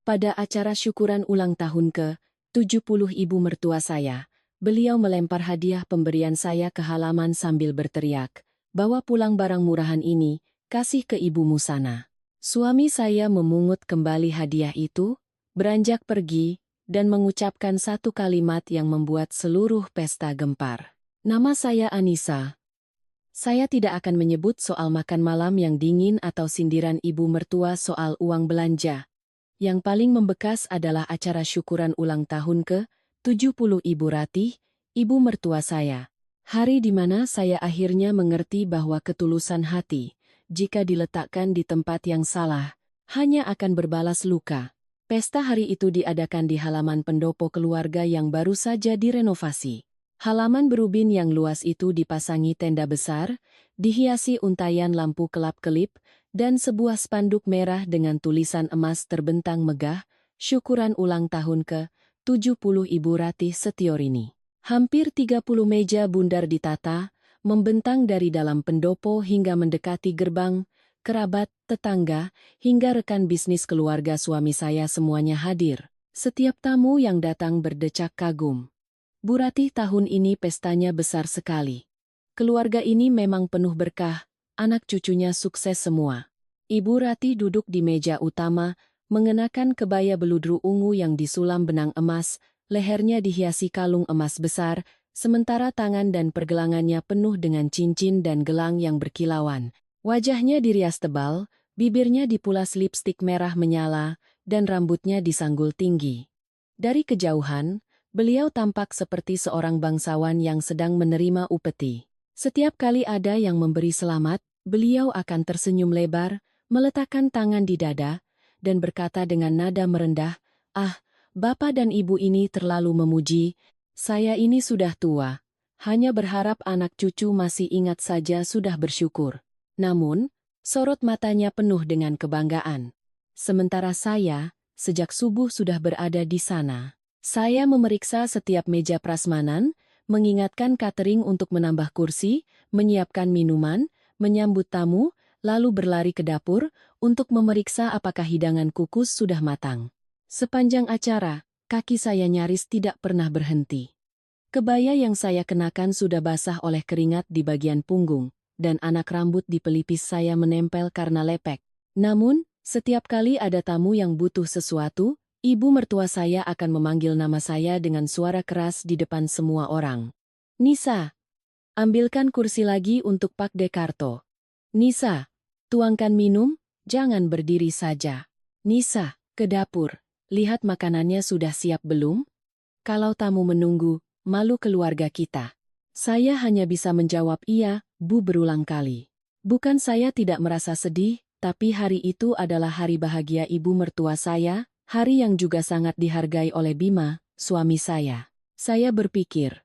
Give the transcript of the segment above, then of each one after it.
Pada acara syukuran ulang tahun ke-70 ibu mertua saya, beliau melempar hadiah pemberian saya ke halaman sambil berteriak, "Bawa pulang barang murahan ini, kasih ke ibumu sana." Suami saya memungut kembali hadiah itu, beranjak pergi, dan mengucapkan satu kalimat yang membuat seluruh pesta gempar. "Nama saya Anissa. Saya tidak akan menyebut soal makan malam yang dingin atau sindiran ibu mertua soal uang belanja. Yang paling membekas adalah acara syukuran ulang tahun ke-70 Ibu Ratih, ibu mertua saya. Hari di mana saya akhirnya mengerti bahwa ketulusan hati, jika diletakkan di tempat yang salah, hanya akan berbalas luka. Pesta hari itu diadakan di halaman pendopo keluarga yang baru saja direnovasi. Halaman berubin yang luas itu dipasangi tenda besar, dihiasi untayan lampu kelap-kelip, dan sebuah spanduk merah dengan tulisan emas terbentang megah, syukuran ulang tahun ke-70 Ibu Ratih Setiorini. Hampir 30 meja bundar ditata, membentang dari dalam pendopo hingga mendekati gerbang, kerabat, tetangga, hingga rekan bisnis keluarga suami saya semuanya hadir. Setiap tamu yang datang berdecak kagum. Bu Ratih tahun ini pestanya besar sekali. Keluarga ini memang penuh berkah, anak cucunya sukses semua. Ibu Ratih duduk di meja utama, mengenakan kebaya beludru ungu yang disulam benang emas, lehernya dihiasi kalung emas besar, sementara tangan dan pergelangannya penuh dengan cincin dan gelang yang berkilauan. Wajahnya dirias tebal, bibirnya dipulas lipstik merah menyala, dan rambutnya disanggul tinggi. Dari kejauhan, beliau tampak seperti seorang bangsawan yang sedang menerima upeti. Setiap kali ada yang memberi selamat, beliau akan tersenyum lebar, meletakkan tangan di dada, dan berkata dengan nada merendah, "Ah, Bapak dan Ibu ini terlalu memuji, saya ini sudah tua, hanya berharap anak cucu masih ingat saja sudah bersyukur." Namun, sorot matanya penuh dengan kebanggaan. Sementara saya, sejak subuh sudah berada di sana. Saya memeriksa setiap meja prasmanan, mengingatkan catering untuk menambah kursi, menyiapkan minuman, menyambut tamu, lalu berlari ke dapur untuk memeriksa apakah hidangan kukus sudah matang. Sepanjang acara, kaki saya nyaris tidak pernah berhenti. Kebaya yang saya kenakan sudah basah oleh keringat di bagian punggung, dan anak rambut di pelipis saya menempel karena lepek. Namun, setiap kali ada tamu yang butuh sesuatu, ibu mertua saya akan memanggil nama saya dengan suara keras di depan semua orang. "Nisa, ambilkan kursi lagi untuk Pak Dekarto. Nisa, tuangkan minum, jangan berdiri saja. Nisa, ke dapur, lihat makanannya sudah siap belum?" Kalau tamu menunggu, malu keluarga kita. Saya hanya bisa menjawab iya, Bu berulang kali. Bukan saya tidak merasa sedih, tapi hari itu adalah hari bahagia ibu mertua saya, hari yang juga sangat dihargai oleh Bima, suami saya. Saya berpikir,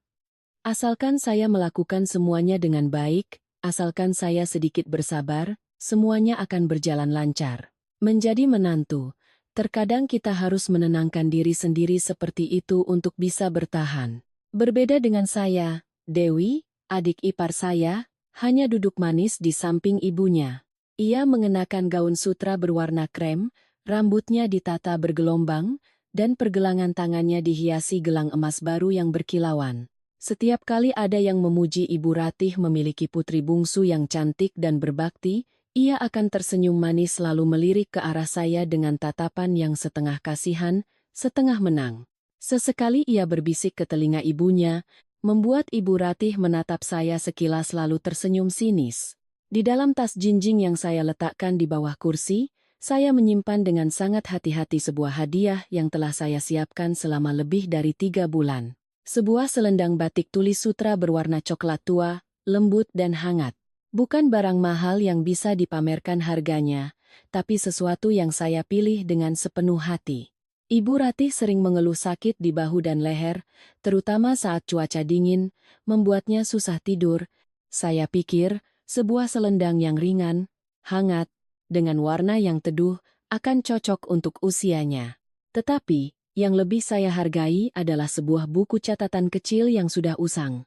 asalkan saya melakukan semuanya dengan baik, asalkan saya sedikit bersabar, semuanya akan berjalan lancar. Menjadi menantu, terkadang kita harus menenangkan diri sendiri seperti itu untuk bisa bertahan. Berbeda dengan saya, Dewi, adik ipar saya, hanya duduk manis di samping ibunya. Ia mengenakan gaun sutra berwarna krem, rambutnya ditata bergelombang, dan pergelangan tangannya dihiasi gelang emas baru yang berkilauan. Setiap kali ada yang memuji Ibu Ratih memiliki putri bungsu yang cantik dan berbakti, ia akan tersenyum manis lalu melirik ke arah saya dengan tatapan yang setengah kasihan, setengah menang. Sesekali ia berbisik ke telinga ibunya, membuat Ibu Ratih menatap saya sekilas lalu tersenyum sinis. Di dalam tas jinjing yang saya letakkan di bawah kursi, saya menyimpan dengan sangat hati-hati sebuah hadiah yang telah saya siapkan selama lebih dari 3 bulan. Sebuah selendang batik tulis sutra berwarna coklat tua, lembut dan hangat. Bukan barang mahal yang bisa dipamerkan harganya, tapi sesuatu yang saya pilih dengan sepenuh hati. Ibu Ratih sering mengeluh sakit di bahu dan leher, terutama saat cuaca dingin, membuatnya susah tidur. Saya pikir, sebuah selendang yang ringan, hangat, dengan warna yang teduh, akan cocok untuk usianya. Tetapi, yang lebih saya hargai adalah sebuah buku catatan kecil yang sudah usang.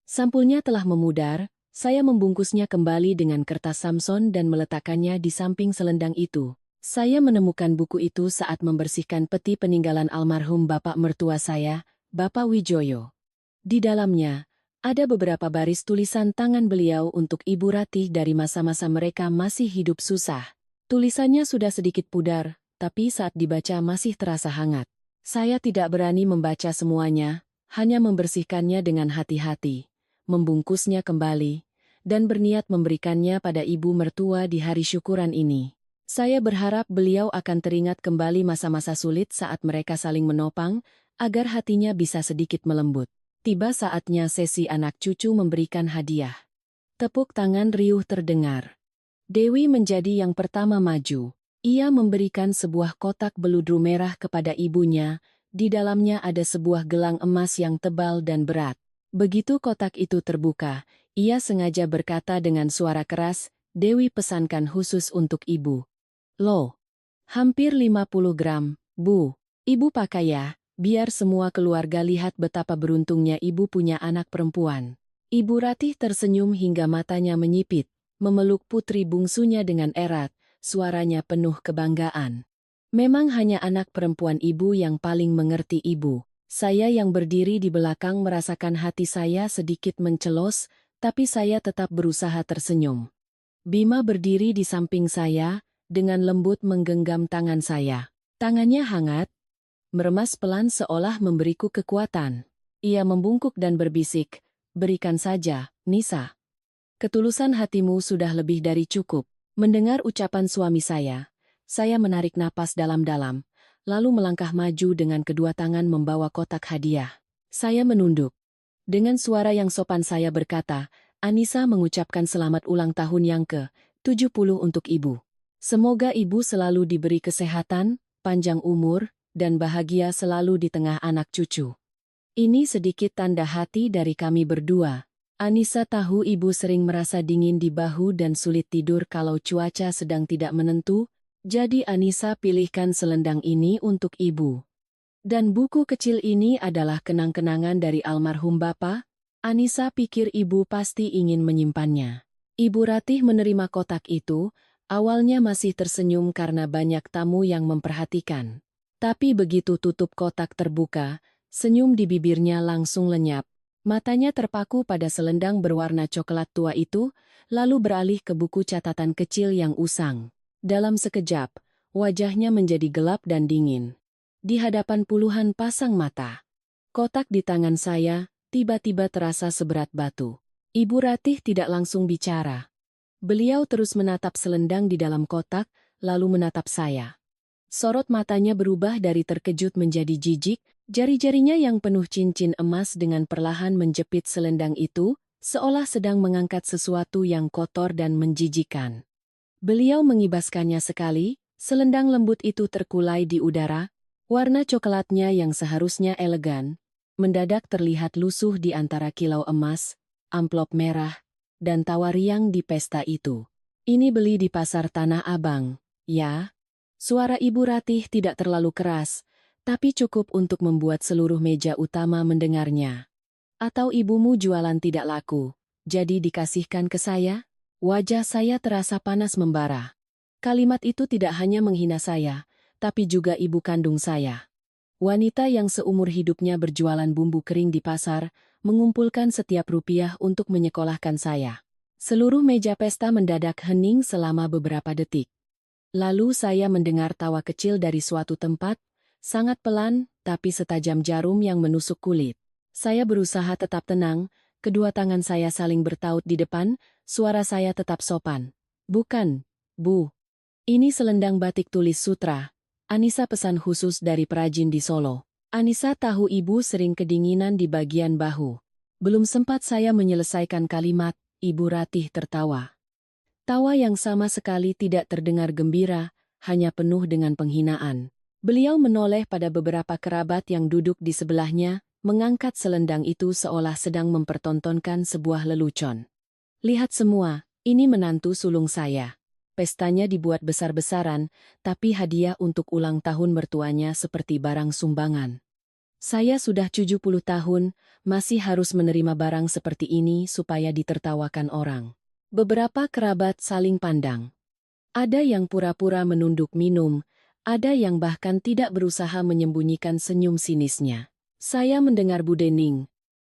Sampulnya telah memudar, saya membungkusnya kembali dengan kertas Samson dan meletakkannya di samping selendang itu. Saya menemukan buku itu saat membersihkan peti peninggalan almarhum bapak mertua saya, Bapak Wijoyo. Di dalamnya, ada beberapa baris tulisan tangan beliau untuk Ibu Ratih dari masa-masa mereka masih hidup susah. Tulisannya sudah sedikit pudar, tapi saat dibaca masih terasa hangat. Saya tidak berani membaca semuanya, hanya membersihkannya dengan hati-hati, membungkusnya kembali, dan berniat memberikannya pada ibu mertua di hari syukuran ini. Saya berharap beliau akan teringat kembali masa-masa sulit saat mereka saling menopang, agar hatinya bisa sedikit melembut. Tiba saatnya sesi anak cucu memberikan hadiah. Tepuk tangan riuh terdengar. Dewi menjadi yang pertama maju. Ia memberikan sebuah kotak beludru merah kepada ibunya, di dalamnya ada sebuah gelang emas yang tebal dan berat. Begitu kotak itu terbuka, ia sengaja berkata dengan suara keras, "Dewi pesankan khusus untuk ibu." Loh, hampir 50 gram, Bu. Ibu pakai ya, biar semua keluarga lihat betapa beruntungnya ibu punya anak perempuan. Ibu Ratih tersenyum hingga matanya menyipit, memeluk putri bungsunya dengan erat, suaranya penuh kebanggaan. Memang hanya anak perempuan ibu yang paling mengerti ibu. Saya yang berdiri di belakang merasakan hati saya sedikit mencelos, tapi saya tetap berusaha tersenyum. Bima berdiri di samping saya, dengan lembut menggenggam tangan saya. Tangannya hangat, meremas pelan seolah memberiku kekuatan. Ia membungkuk dan berbisik, "Berikan saja, Nisa. Ketulusan hatimu sudah lebih dari cukup." Mendengar ucapan suami saya menarik napas dalam-dalam, lalu melangkah maju dengan kedua tangan membawa kotak hadiah. Saya menunduk. Dengan suara yang sopan saya berkata, "Anissa mengucapkan selamat ulang tahun yang ke-70 untuk ibu. Semoga ibu selalu diberi kesehatan, panjang umur, dan bahagia selalu di tengah anak cucu." Ini sedikit tanda hati dari kami berdua. Anissa tahu ibu sering merasa dingin di bahu dan sulit tidur kalau cuaca sedang tidak menentu, jadi Anissa pilihkan selendang ini untuk ibu. Dan buku kecil ini adalah kenang-kenangan dari almarhum Bapak. Anissa pikir ibu pasti ingin menyimpannya. Ibu Ratih menerima kotak itu, awalnya masih tersenyum karena banyak tamu yang memperhatikan. Tapi begitu tutup kotak terbuka, senyum di bibirnya langsung lenyap. Matanya terpaku pada selendang berwarna coklat tua itu, lalu beralih ke buku catatan kecil yang usang. Dalam sekejap, wajahnya menjadi gelap dan dingin. Di hadapan puluhan pasang mata, kotak di tangan saya tiba-tiba terasa seberat batu. Ibu Ratih tidak langsung bicara. Beliau terus menatap selendang di dalam kotak, lalu menatap saya. Sorot matanya berubah dari terkejut menjadi jijik, jari-jarinya yang penuh cincin emas dengan perlahan menjepit selendang itu, seolah sedang mengangkat sesuatu yang kotor dan menjijikan. Beliau mengibaskannya sekali, selendang lembut itu terkulai di udara, warna coklatnya yang seharusnya elegan, mendadak terlihat lusuh di antara kilau emas, amplop merah, dan tawa riang di pesta itu. "Ini beli di pasar Tanah Abang, ya?" Suara Ibu Ratih tidak terlalu keras, tapi cukup untuk membuat seluruh meja utama mendengarnya. "Atau ibumu jualan tidak laku, jadi dikasihkan ke saya?" Wajah saya terasa panas membara. Kalimat itu tidak hanya menghina saya, tapi juga ibu kandung saya. Wanita yang seumur hidupnya berjualan bumbu kering di pasar, mengumpulkan setiap rupiah untuk menyekolahkan saya. Seluruh meja pesta mendadak hening selama beberapa detik. Lalu saya mendengar tawa kecil dari suatu tempat, sangat pelan, tapi setajam jarum yang menusuk kulit. Saya berusaha tetap tenang, kedua tangan saya saling bertaut di depan, suara saya tetap sopan. "Bukan, Bu. Ini selendang batik tulis sutra. Anissa pesan khusus dari perajin di Solo." Anissa tahu ibu sering kedinginan di bagian bahu. Belum sempat saya menyelesaikan kalimat, Ibu Ratih tertawa. Tawa yang sama sekali tidak terdengar gembira, hanya penuh dengan penghinaan. Beliau menoleh pada beberapa kerabat yang duduk di sebelahnya, mengangkat selendang itu seolah sedang mempertontonkan sebuah lelucon. "Lihat semua, ini menantu sulung saya. Pestanya dibuat besar-besaran, tapi hadiah untuk ulang tahun mertuanya seperti barang sumbangan. Saya sudah 70 tahun, masih harus menerima barang seperti ini supaya ditertawakan orang." Beberapa kerabat saling pandang. Ada yang pura-pura menunduk minum, ada yang bahkan tidak berusaha menyembunyikan senyum sinisnya. Saya mendengar Bu Dening,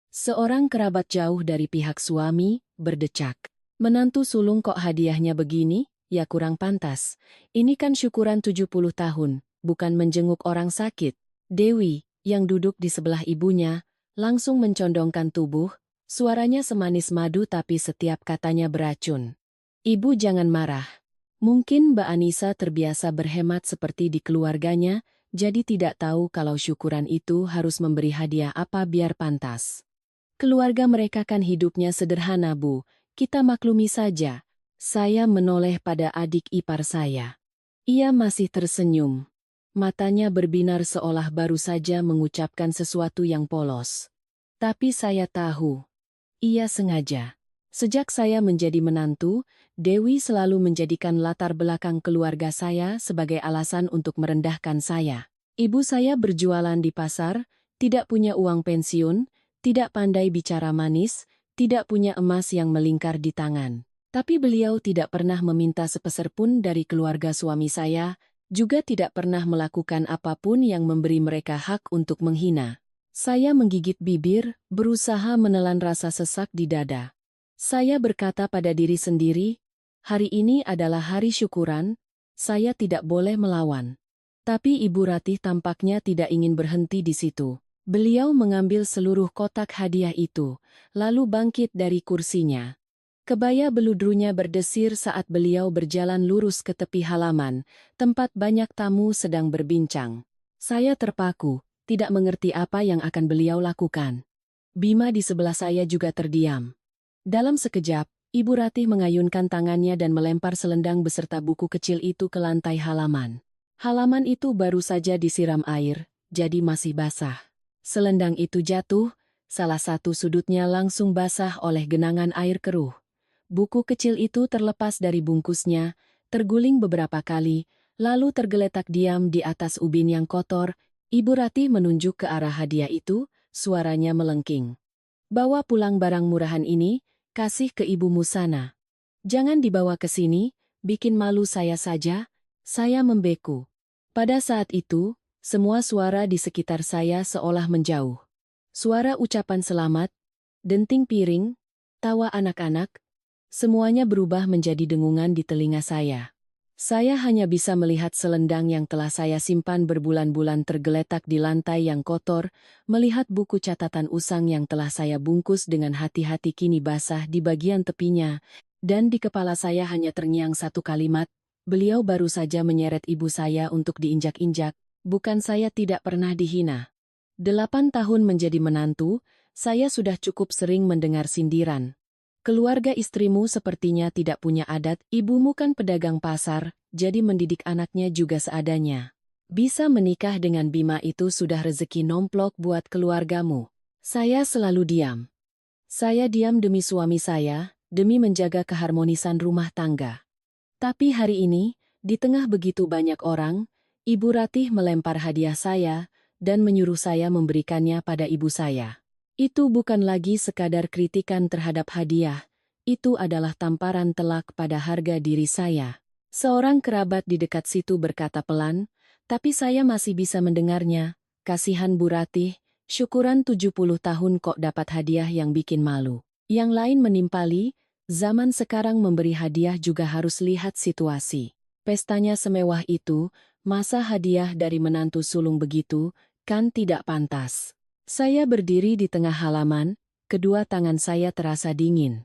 seorang kerabat jauh dari pihak suami, berdecak. Menantu sulung kok hadiahnya begini? Ya kurang pantas. Ini kan syukuran 70 tahun, bukan menjenguk orang sakit. Dewi, yang duduk di sebelah ibunya, langsung mencondongkan tubuh, suaranya semanis madu tapi setiap katanya beracun. Ibu jangan marah. Mungkin Mbak Anissa terbiasa berhemat seperti di keluarganya, jadi tidak tahu kalau syukuran itu harus memberi hadiah apa biar pantas. Keluarga mereka kan hidupnya sederhana, Bu. Kita maklumi saja. Saya menoleh pada adik ipar saya. Ia masih tersenyum. Matanya berbinar seolah baru saja mengucapkan sesuatu yang polos. Tapi saya tahu. Ia sengaja. Sejak saya menjadi menantu, Dewi selalu menjadikan latar belakang keluarga saya sebagai alasan untuk merendahkan saya. Ibu saya berjualan di pasar, tidak punya uang pensiun, tidak pandai bicara manis, tidak punya emas yang melingkar di tangan. Tapi beliau tidak pernah meminta sepeser pun dari keluarga suami saya, juga tidak pernah melakukan apapun yang memberi mereka hak untuk menghina. Saya menggigit bibir, berusaha menelan rasa sesak di dada. Saya berkata pada diri sendiri, hari ini adalah hari syukuran, saya tidak boleh melawan. Tapi Ibu Ratih tampaknya tidak ingin berhenti di situ. Beliau mengambil seluruh kotak hadiah itu, lalu bangkit dari kursinya. Kebaya beludrunya berdesir saat beliau berjalan lurus ke tepi halaman, tempat banyak tamu sedang berbincang. Saya terpaku, tidak mengerti apa yang akan beliau lakukan. Bima di sebelah saya juga terdiam. Dalam sekejap, Ibu Ratih mengayunkan tangannya dan melempar selendang beserta buku kecil itu ke lantai halaman. Halaman itu baru saja disiram air, jadi masih basah. Selendang itu jatuh, salah satu sudutnya langsung basah oleh genangan air keruh. Buku kecil itu terlepas dari bungkusnya, terguling beberapa kali, lalu tergeletak diam di atas ubin yang kotor. Ibu Ratih menunjuk ke arah hadiah itu, suaranya melengking. Bawa pulang barang murahan ini, kasih ke ibumu sana. Jangan dibawa ke sini, bikin malu saya saja, saya membeku. Pada saat itu, semua suara di sekitar saya seolah menjauh. Suara ucapan selamat, denting piring, tawa anak-anak, semuanya berubah menjadi dengungan di telinga saya. Saya hanya bisa melihat selendang yang telah saya simpan berbulan-bulan tergeletak di lantai yang kotor, melihat buku catatan usang yang telah saya bungkus dengan hati-hati kini basah di bagian tepinya, dan di kepala saya hanya terngiang satu kalimat, beliau baru saja menyeret ibu saya untuk diinjak-injak. Bukan saya tidak pernah dihina. 8 tahun menjadi menantu, saya sudah cukup sering mendengar sindiran. Keluarga istrimu sepertinya tidak punya adat, ibumu kan pedagang pasar, jadi mendidik anaknya juga seadanya. Bisa menikah dengan Bima itu sudah rezeki nomplok buat keluargamu. Saya selalu diam. Saya diam demi suami saya, demi menjaga keharmonisan rumah tangga. Tapi hari ini, di tengah begitu banyak orang, Ibu Ratih melempar hadiah saya, dan menyuruh saya memberikannya pada ibu saya. Itu bukan lagi sekadar kritikan terhadap hadiah, itu adalah tamparan telak pada harga diri saya. Seorang kerabat di dekat situ berkata pelan, tapi saya masih bisa mendengarnya, kasihan Bu Ratih, syukuran 70 tahun kok dapat hadiah yang bikin malu. Yang lain menimpali, zaman sekarang memberi hadiah juga harus lihat situasi. Pestanya semewah itu, masa hadiah dari menantu sulung begitu, kan tidak pantas. Saya berdiri di tengah halaman, kedua tangan saya terasa dingin.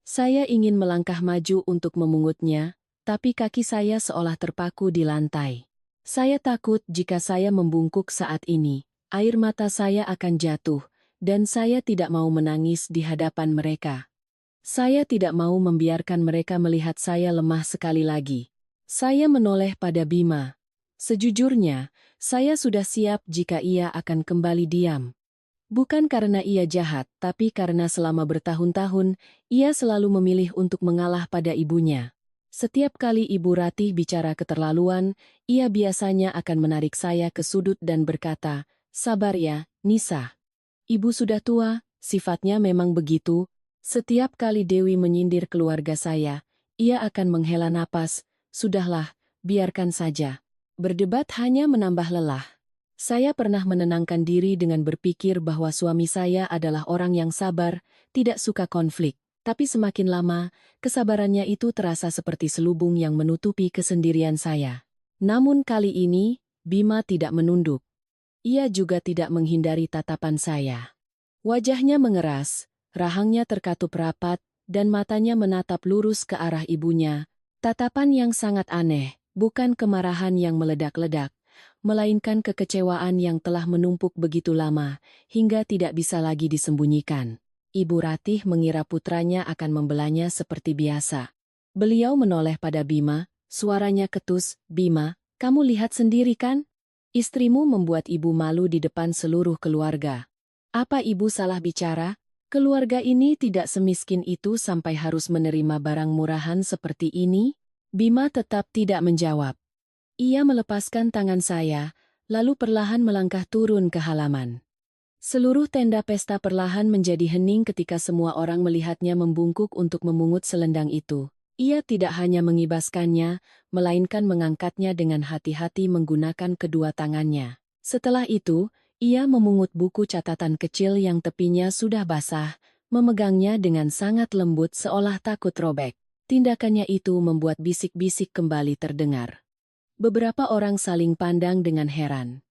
Saya ingin melangkah maju untuk memungutnya, tapi kaki saya seolah terpaku di lantai. Saya takut jika saya membungkuk saat ini, air mata saya akan jatuh, dan saya tidak mau menangis di hadapan mereka. Saya tidak mau membiarkan mereka melihat saya lemah sekali lagi. Saya menoleh pada Bima. Sejujurnya, saya sudah siap jika ia akan kembali diam. Bukan karena ia jahat, tapi karena selama bertahun-tahun, ia selalu memilih untuk mengalah pada ibunya. Setiap kali Ibu Ratih bicara keterlaluan, ia biasanya akan menarik saya ke sudut dan berkata, "Sabar ya, Nisa. Ibu sudah tua, sifatnya memang begitu." Setiap kali Dewi menyindir keluarga saya, ia akan menghela napas, Sudahlah, biarkan saja. Berdebat hanya menambah lelah. Saya pernah menenangkan diri dengan berpikir bahwa suami saya adalah orang yang sabar, tidak suka konflik. Tapi semakin lama, kesabarannya itu terasa seperti selubung yang menutupi kesendirian saya. Namun kali ini, Bima tidak menunduk. Ia juga tidak menghindari tatapan saya. Wajahnya mengeras, rahangnya terkatup rapat, dan matanya menatap lurus ke arah ibunya. Tatapan yang sangat aneh, bukan kemarahan yang meledak-ledak, melainkan kekecewaan yang telah menumpuk begitu lama, hingga tidak bisa lagi disembunyikan. Ibu Ratih mengira putranya akan membelanya seperti biasa. Beliau menoleh pada Bima, suaranya ketus, "Bima, kamu lihat sendiri kan? Istrimu membuat ibu malu di depan seluruh keluarga. Apa ibu salah bicara? Keluarga ini tidak semiskin itu sampai harus menerima barang murahan seperti ini?" Bima tetap tidak menjawab. Ia melepaskan tangan saya, lalu perlahan melangkah turun ke halaman. Seluruh tenda pesta perlahan menjadi hening ketika semua orang melihatnya membungkuk untuk memungut selendang itu. Ia tidak hanya mengibaskannya, melainkan mengangkatnya dengan hati-hati menggunakan kedua tangannya. Setelah itu, ia memungut buku catatan kecil yang tepinya sudah basah, memegangnya dengan sangat lembut seolah takut robek. Tindakannya itu membuat bisik-bisik kembali terdengar. Beberapa orang saling pandang dengan heran.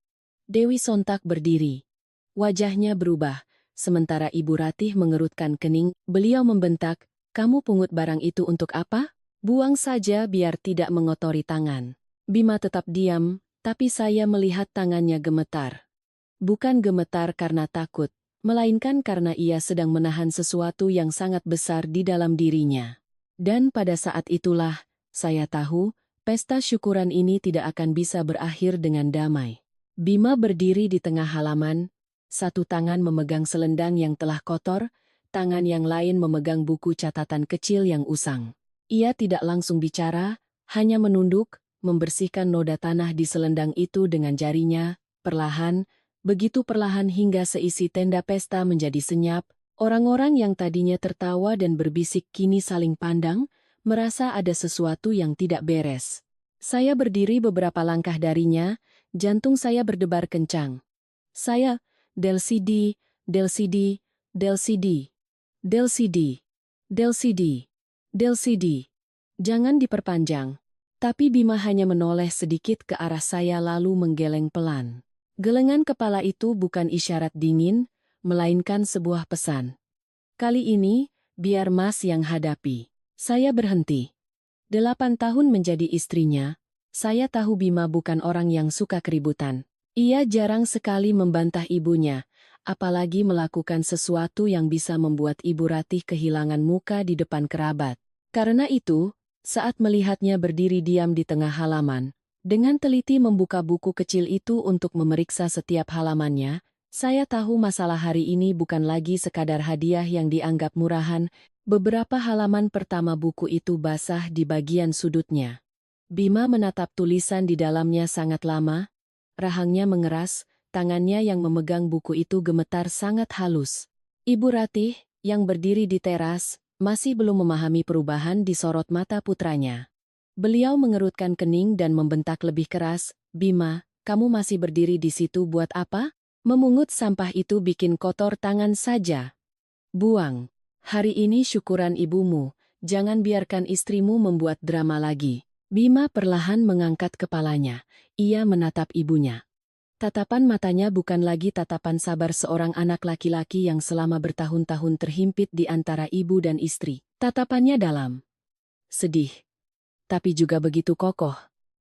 Dewi sontak berdiri. Wajahnya berubah, sementara Ibu Ratih mengerutkan kening. Beliau membentak, "Kamu pungut barang itu untuk apa? Buang saja biar tidak mengotori tangan." Bima tetap diam, tapi saya melihat tangannya gemetar. Bukan gemetar karena takut, melainkan karena ia sedang menahan sesuatu yang sangat besar di dalam dirinya. Dan pada saat itulah, saya tahu, pesta syukuran ini tidak akan bisa berakhir dengan damai. Bima berdiri di tengah halaman, satu tangan memegang selendang yang telah kotor, tangan yang lain memegang buku catatan kecil yang usang. Ia tidak langsung bicara, hanya menunduk, membersihkan noda tanah di selendang itu dengan jarinya, perlahan, begitu perlahan hingga seisi tenda pesta menjadi senyap. Orang-orang yang tadinya tertawa dan berbisik kini saling pandang, merasa ada sesuatu yang tidak beres. Saya berdiri beberapa langkah darinya, jantung saya berdebar kencang. Saya, Delsidi, Delsidi, Delsidi, Delsidi, Delsidi, Delsidi. Jangan diperpanjang. Tapi Bima hanya menoleh sedikit ke arah saya lalu menggeleng pelan. Gelengan kepala itu bukan isyarat dingin, melainkan sebuah pesan. Kali ini, biar Mas yang hadapi. Saya berhenti. 8 tahun menjadi istrinya, saya tahu Bima bukan orang yang suka keributan. Ia jarang sekali membantah ibunya, apalagi melakukan sesuatu yang bisa membuat Ibu Ratih kehilangan muka di depan kerabat. Karena itu, saat melihatnya berdiri diam di tengah halaman, dengan teliti membuka buku kecil itu untuk memeriksa setiap halamannya, saya tahu masalah hari ini bukan lagi sekadar hadiah yang dianggap murahan. Beberapa halaman pertama buku itu basah di bagian sudutnya. Bima menatap tulisan di dalamnya sangat lama, rahangnya mengeras, tangannya yang memegang buku itu gemetar sangat halus. Ibu Ratih, yang berdiri di teras, masih belum memahami perubahan di sorot mata putranya. Beliau mengerutkan kening dan membentak lebih keras, "Bima, kamu masih berdiri di situ buat apa? Memungut sampah itu bikin kotor tangan saja. Buang. Hari ini syukuran ibumu, jangan biarkan istrimu membuat drama lagi." Bima perlahan mengangkat kepalanya, ia menatap ibunya. Tatapan matanya bukan lagi tatapan sabar seorang anak laki-laki yang selama bertahun-tahun terhimpit di antara ibu dan istri. Tatapannya dalam, sedih, tapi juga begitu kokoh.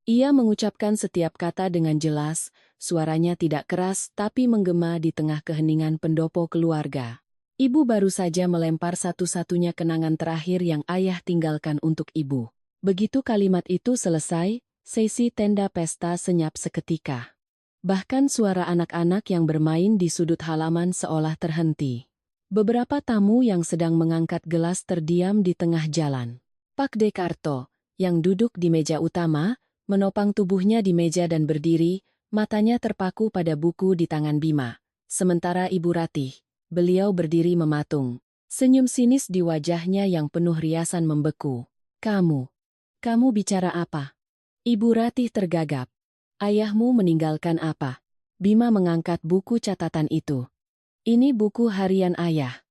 Ia mengucapkan setiap kata dengan jelas, suaranya tidak keras tapi menggema di tengah keheningan pendopo keluarga. Ibu baru saja melempar satu-satunya kenangan terakhir yang ayah tinggalkan untuk ibu. Begitu kalimat itu selesai, sesi tenda pesta senyap seketika. Bahkan suara anak-anak yang bermain di sudut halaman seolah terhenti. Beberapa tamu yang sedang mengangkat gelas terdiam di tengah jalan. Pak Dekarto, yang duduk di meja utama, menopang tubuhnya di meja dan berdiri, matanya terpaku pada buku di tangan Bima. Sementara Ibu Ratih, beliau berdiri mematung. Senyum sinis di wajahnya yang penuh riasan membeku. "Kamu Kamu bicara apa? Ibu Ratih tergagap. Ayahmu meninggalkan apa? Bima mengangkat buku catatan itu. Ini buku harian ayah.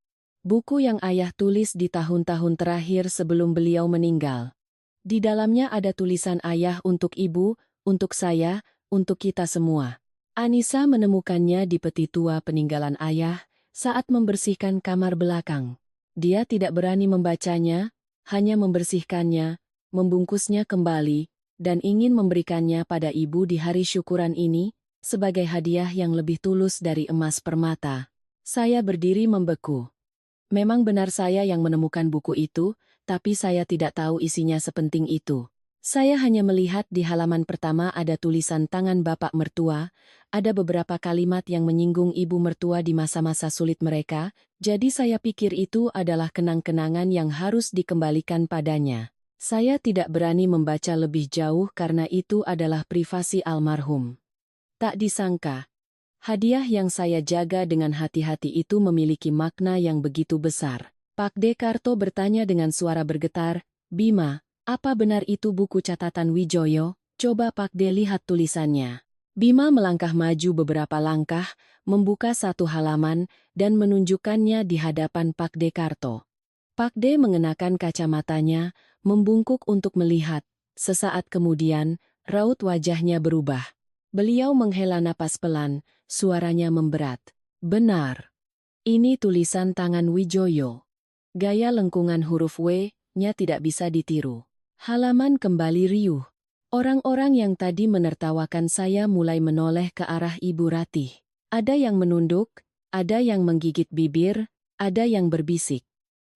Buku yang ayah tulis di tahun-tahun terakhir sebelum beliau meninggal. Di dalamnya ada tulisan ayah untuk ibu, untuk saya, untuk kita semua. Anissa menemukannya di peti tua peninggalan ayah saat membersihkan kamar belakang. Dia tidak berani membacanya, hanya membersihkannya, membungkusnya kembali, dan ingin memberikannya pada ibu di hari syukuran ini, sebagai hadiah yang lebih tulus dari emas permata. Saya berdiri membeku. Memang benar saya yang menemukan buku itu, tapi saya tidak tahu isinya sepenting itu. Saya hanya melihat di halaman pertama ada tulisan tangan bapak mertua, ada beberapa kalimat yang menyinggung ibu mertua di masa-masa sulit mereka, jadi saya pikir itu adalah kenang-kenangan yang harus dikembalikan padanya. Saya tidak berani membaca lebih jauh karena itu adalah privasi almarhum. Tak disangka, hadiah yang saya jaga dengan hati-hati itu memiliki makna yang begitu besar. Pak Dekarto bertanya dengan suara bergetar, "Bima, apa benar itu buku catatan Wijoyo? Coba Pak De lihat tulisannya." Bima melangkah maju beberapa langkah, membuka satu halaman, dan menunjukkannya di hadapan Pak Dekarto. Pak De mengenakan kacamatanya, membungkuk untuk melihat. Sesaat kemudian, raut wajahnya berubah. Beliau menghela napas pelan, suaranya memberat. "Benar. Ini tulisan tangan Wijoyo." Gaya lengkungan huruf W-nya tidak bisa ditiru. Halaman kembali riuh. Orang-orang yang tadi menertawakan saya mulai menoleh ke arah Ibu Ratih. Ada yang menunduk, ada yang menggigit bibir, ada yang berbisik.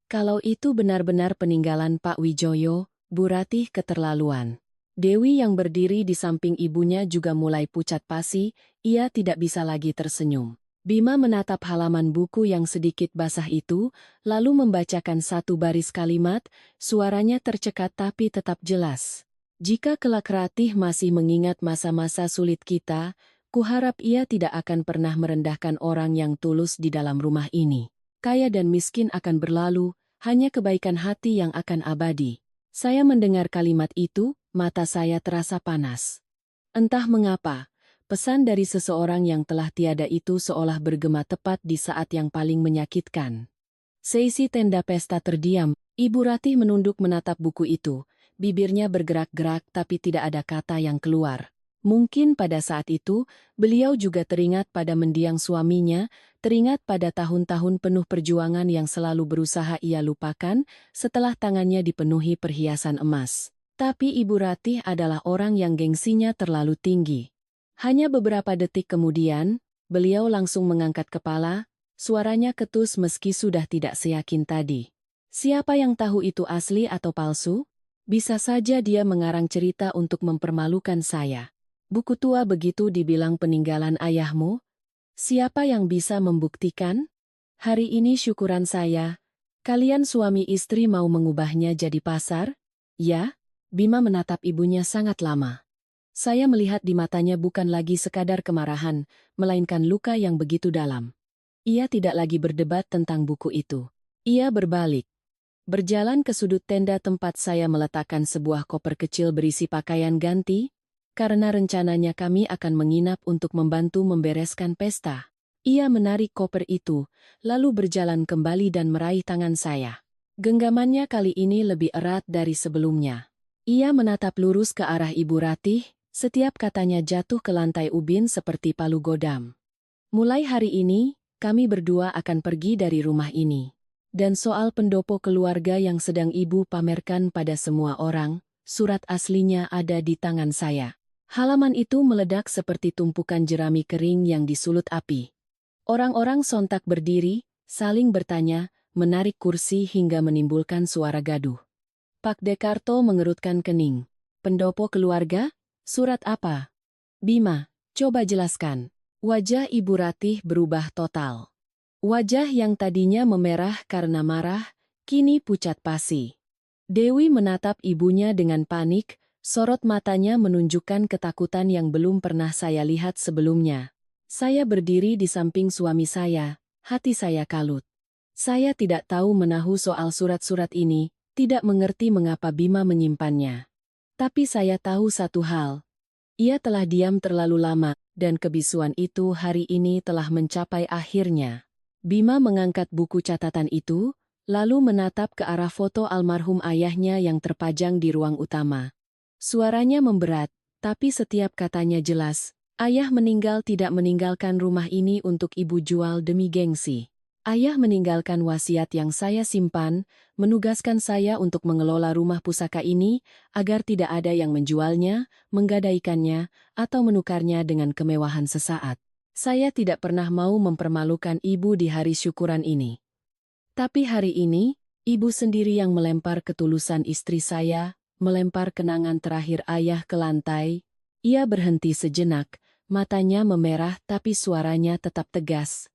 Kalau itu benar-benar peninggalan Pak Wijoyo, Bu Ratih keterlaluan. Dewi yang berdiri di samping ibunya juga mulai pucat pasi, ia tidak bisa lagi tersenyum. Bima menatap halaman buku yang sedikit basah itu, lalu membacakan satu baris kalimat, suaranya tercekat tapi tetap jelas. "Jika kelak Ratih masih mengingat masa-masa sulit kita, kuharap ia tidak akan pernah merendahkan orang yang tulus di dalam rumah ini. Kaya dan miskin akan berlalu, hanya kebaikan hati yang akan abadi." Saya mendengar kalimat itu, mata saya terasa panas. Entah mengapa, pesan dari seseorang yang telah tiada itu seolah bergema tepat di saat yang paling menyakitkan. Seisi tenda pesta terdiam, Ibu Ratih menunduk menatap buku itu, bibirnya bergerak-gerak tapi tidak ada kata yang keluar. Mungkin pada saat itu, beliau juga teringat pada mendiang suaminya, teringat pada tahun-tahun penuh perjuangan yang selalu berusaha ia lupakan setelah tangannya dipenuhi perhiasan emas. Tapi Ibu Ratih adalah orang yang gengsinya terlalu tinggi. Hanya beberapa detik kemudian, beliau langsung mengangkat kepala, suaranya ketus meski sudah tidak seyakin tadi. Siapa yang tahu itu asli atau palsu? Bisa saja dia mengarang cerita untuk mempermalukan saya. Buku tua begitu dibilang peninggalan ayahmu? Siapa yang bisa membuktikan? Hari ini syukuran saya. Kalian suami istri mau mengubahnya jadi pasar? Ya? Bima menatap ibunya sangat lama. Saya melihat di matanya bukan lagi sekadar kemarahan, melainkan luka yang begitu dalam. Ia tidak lagi berdebat tentang buku itu. Ia berbalik. Berjalan ke sudut tenda tempat saya meletakkan sebuah koper kecil berisi pakaian ganti, karena rencananya kami akan menginap untuk membantu membereskan pesta. Ia menarik koper itu, lalu berjalan kembali dan meraih tangan saya. Genggamannya kali ini lebih erat dari sebelumnya. Ia menatap lurus ke arah Ibu Ratih, setiap katanya jatuh ke lantai ubin seperti palu godam. "Mulai hari ini, kami berdua akan pergi dari rumah ini. Dan soal pendopo keluarga yang sedang ibu pamerkan pada semua orang, surat aslinya ada di tangan saya." Halaman itu meledak seperti tumpukan jerami kering yang disulut api. Orang-orang sontak berdiri, saling bertanya, menarik kursi hingga menimbulkan suara gaduh. Pak Dekarto mengerutkan kening. "Pendopo keluarga? Surat apa?" "Bima, coba jelaskan." Wajah Ibu Ratih berubah total. Wajah yang tadinya memerah karena marah, kini pucat pasi. Dewi menatap ibunya dengan panik, sorot matanya menunjukkan ketakutan yang belum pernah saya lihat sebelumnya. Saya berdiri di samping suami saya, hati saya kalut. Saya tidak tahu menahu soal surat-surat ini, tidak mengerti mengapa Bima menyimpannya. Tapi saya tahu satu hal. Ia telah diam terlalu lama, dan kebisuan itu hari ini telah mencapai akhirnya. Bima mengangkat buku catatan itu, lalu menatap ke arah foto almarhum ayahnya yang terpajang di ruang utama. Suaranya memberat, tapi setiap katanya jelas. Ayah meninggal tidak meninggalkan rumah ini untuk ibu jual demi gengsi. Ayah meninggalkan wasiat yang saya simpan, menugaskan saya untuk mengelola rumah pusaka ini, agar tidak ada yang menjualnya, menggadaikannya, atau menukarnya dengan kemewahan sesaat. Saya tidak pernah mau mempermalukan ibu di hari syukuran ini. Tapi hari ini, ibu sendiri yang melempar ketulusan istri saya, melempar kenangan terakhir ayah ke lantai. Ia berhenti sejenak, matanya memerah tapi suaranya tetap tegas.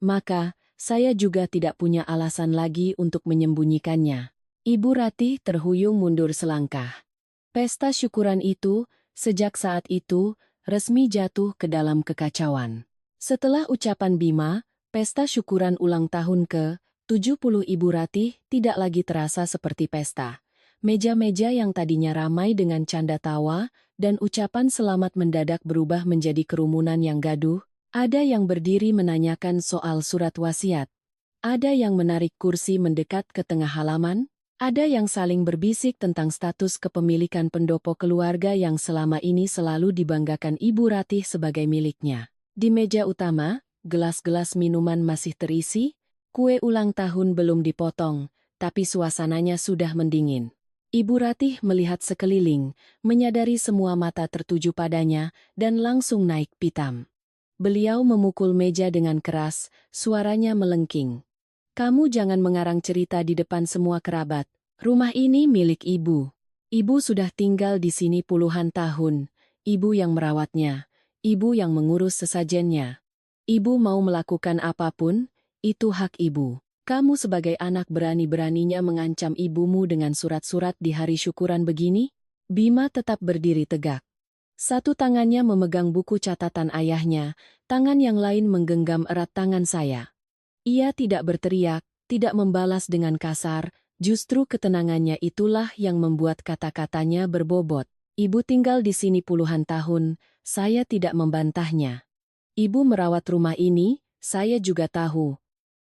Maka, saya juga tidak punya alasan lagi untuk menyembunyikannya. Ibu Ratih terhuyung mundur selangkah. Pesta syukuran itu, sejak saat itu, resmi jatuh ke dalam kekacauan. Setelah ucapan Bima, pesta syukuran ulang tahun ke-70 Ibu Ratih tidak lagi terasa seperti pesta. Meja-meja yang tadinya ramai dengan canda tawa, dan ucapan selamat mendadak berubah menjadi kerumunan yang gaduh. Ada yang berdiri menanyakan soal surat wasiat. Ada yang menarik kursi mendekat ke tengah halaman. Ada yang saling berbisik tentang status kepemilikan pendopo keluarga yang selama ini selalu dibanggakan Ibu Ratih sebagai miliknya. Di meja utama, gelas-gelas minuman masih terisi, kue ulang tahun belum dipotong, tapi suasananya sudah mendingin. Ibu Ratih melihat sekeliling, menyadari semua mata tertuju padanya, dan langsung naik pitam. Beliau memukul meja dengan keras, suaranya melengking. Kamu jangan mengarang cerita di depan semua kerabat. Rumah ini milik ibu. Ibu sudah tinggal di sini puluhan tahun. Ibu yang merawatnya. Ibu yang mengurus sesajennya. Ibu mau melakukan apapun, itu hak ibu. Kamu sebagai anak berani-beraninya mengancam ibumu dengan surat-surat di hari syukuran begini? Bima tetap berdiri tegak. Satu tangannya memegang buku catatan ayahnya, tangan yang lain menggenggam erat tangan saya. Ia tidak berteriak, tidak membalas dengan kasar, justru ketenangannya itulah yang membuat kata-katanya berbobot. Ibu tinggal di sini puluhan tahun, saya tidak membantahnya. Ibu merawat rumah ini, saya juga tahu.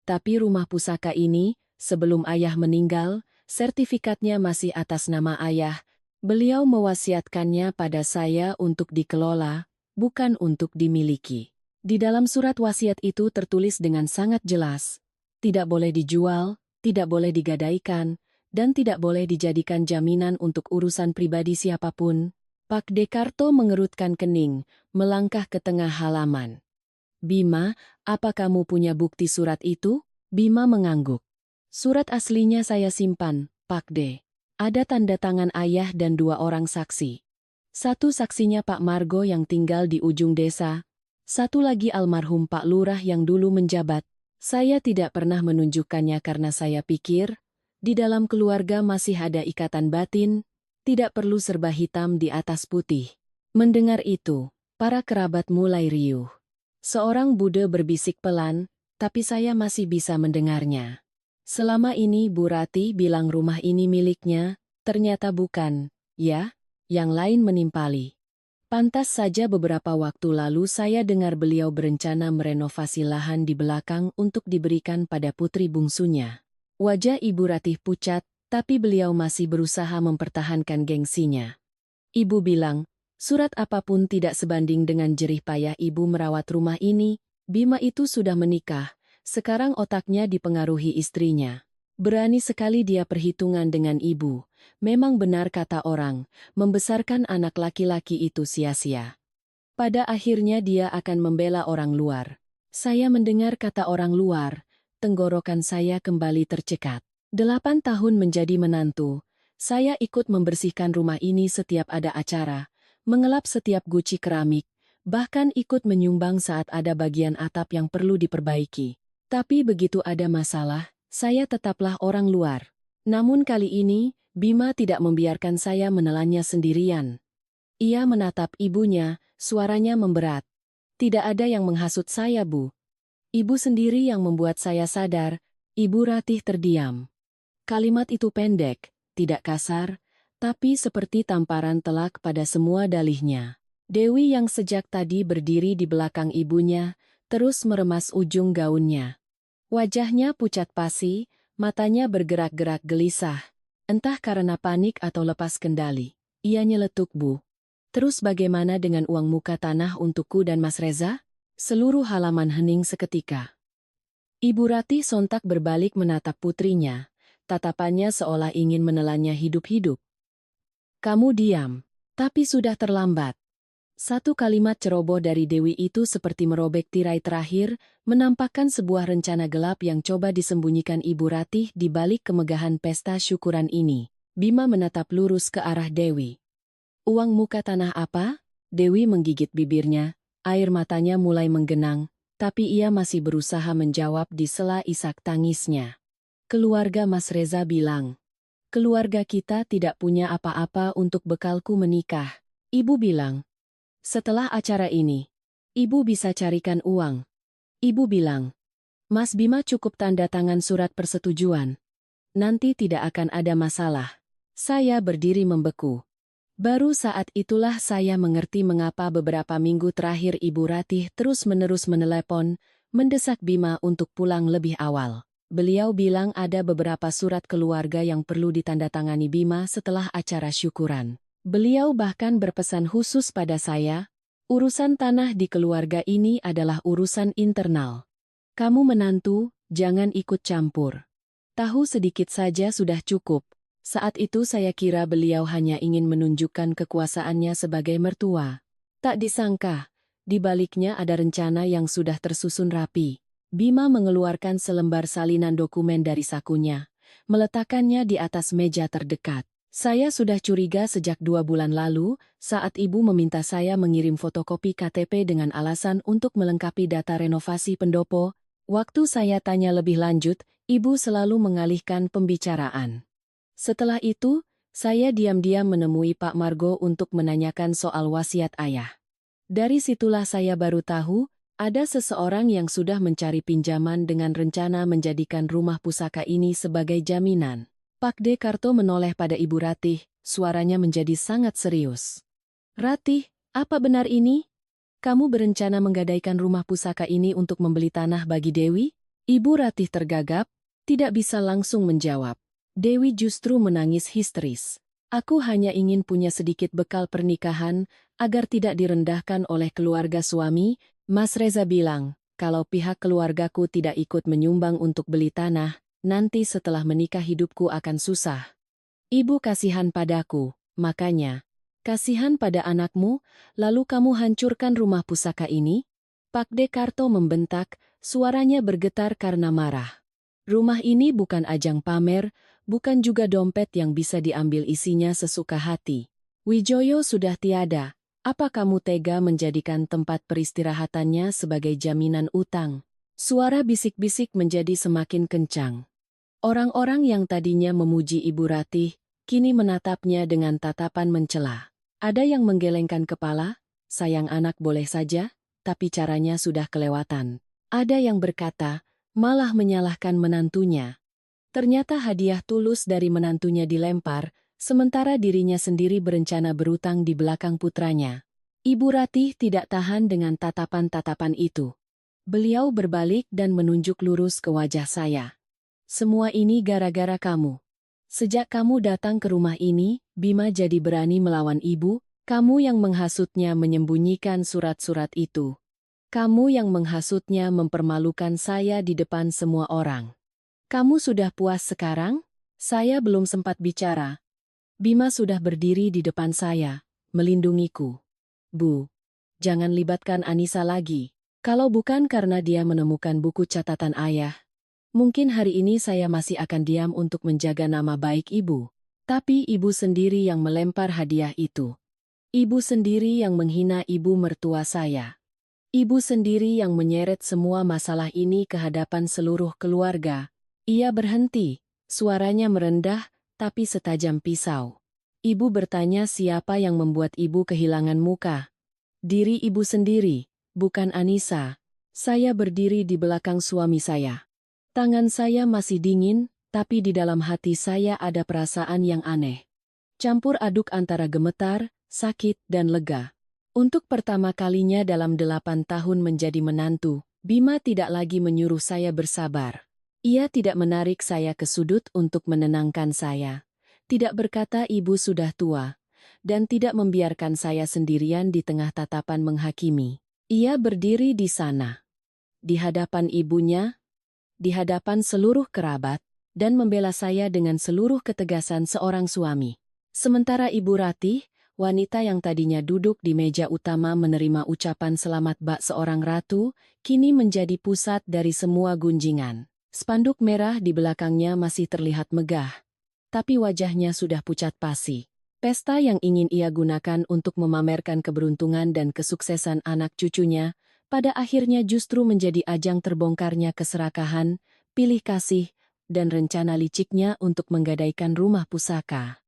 Tapi rumah pusaka ini, sebelum ayah meninggal, sertifikatnya masih atas nama ayah. Beliau mewasiatkannya pada saya untuk dikelola, bukan untuk dimiliki. Di dalam surat wasiat itu tertulis dengan sangat jelas, tidak boleh dijual, tidak boleh digadaikan, dan tidak boleh dijadikan jaminan untuk urusan pribadi siapapun. Pak Dekarto mengerutkan kening, melangkah ke tengah halaman. Bima, apa kamu punya bukti surat itu? Bima mengangguk. Surat aslinya saya simpan, Pak De. Ada tanda tangan ayah dan 2 orang saksi. Satu saksinya Pak Margo yang tinggal di ujung desa. Satu lagi almarhum Pak Lurah yang dulu menjabat. Saya tidak pernah menunjukkannya karena saya pikir, di dalam keluarga masih ada ikatan batin, tidak perlu serba hitam di atas putih. Mendengar itu, para kerabat mulai riuh. Seorang Bude berbisik pelan, tapi saya masih bisa mendengarnya. Selama ini Bu Ratih bilang rumah ini miliknya, ternyata bukan, ya, yang lain menimpali. Pantas saja beberapa waktu lalu saya dengar beliau berencana merenovasi lahan di belakang untuk diberikan pada putri bungsunya. Wajah Ibu Ratih pucat, tapi beliau masih berusaha mempertahankan gengsinya. Ibu bilang, surat apapun tidak sebanding dengan jerih payah ibu merawat rumah ini. Bima itu sudah menikah. Sekarang otaknya dipengaruhi istrinya. Berani sekali dia perhitungan dengan ibu. Memang benar kata orang, membesarkan anak laki-laki itu sia-sia. Pada akhirnya dia akan membela orang luar. Saya mendengar kata orang luar, tenggorokan saya kembali tercekat. 8 tahun menjadi menantu, saya ikut membersihkan rumah ini setiap ada acara, mengelap setiap guci keramik, bahkan ikut menyumbang saat ada bagian atap yang perlu diperbaiki. Tapi begitu ada masalah, saya tetaplah orang luar. Namun kali ini, Bima tidak membiarkan saya menelannya sendirian. Ia menatap ibunya, suaranya memberat. Tidak ada yang menghasut saya, Bu. Ibu sendiri yang membuat saya sadar. Ibu Ratih terdiam. Kalimat itu pendek, tidak kasar, tapi seperti tamparan telak pada semua dalihnya. Dewi yang sejak tadi berdiri di belakang ibunya, terus meremas ujung gaunnya. Wajahnya pucat pasi, matanya bergerak-gerak gelisah. Entah karena panik atau lepas kendali. Ia nyeletuk, "Bu. Terus bagaimana dengan uang muka tanah untukku dan Mas Reza?" Seluruh halaman hening seketika. Ibu Ratih sontak berbalik menatap putrinya. Tatapannya seolah ingin menelannya hidup-hidup. "Kamu diam. Tapi sudah terlambat." Satu kalimat ceroboh dari Dewi itu seperti merobek tirai terakhir, menampakkan sebuah rencana gelap yang coba disembunyikan Ibu Ratih di balik kemegahan pesta syukuran ini. Bima menatap lurus ke arah Dewi. "Uang muka tanah apa?" Dewi menggigit bibirnya, air matanya mulai menggenang, tapi ia masih berusaha menjawab di sela isak tangisnya. "Keluarga Mas Reza bilang, keluarga kita tidak punya apa-apa untuk bekalku menikah. Ibu bilang, setelah acara ini, Ibu bisa carikan uang. Ibu bilang, Mas Bima cukup tanda tangan surat persetujuan. Nanti tidak akan ada masalah." Saya berdiri membeku. Baru saat itulah saya mengerti mengapa beberapa minggu terakhir Ibu Ratih terus-menerus menelepon, mendesak Bima untuk pulang lebih awal. Beliau bilang ada beberapa surat keluarga yang perlu ditandatangani Bima setelah acara syukuran. Beliau bahkan berpesan khusus pada saya, urusan tanah di keluarga ini adalah urusan internal. Kamu menantu, jangan ikut campur. Tahu sedikit saja sudah cukup. Saat itu saya kira beliau hanya ingin menunjukkan kekuasaannya sebagai mertua. Tak disangka, di baliknya ada rencana yang sudah tersusun rapi. Bima mengeluarkan selembar salinan dokumen dari sakunya, meletakkannya di atas meja terdekat. Saya sudah curiga sejak 2 bulan lalu, saat ibu meminta saya mengirim fotokopi KTP dengan alasan untuk melengkapi data renovasi pendopo. Waktu saya tanya lebih lanjut, ibu selalu mengalihkan pembicaraan. Setelah itu, saya diam-diam menemui Pak Margo untuk menanyakan soal wasiat ayah. Dari situlah saya baru tahu, ada seseorang yang sudah mencari pinjaman dengan rencana menjadikan rumah pusaka ini sebagai jaminan. Pak Dekarto menoleh pada Ibu Ratih, suaranya menjadi sangat serius. "Ratih, apa benar ini? Kamu berencana menggadaikan rumah pusaka ini untuk membeli tanah bagi Dewi?" Ibu Ratih tergagap, tidak bisa langsung menjawab. Dewi justru menangis histeris. "Aku hanya ingin punya sedikit bekal pernikahan, agar tidak direndahkan oleh keluarga suami." Mas Reza bilang, "Kalau pihak keluargaku tidak ikut menyumbang untuk beli tanah, nanti setelah menikah hidupku akan susah. Ibu kasihan padaku, makanya, kasihan pada anakmu, lalu kamu hancurkan rumah pusaka ini?" Pak Dekarto membentak, suaranya bergetar karena marah. "Rumah ini bukan ajang pamer, bukan juga dompet yang bisa diambil isinya sesuka hati. Wijoyo sudah tiada, apa kamu tega menjadikan tempat peristirahatannya sebagai jaminan utang?" Suara bisik-bisik menjadi semakin kencang. Orang-orang yang tadinya memuji Ibu Ratih, kini menatapnya dengan tatapan mencela. Ada yang menggelengkan kepala, "Sayang anak boleh saja, tapi caranya sudah kelewatan." Ada yang berkata, malah menyalahkan menantunya. Ternyata hadiah tulus dari menantunya dilempar, sementara dirinya sendiri berencana berutang di belakang putranya. Ibu Ratih tidak tahan dengan tatapan-tatapan itu. Beliau berbalik dan menunjuk lurus ke wajah saya. "Semua ini gara-gara kamu. Sejak kamu datang ke rumah ini, Bima jadi berani melawan ibu, kamu yang menghasutnya menyembunyikan surat-surat itu. Kamu yang menghasutnya mempermalukan saya di depan semua orang. Kamu sudah puas sekarang?" Saya belum sempat bicara. Bima sudah berdiri di depan saya, melindungiku. "Bu, jangan libatkan Anissa lagi. Kalau bukan karena dia menemukan buku catatan ayah, mungkin hari ini saya masih akan diam untuk menjaga nama baik ibu. Tapi ibu sendiri yang melempar hadiah itu. Ibu sendiri yang menghina ibu mertua saya. Ibu sendiri yang menyeret semua masalah ini ke hadapan seluruh keluarga." Ia berhenti, suaranya merendah, tapi setajam pisau. Ibu bertanya siapa yang membuat ibu kehilangan muka. Diri ibu sendiri, bukan Anissa. Saya berdiri di belakang suami saya. Tangan saya masih dingin, tapi di dalam hati saya ada perasaan yang aneh. campur aduk antara gemetar, sakit, dan lega. Untuk pertama kalinya dalam 8 tahun menjadi menantu, Bima tidak lagi menyuruh saya bersabar. Ia tidak menarik saya ke sudut untuk menenangkan saya. Tidak berkata ibu sudah tua, dan tidak membiarkan saya sendirian di tengah tatapan menghakimi. Ia berdiri di sana, di hadapan ibunya, di hadapan seluruh kerabat, dan membela saya dengan seluruh ketegasan seorang suami. Sementara Ibu Ratih, wanita yang tadinya duduk di meja utama menerima ucapan selamat bak seorang ratu, kini menjadi pusat dari semua gunjingan. Spanduk merah di belakangnya masih terlihat megah, tapi wajahnya sudah pucat pasi. Pesta yang ingin ia gunakan untuk memamerkan keberuntungan dan kesuksesan anak cucunya, pada akhirnya justru menjadi ajang terbongkarnya keserakahan, pilih kasih, dan rencana liciknya untuk menggadaikan rumah pusaka.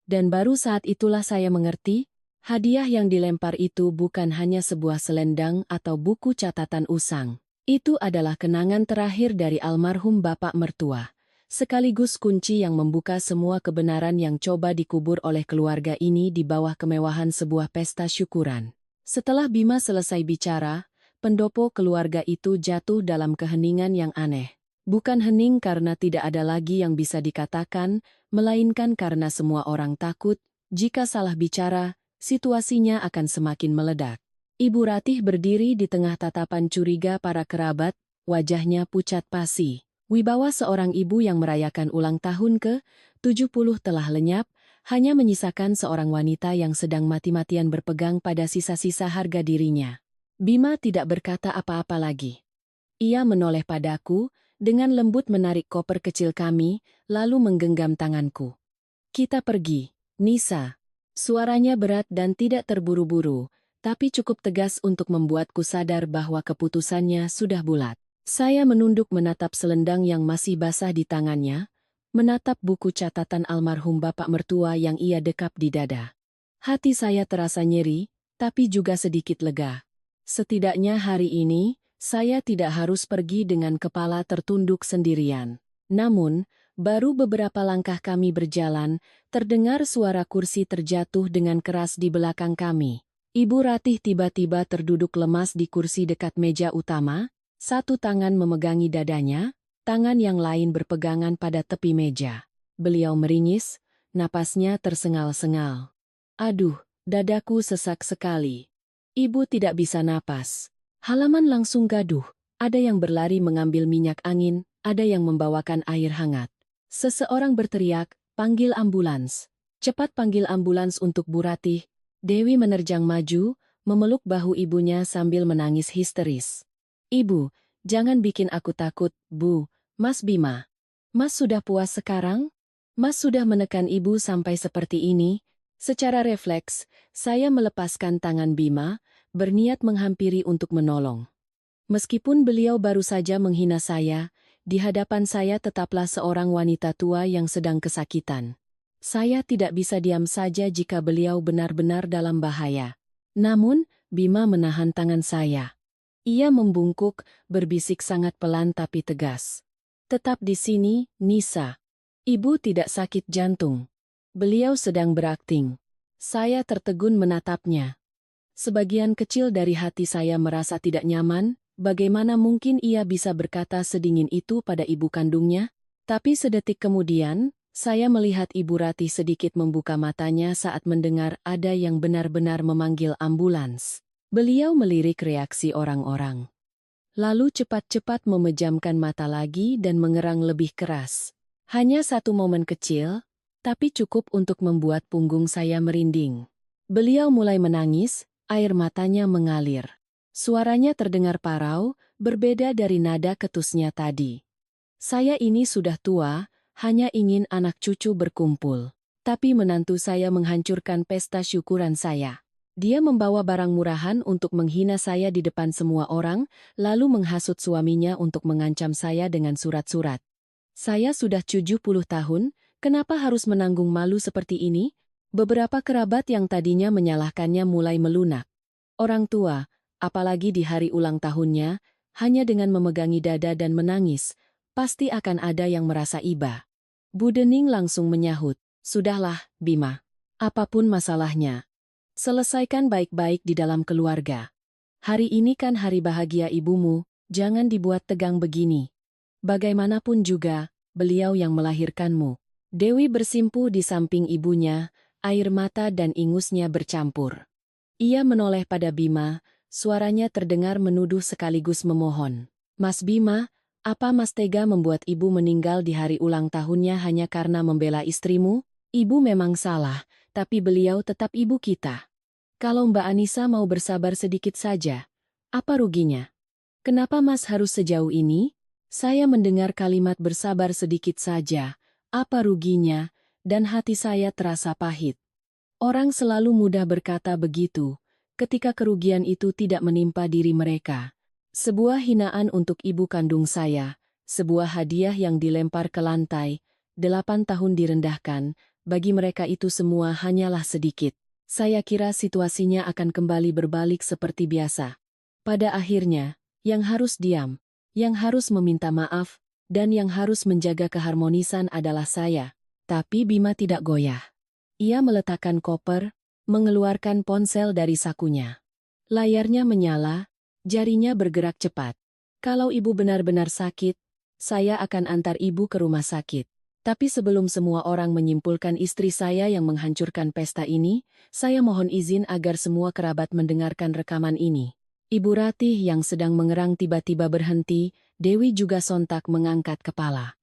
Dan baru saat itulah saya mengerti, hadiah yang dilempar itu bukan hanya sebuah selendang atau buku catatan usang. Itu adalah kenangan terakhir dari almarhum bapak mertua, sekaligus kunci yang membuka semua kebenaran yang coba dikubur oleh keluarga ini di bawah kemewahan sebuah pesta syukuran. Setelah Bima selesai bicara, pendopo keluarga itu jatuh dalam keheningan yang aneh. Bukan hening karena tidak ada lagi yang bisa dikatakan, melainkan karena semua orang takut, jika salah bicara, situasinya akan semakin meledak. Ibu Ratih berdiri di tengah tatapan curiga para kerabat, wajahnya pucat pasi. Wibawa seorang ibu yang merayakan ulang tahun ke-70 telah lenyap, hanya menyisakan seorang wanita yang sedang mati-matian berpegang pada sisa-sisa harga dirinya. Bima tidak berkata apa-apa lagi. Ia menoleh padaku, dengan lembut menarik koper kecil kami, lalu menggenggam tanganku. Kita pergi, Nisa. Suaranya berat dan tidak terburu-buru, tapi cukup tegas untuk membuatku sadar bahwa keputusannya sudah bulat. Saya menunduk menatap selendang yang masih basah di tangannya, menatap buku catatan almarhum bapak mertua yang ia dekap di dada. Hati saya terasa nyeri, tapi juga sedikit lega. Setidaknya hari ini, saya tidak harus pergi dengan kepala tertunduk sendirian. Namun, baru beberapa langkah kami berjalan, terdengar suara kursi terjatuh dengan keras di belakang kami. Ibu Ratih tiba-tiba terduduk lemas di kursi dekat meja utama, satu tangan memegangi dadanya, tangan yang lain berpegangan pada tepi meja. Beliau meringis, napasnya tersengal-sengal. Aduh, dadaku sesak sekali. Ibu tidak bisa napas. Halaman langsung gaduh. Ada yang berlari mengambil minyak angin, ada yang membawakan air hangat. Seseorang berteriak, panggil ambulans. Cepat panggil ambulans untuk Bu Ratih. Dewi menerjang maju, memeluk bahu ibunya sambil menangis histeris. Ibu, jangan bikin aku takut, Bu. Mas Bima. Mas sudah puas sekarang? Mas sudah menekan ibu sampai seperti ini? Secara refleks, saya melepaskan tangan Bima, berniat menghampiri untuk menolong. Meskipun beliau baru saja menghina saya, di hadapan saya tetaplah seorang wanita tua yang sedang kesakitan. Saya tidak bisa diam saja jika beliau benar-benar dalam bahaya. Namun, Bima menahan tangan saya. Ia membungkuk, berbisik sangat pelan tapi tegas. Tetap di sini, Nisa. Ibu tidak sakit jantung. Beliau sedang berakting. Saya tertegun menatapnya. Sebagian kecil dari hati saya merasa tidak nyaman, bagaimana mungkin ia bisa berkata sedingin itu pada ibu kandungnya? Tapi sedetik kemudian, saya melihat Ibu Ratih sedikit membuka matanya saat mendengar ada yang benar-benar memanggil ambulans. Beliau melirik reaksi orang-orang. Lalu cepat-cepat memejamkan mata lagi dan mengerang lebih keras. Hanya satu momen kecil, tapi cukup untuk membuat punggung saya merinding. Beliau mulai menangis, air matanya mengalir. Suaranya terdengar parau, berbeda dari nada ketusnya tadi. Saya ini sudah tua, hanya ingin anak cucu berkumpul. Tapi menantu saya menghancurkan pesta syukuran saya. Dia membawa barang murahan untuk menghina saya di depan semua orang, lalu menghasut suaminya untuk mengancam saya dengan surat-surat. Saya sudah 70 tahun, kenapa harus menanggung malu seperti ini? Beberapa kerabat yang tadinya menyalahkannya mulai melunak. Orang tua, apalagi di hari ulang tahunnya, hanya dengan memegangi dada dan menangis, pasti akan ada yang merasa iba. Bu Dening langsung menyahut, "Sudahlah, Bima. Apapun masalahnya, selesaikan baik-baik di dalam keluarga. Hari ini kan hari bahagia ibumu, jangan dibuat tegang begini. Bagaimanapun juga, beliau yang melahirkanmu. Dewi bersimpuh di samping ibunya, air mata dan ingusnya bercampur. Ia menoleh pada Bima, suaranya terdengar menuduh sekaligus memohon. Mas Bima, apa Mas tega membuat ibu meninggal di hari ulang tahunnya hanya karena membela istrimu? Ibu memang salah, tapi beliau tetap ibu kita. Kalau Mbak Anissa mau bersabar sedikit saja, apa ruginya? Kenapa Mas harus sejauh ini? Saya mendengar kalimat bersabar sedikit saja, apa ruginya, dan hati saya terasa pahit. Orang selalu mudah berkata begitu, ketika kerugian itu tidak menimpa diri mereka. Sebuah hinaan untuk ibu kandung saya, sebuah hadiah yang dilempar ke lantai, 8 tahun direndahkan, bagi mereka itu semua hanyalah sedikit. Saya kira situasinya akan kembali berbalik seperti biasa. Pada akhirnya, yang harus diam, yang harus meminta maaf, dan yang harus menjaga keharmonisan adalah saya. Tapi Bima tidak goyah. Ia meletakkan koper, mengeluarkan ponsel dari sakunya. Layarnya menyala, jarinya bergerak cepat. Kalau ibu benar-benar sakit, saya akan antar ibu ke rumah sakit. Tapi sebelum semua orang menyimpulkan istri saya yang menghancurkan pesta ini, saya mohon izin agar semua kerabat mendengarkan rekaman ini. Ibu Ratih yang sedang mengerang tiba-tiba berhenti, Dewi juga sontak mengangkat kepala.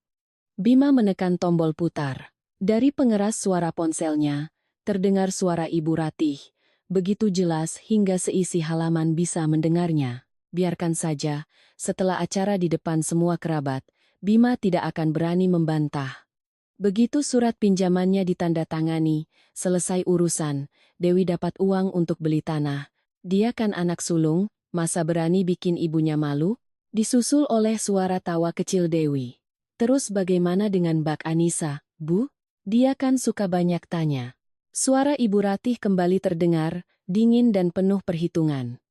Bima menekan tombol putar. Dari pengeras suara ponselnya, terdengar suara Ibu Ratih, begitu jelas hingga seisi halaman bisa mendengarnya. Biarkan saja, setelah acara di depan semua kerabat, Bima tidak akan berani membantah. Begitu surat pinjamannya ditandatangani, selesai urusan, Dewi dapat uang untuk beli tanah. Dia kan anak sulung, masa berani bikin ibunya malu? Disusul oleh suara tawa kecil Dewi. Terus bagaimana dengan Mbak Anissa, Bu? Dia kan suka banyak tanya. Suara Ibu Ratih kembali terdengar, dingin dan penuh perhitungan.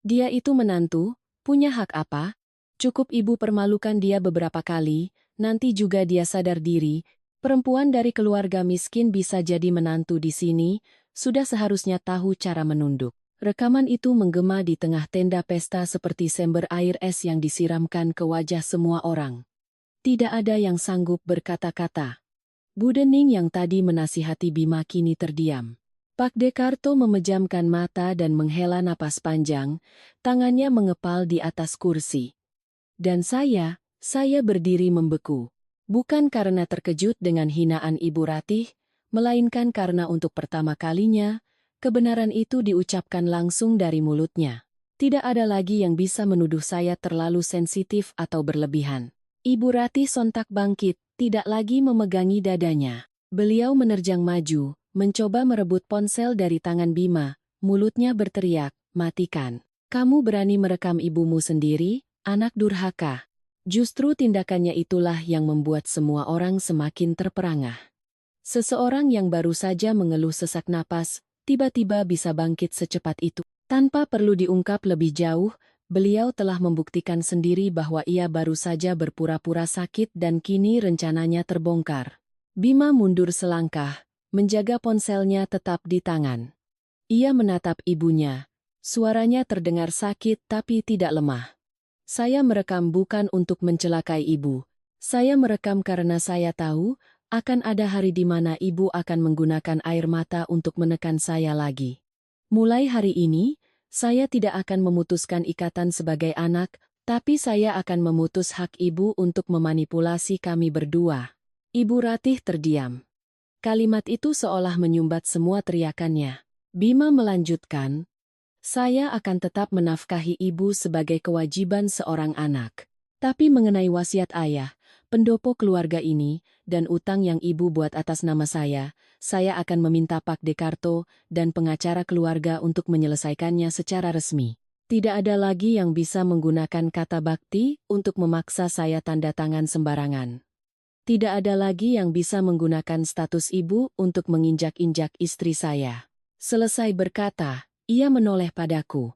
Dia itu menantu, punya hak apa? Cukup ibu permalukan dia beberapa kali, nanti juga dia sadar diri. Perempuan dari keluarga miskin bisa jadi menantu di sini, sudah seharusnya tahu cara menunduk. Rekaman itu menggema di tengah tenda pesta seperti sember air es yang disiramkan ke wajah semua orang. Tidak ada yang sanggup berkata-kata. Bu Dening yang tadi menasihati Bima kini terdiam. Pak Dekarto memejamkan mata dan menghela napas panjang, tangannya mengepal di atas kursi. Dan saya berdiri membeku. Bukan karena terkejut dengan hinaan Ibu Ratih, melainkan karena untuk pertama kalinya, kebenaran itu diucapkan langsung dari mulutnya. Tidak ada lagi yang bisa menuduh saya terlalu sensitif atau berlebihan. Ibu Ratih sontak bangkit, tidak lagi memegangi dadanya. Beliau menerjang maju, mencoba merebut ponsel dari tangan Bima, mulutnya berteriak, "Matikan. Kamu berani merekam ibumu sendiri, anak durhaka." Justru tindakannya itulah yang membuat semua orang semakin terperangah. Seseorang yang baru saja mengeluh sesak napas, tiba-tiba bisa bangkit secepat itu. Tanpa perlu diungkap lebih jauh, beliau telah membuktikan sendiri bahwa ia baru saja berpura-pura sakit dan kini rencananya terbongkar. Bima mundur selangkah, menjaga ponselnya tetap di tangan. Ia menatap ibunya. Suaranya terdengar sakit tapi tidak lemah. Saya merekam bukan untuk mencelakai ibu. Saya merekam karena saya tahu akan ada hari di mana ibu akan menggunakan air mata untuk menekan saya lagi. Mulai hari ini, saya tidak akan memutuskan ikatan sebagai anak, tapi saya akan memutus hak ibu untuk memanipulasi kami berdua. Ibu Ratih terdiam. Kalimat itu seolah menyumbat semua teriakannya. Bima melanjutkan, saya akan tetap menafkahi ibu sebagai kewajiban seorang anak. Tapi mengenai wasiat ayah, pendopo keluarga ini, dan utang yang ibu buat atas nama saya akan meminta Pak Dekarto dan pengacara keluarga untuk menyelesaikannya secara resmi. Tidak ada lagi yang bisa menggunakan kata bakti untuk memaksa saya tanda tangan sembarangan. Tidak ada lagi yang bisa menggunakan status ibu untuk menginjak-injak istri saya. Selesai berkata, ia menoleh padaku.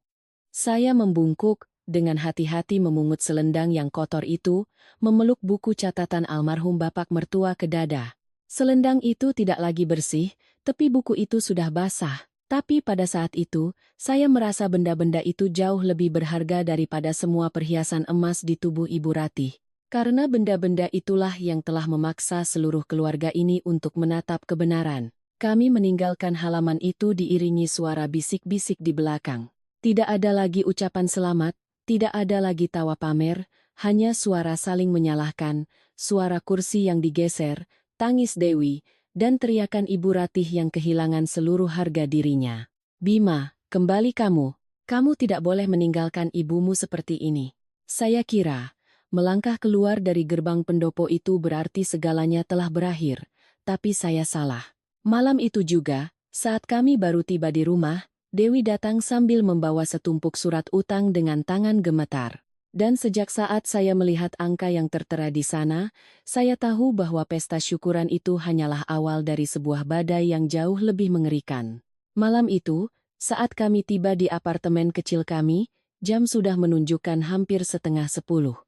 Saya membungkuk, dengan hati-hati memungut selendang yang kotor itu, memeluk buku catatan almarhum bapak mertua ke dada. Selendang itu tidak lagi bersih, Tepi buku itu sudah basah. Tapi pada saat itu, saya merasa benda-benda itu jauh lebih berharga daripada semua perhiasan emas di tubuh Ibu Ratih. Karena benda-benda itulah yang telah memaksa seluruh keluarga ini untuk menatap kebenaran. Kami meninggalkan halaman itu diiringi suara bisik-bisik di belakang. Tidak ada lagi ucapan selamat, tidak ada lagi tawa pamer, hanya suara saling menyalahkan, suara kursi yang digeser, tangis Dewi, dan teriakan Ibu Ratih yang kehilangan seluruh harga dirinya. Bima, kembali kamu. Kamu tidak boleh meninggalkan ibumu seperti ini. Saya kira, melangkah keluar dari gerbang pendopo itu berarti segalanya telah berakhir, tapi saya salah. Malam itu juga, saat kami baru tiba di rumah, Dewi datang sambil membawa setumpuk surat utang dengan tangan gemetar. Dan sejak saat saya melihat angka yang tertera di sana, saya tahu bahwa pesta syukuran itu hanyalah awal dari sebuah badai yang jauh lebih mengerikan. Malam itu, saat kami tiba di apartemen kecil kami, jam sudah menunjukkan hampir 9:30.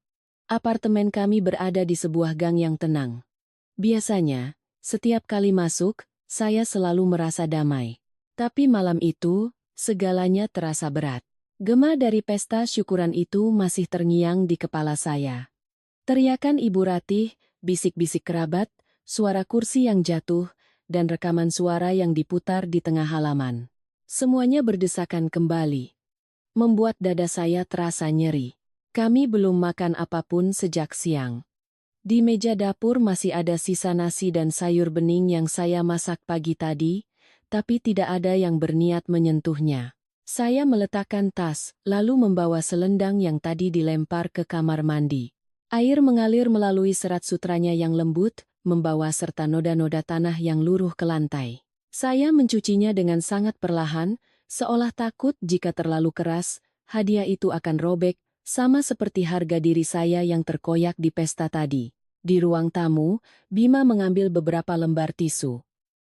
Apartemen kami berada di sebuah gang yang tenang. Biasanya, setiap kali masuk, saya selalu merasa damai. Tapi malam itu, segalanya terasa berat. Gema dari pesta syukuran itu masih terngiang di kepala saya. Teriakan Ibu Ratih, bisik-bisik kerabat, suara kursi yang jatuh, dan rekaman suara yang diputar di tengah halaman. Semuanya berdesakan kembali, membuat dada saya terasa nyeri. Kami belum makan apapun sejak siang. Di meja dapur masih ada sisa nasi dan sayur bening yang saya masak pagi tadi, tapi tidak ada yang berniat menyentuhnya. Saya meletakkan tas, lalu membawa selendang yang tadi dilempar ke kamar mandi. Air mengalir melalui serat sutranya yang lembut, membawa serta noda-noda tanah yang luruh ke lantai. Saya mencucinya dengan sangat perlahan, seolah takut jika terlalu keras, hadiah itu akan robek, sama seperti harga diri saya yang terkoyak di pesta tadi. Di ruang tamu, Bima mengambil beberapa lembar tisu.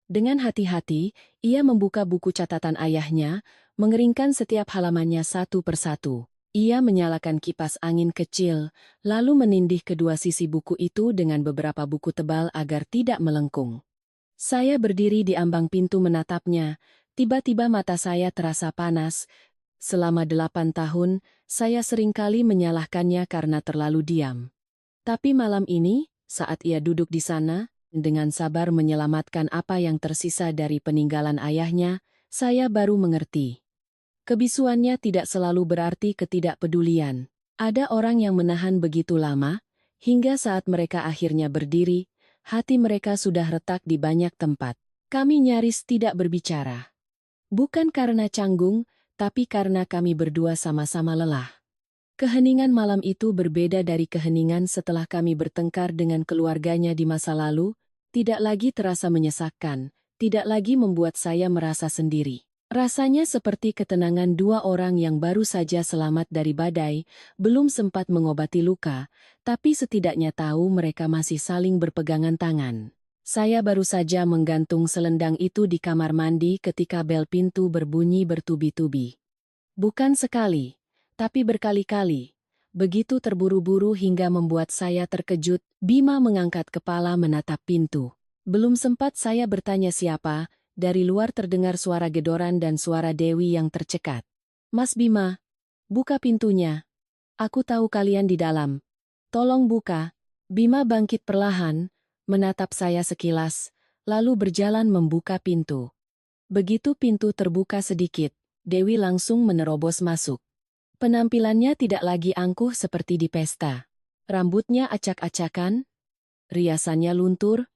Dengan hati-hati, ia membuka buku catatan ayahnya, mengeringkan setiap halamannya satu persatu. Ia menyalakan kipas angin kecil, lalu menindih kedua sisi buku itu dengan beberapa buku tebal agar tidak melengkung. Saya berdiri di ambang pintu menatapnya, tiba-tiba mata saya terasa panas. Selama 8 tahun, saya seringkali menyalahkannya karena terlalu diam. Tapi malam ini, saat ia duduk di sana, dengan sabar menyelamatkan apa yang tersisa dari peninggalan ayahnya, saya baru mengerti. Kebisuannya tidak selalu berarti ketidakpedulian. Ada orang yang menahan begitu lama, hingga saat mereka akhirnya berdiri, hati mereka sudah retak di banyak tempat. Kami nyaris tidak berbicara. Bukan karena canggung, tapi karena kami berdua sama-sama lelah. Keheningan malam itu berbeda dari keheningan setelah kami bertengkar dengan keluarganya di masa lalu, tidak lagi terasa menyesakkan, tidak lagi membuat saya merasa sendiri. Rasanya seperti ketenangan dua orang yang baru saja selamat dari badai, belum sempat mengobati luka, tapi setidaknya tahu mereka masih saling berpegangan tangan. Saya baru saja menggantung selendang itu di kamar mandi ketika bel pintu berbunyi bertubi-tubi. Bukan sekali, tapi berkali-kali. Begitu terburu-buru hingga membuat saya terkejut, Bima mengangkat kepala menatap pintu. Belum sempat saya bertanya siapa, dari luar terdengar suara gedoran dan suara Dewi yang tercekat. "Mas Bima, buka pintunya. Aku tahu kalian di dalam. Tolong buka." Bima bangkit perlahan, menatap saya sekilas, lalu berjalan membuka pintu. Begitu pintu terbuka sedikit, Dewi langsung menerobos masuk. Penampilannya tidak lagi angkuh seperti di pesta. Rambutnya acak-acakan, riasannya luntur,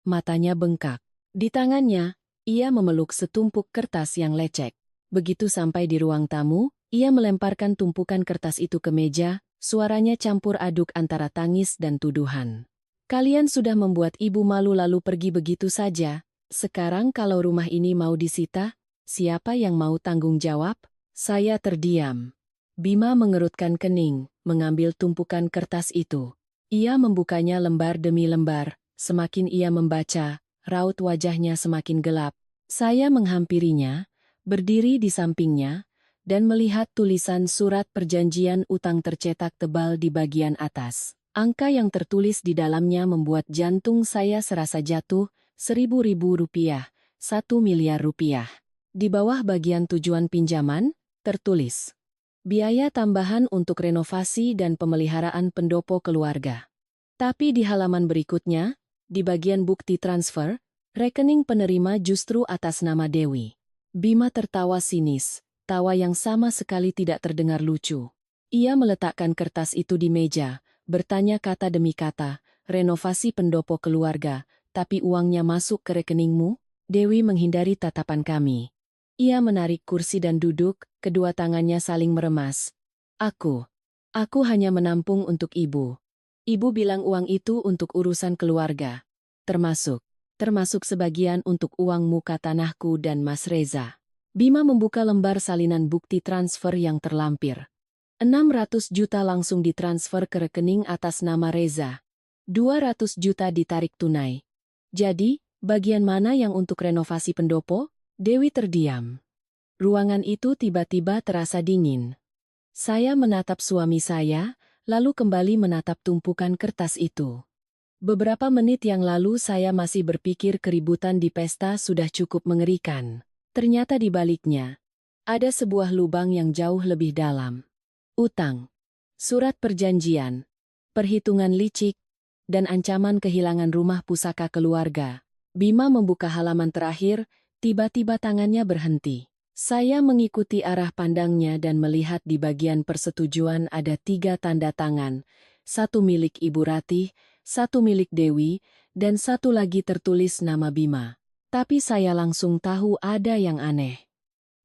matanya bengkak. Di tangannya, ia memeluk setumpuk kertas yang lecek. Begitu sampai di ruang tamu, ia melemparkan tumpukan kertas itu ke meja, suaranya campur aduk antara tangis dan tuduhan. "Kalian sudah membuat ibu malu lalu pergi begitu saja. Sekarang kalau rumah ini mau disita, siapa yang mau tanggung jawab?" Saya terdiam. Bima mengerutkan kening, mengambil tumpukan kertas itu. Ia membukanya lembar demi lembar, semakin ia membaca, raut wajahnya semakin gelap. Saya menghampirinya, berdiri di sampingnya, dan melihat tulisan surat perjanjian utang tercetak tebal di bagian atas. Angka yang tertulis di dalamnya membuat jantung saya serasa jatuh, 1.000 ribu rupiah, 1 miliar rupiah. Di bawah bagian tujuan pinjaman, tertulis, biaya tambahan untuk renovasi dan pemeliharaan pendopo keluarga. Tapi di halaman berikutnya, di bagian bukti transfer, rekening penerima justru atas nama Dewi. Bima tertawa sinis, tawa yang sama sekali tidak terdengar lucu. Ia meletakkan kertas itu di meja, bertanya kata demi kata, renovasi pendopo keluarga, tapi uangnya masuk ke rekeningmu? Dewi menghindari tatapan kami. Ia menarik kursi dan duduk, kedua tangannya saling meremas. Aku hanya menampung untuk ibu. Ibu bilang uang itu untuk urusan keluarga. Termasuk sebagian untuk uang muka tanahku dan Mas Reza. Bima membuka lembar salinan bukti transfer yang terlampir. 600 juta langsung ditransfer ke rekening atas nama Reza. 200 juta ditarik tunai. Jadi, bagian mana yang untuk renovasi pendopo? Dewi terdiam. Ruangan itu tiba-tiba terasa dingin. Saya menatap suami saya, lalu kembali menatap tumpukan kertas itu. Beberapa menit yang lalu saya masih berpikir keributan di pesta sudah cukup mengerikan. Ternyata di baliknya, ada sebuah lubang yang jauh lebih dalam. Utang, surat perjanjian, perhitungan licik, dan ancaman kehilangan rumah pusaka keluarga. Bima membuka halaman terakhir, tiba-tiba tangannya berhenti. Saya mengikuti arah pandangnya dan melihat di bagian persetujuan ada 3 tanda tangan, 1 milik Ibu Ratih, 1 milik Dewi, dan 1 lagi tertulis nama Bima. Tapi saya langsung tahu ada yang aneh.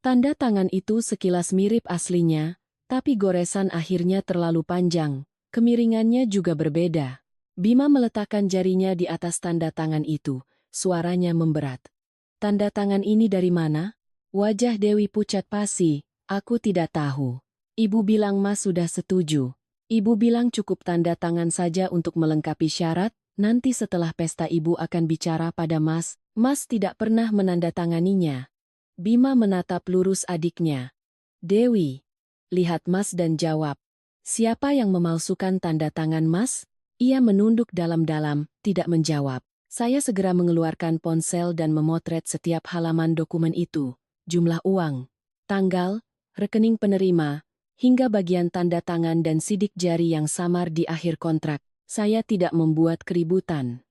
Tanda tangan itu sekilas mirip aslinya, tapi goresan akhirnya terlalu panjang, kemiringannya juga berbeda. Bima meletakkan jarinya di atas tanda tangan itu, suaranya memberat. Tanda tangan ini dari mana? Wajah Dewi pucat pasi, aku tidak tahu. Ibu bilang Mas sudah setuju. Ibu bilang cukup tanda tangan saja untuk melengkapi syarat, nanti setelah pesta ibu akan bicara pada Mas. Mas tidak pernah menandatanganinya. Bima menatap lurus adiknya. Dewi, lihat Mas dan jawab. Siapa yang memalsukan tanda tangan Mas? Ia menunduk dalam-dalam, tidak menjawab. Saya segera mengeluarkan ponsel dan memotret setiap halaman dokumen itu. Jumlah uang, tanggal, rekening penerima, hingga bagian tanda tangan dan sidik jari yang samar di akhir kontrak. Saya tidak membuat keributan.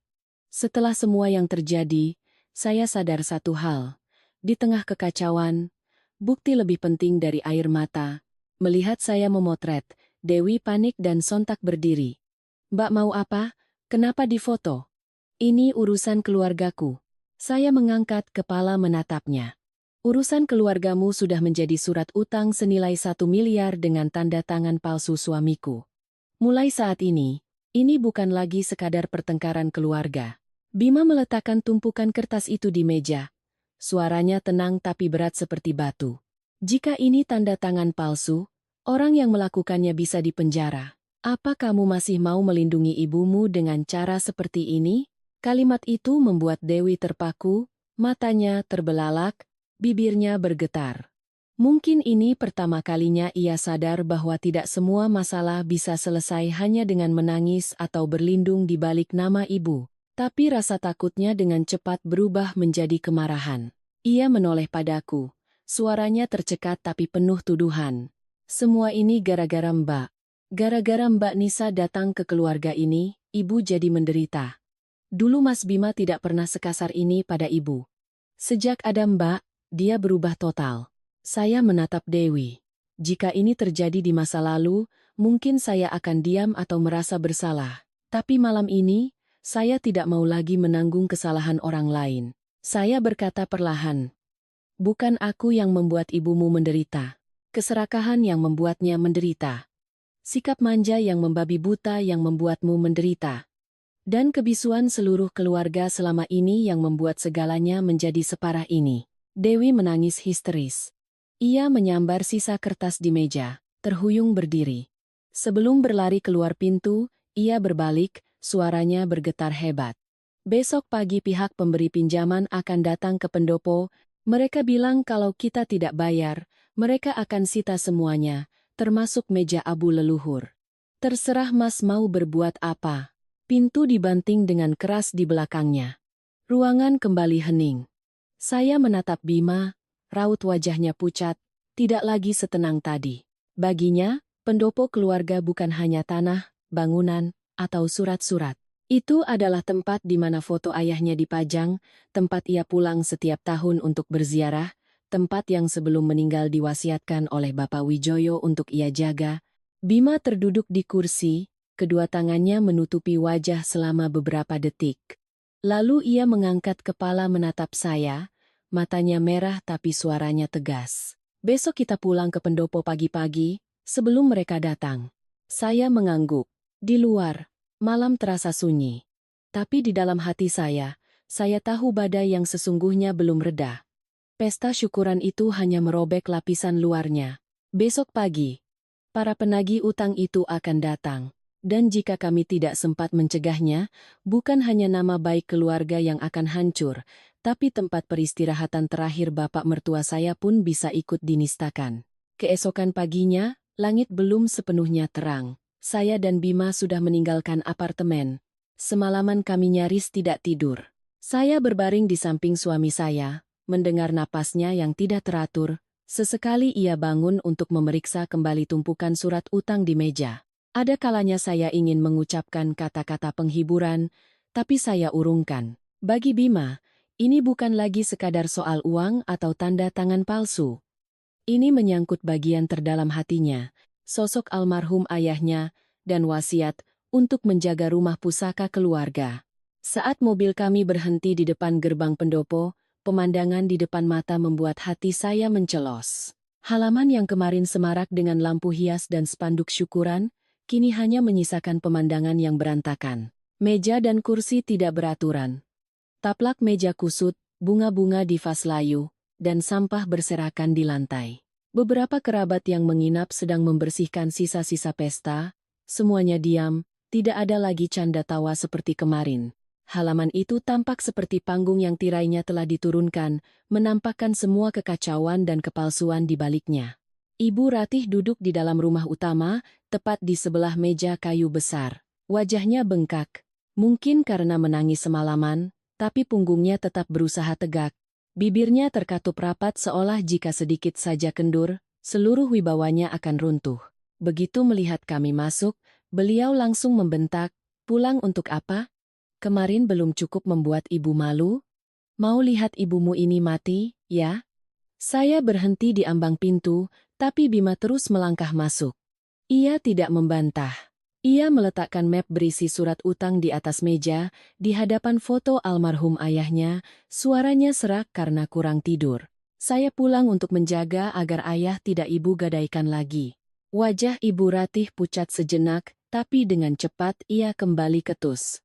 Setelah semua yang terjadi, saya sadar satu hal. Di tengah kekacauan, bukti lebih penting dari air mata. Melihat saya memotret, Dewi panik dan sontak berdiri. Mbak mau apa? Kenapa difoto? Ini urusan keluargaku. Saya mengangkat kepala menatapnya. Urusan keluargamu sudah menjadi surat utang senilai 1 miliar dengan tanda tangan palsu suamiku. Mulai saat ini bukan lagi sekadar pertengkaran keluarga. Bima meletakkan tumpukan kertas itu di meja. Suaranya tenang tapi berat seperti batu. Jika ini tanda tangan palsu, orang yang melakukannya bisa dipenjara. Apa kamu masih mau melindungi ibumu dengan cara seperti ini? Kalimat itu membuat Dewi terpaku, matanya terbelalak, bibirnya bergetar. Mungkin ini pertama kalinya ia sadar bahwa tidak semua masalah bisa selesai hanya dengan menangis atau berlindung di balik nama ibu. Tapi rasa takutnya dengan cepat berubah menjadi kemarahan. Ia menoleh padaku. Suaranya tercekat tapi penuh tuduhan. Semua ini gara-gara Mbak. Gara-gara Mbak Nisa datang ke keluarga ini, ibu jadi menderita. Dulu Mas Bima tidak pernah sekasar ini pada ibu. Sejak ada Mbak, dia berubah total. Saya menatap Dewi. Jika ini terjadi di masa lalu, mungkin saya akan diam atau merasa bersalah. Tapi malam ini, saya tidak mau lagi menanggung kesalahan orang lain. Saya berkata perlahan. Bukan aku yang membuat ibumu menderita. Keserakahan yang membuatnya menderita. Sikap manja yang membabi buta yang membuatmu menderita. Dan kebisuan seluruh keluarga selama ini yang membuat segalanya menjadi separah ini. Dewi menangis histeris. Ia menyambar sisa kertas di meja, terhuyung berdiri. Sebelum berlari keluar pintu, ia berbalik, suaranya bergetar hebat. Besok pagi pihak pemberi pinjaman akan datang ke pendopo. Mereka bilang kalau kita tidak bayar, mereka akan sita semuanya, termasuk meja abu leluhur. Terserah Mas mau berbuat apa. Pintu dibanting dengan keras di belakangnya. Ruangan kembali hening. Saya menatap Bima, raut wajahnya pucat, tidak lagi setenang tadi. Baginya, pendopo keluarga bukan hanya tanah, bangunan, atau surat-surat. Itu adalah tempat di mana foto ayahnya dipajang, tempat ia pulang setiap tahun untuk berziarah, tempat yang sebelum meninggal diwasiatkan oleh Bapak Wijoyo untuk ia jaga. Bima terduduk di kursi, kedua tangannya menutupi wajah selama beberapa detik. Lalu ia mengangkat kepala menatap saya, matanya merah tapi suaranya tegas. Besok kita pulang ke pendopo pagi-pagi, sebelum mereka datang. Saya mengangguk. Di luar, malam terasa sunyi. Tapi di dalam hati saya tahu badai yang sesungguhnya belum reda. Pesta syukuran itu hanya merobek lapisan luarnya. Besok pagi, para penagih utang itu akan datang. Dan jika kami tidak sempat mencegahnya, bukan hanya nama baik keluarga yang akan hancur, tapi tempat peristirahatan terakhir bapak mertua saya pun bisa ikut dinistakan. Keesokan paginya, langit belum sepenuhnya terang. Saya dan Bima sudah meninggalkan apartemen. Semalaman kami nyaris tidak tidur. Saya berbaring di samping suami saya, mendengar napasnya yang tidak teratur. Sesekali ia bangun untuk memeriksa kembali tumpukan surat utang di meja. Ada kalanya saya ingin mengucapkan kata-kata penghiburan, tapi saya urungkan. Bagi Bima, ini bukan lagi sekadar soal uang atau tanda tangan palsu. Ini menyangkut bagian terdalam hatinya, sosok almarhum ayahnya, dan wasiat untuk menjaga rumah pusaka keluarga. Saat mobil kami berhenti di depan gerbang pendopo, pemandangan di depan mata membuat hati saya mencelos. Halaman yang kemarin semarak dengan lampu hias dan spanduk syukuran, kini hanya menyisakan pemandangan yang berantakan. Meja dan kursi tidak beraturan. Taplak meja kusut, bunga-bunga di vas layu, dan sampah berserakan di lantai. Beberapa kerabat yang menginap sedang membersihkan sisa-sisa pesta, semuanya diam, tidak ada lagi canda tawa seperti kemarin. Halaman itu tampak seperti panggung yang tirainya telah diturunkan, menampakkan semua kekacauan dan kepalsuan di baliknya. Ibu Ratih duduk di dalam rumah utama, tepat di sebelah meja kayu besar. Wajahnya bengkak, mungkin karena menangis semalaman, tapi punggungnya tetap berusaha tegak. Bibirnya terkatup rapat seolah jika sedikit saja kendur, seluruh wibawanya akan runtuh. Begitu melihat kami masuk, beliau langsung membentak, "Pulang untuk apa? Kemarin belum cukup membuat ibu malu? Mau lihat ibumu ini mati, ya?" Saya berhenti di ambang pintu, tapi Bima terus melangkah masuk. Ia tidak membantah. Ia meletakkan map berisi surat utang di atas meja, di hadapan foto almarhum ayahnya, suaranya serak karena kurang tidur. "Saya pulang untuk menjaga agar ayah tidak ibu gadaikan lagi." Wajah Ibu Ratih pucat sejenak, tapi dengan cepat ia kembali ketus.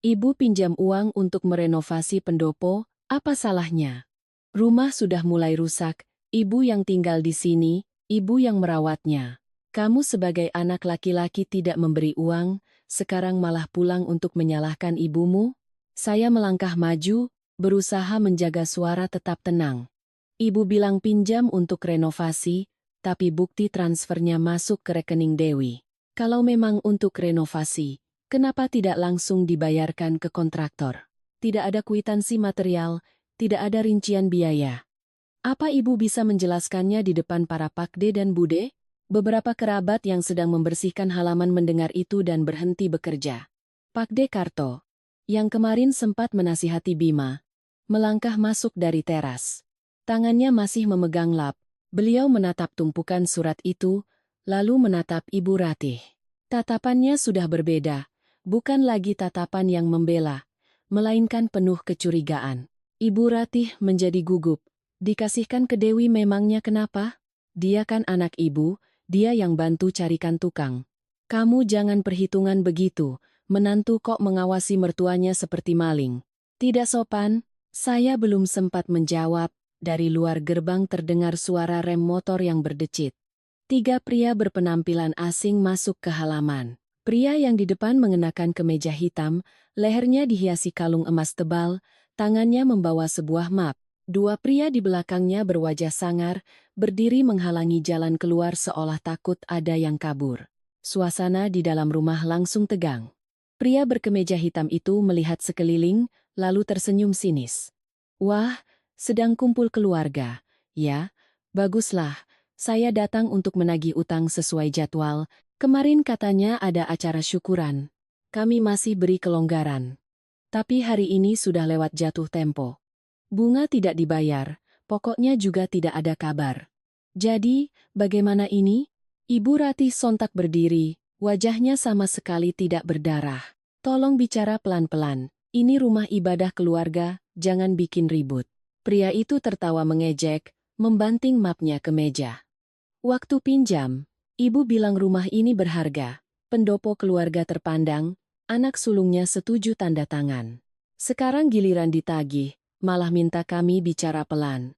"Ibu pinjam uang untuk merenovasi pendopo, apa salahnya? Rumah sudah mulai rusak, ibu yang tinggal di sini, ibu yang merawatnya. Kamu sebagai anak laki-laki tidak memberi uang, sekarang malah pulang untuk menyalahkan ibumu?" Saya melangkah maju, berusaha menjaga suara tetap tenang. "Ibu bilang pinjam untuk renovasi, tapi bukti transfernya masuk ke rekening Dewi. Kalau memang untuk renovasi, kenapa tidak langsung dibayarkan ke kontraktor? Tidak ada kwitansi material, tidak ada rincian biaya. Apa ibu bisa menjelaskannya di depan para Pakde dan Bude?" Beberapa kerabat yang sedang membersihkan halaman mendengar itu dan berhenti bekerja. Pakde Karto, yang kemarin sempat menasihati Bima, melangkah masuk dari teras. Tangannya masih memegang lap. Beliau menatap tumpukan surat itu, lalu menatap Ibu Ratih. Tatapannya sudah berbeda, bukan lagi tatapan yang membela, melainkan penuh kecurigaan. Ibu Ratih menjadi gugup. Dikasihkan ke Dewi memangnya kenapa? Dia kan anak ibu, dia yang bantu carikan tukang. Kamu jangan perhitungan begitu, menantu kok mengawasi mertuanya seperti maling. Tidak sopan. Saya belum sempat menjawab, dari luar gerbang terdengar suara rem motor yang berdecit. 3 pria berpenampilan asing masuk ke halaman. Pria yang di depan mengenakan kemeja hitam, lehernya dihiasi kalung emas tebal, tangannya membawa sebuah map. 2 pria di belakangnya berwajah sangar, berdiri menghalangi jalan keluar seolah takut ada yang kabur. Suasana di dalam rumah langsung tegang. Pria berkemeja hitam itu melihat sekeliling, lalu tersenyum sinis. "Wah, Sedang kumpul keluarga. Ya, baguslah. Saya datang untuk menagih utang sesuai jadwal. Kemarin katanya ada acara syukuran. Kami masih beri kelonggaran. Tapi hari ini sudah lewat jatuh tempo. Bunga tidak dibayar, pokoknya juga tidak ada kabar. Jadi, bagaimana ini? Ibu Ratih sontak berdiri, wajahnya sama sekali tidak berdarah. Tolong bicara pelan-pelan, ini rumah ibadah keluarga, jangan bikin ribut. Pria itu tertawa mengejek, membanting mapnya ke meja. Waktu pinjam, ibu bilang rumah ini berharga. Pendopo keluarga terpandang, anak sulungnya setuju tanda tangan. Sekarang giliran ditagih, malah minta kami bicara pelan.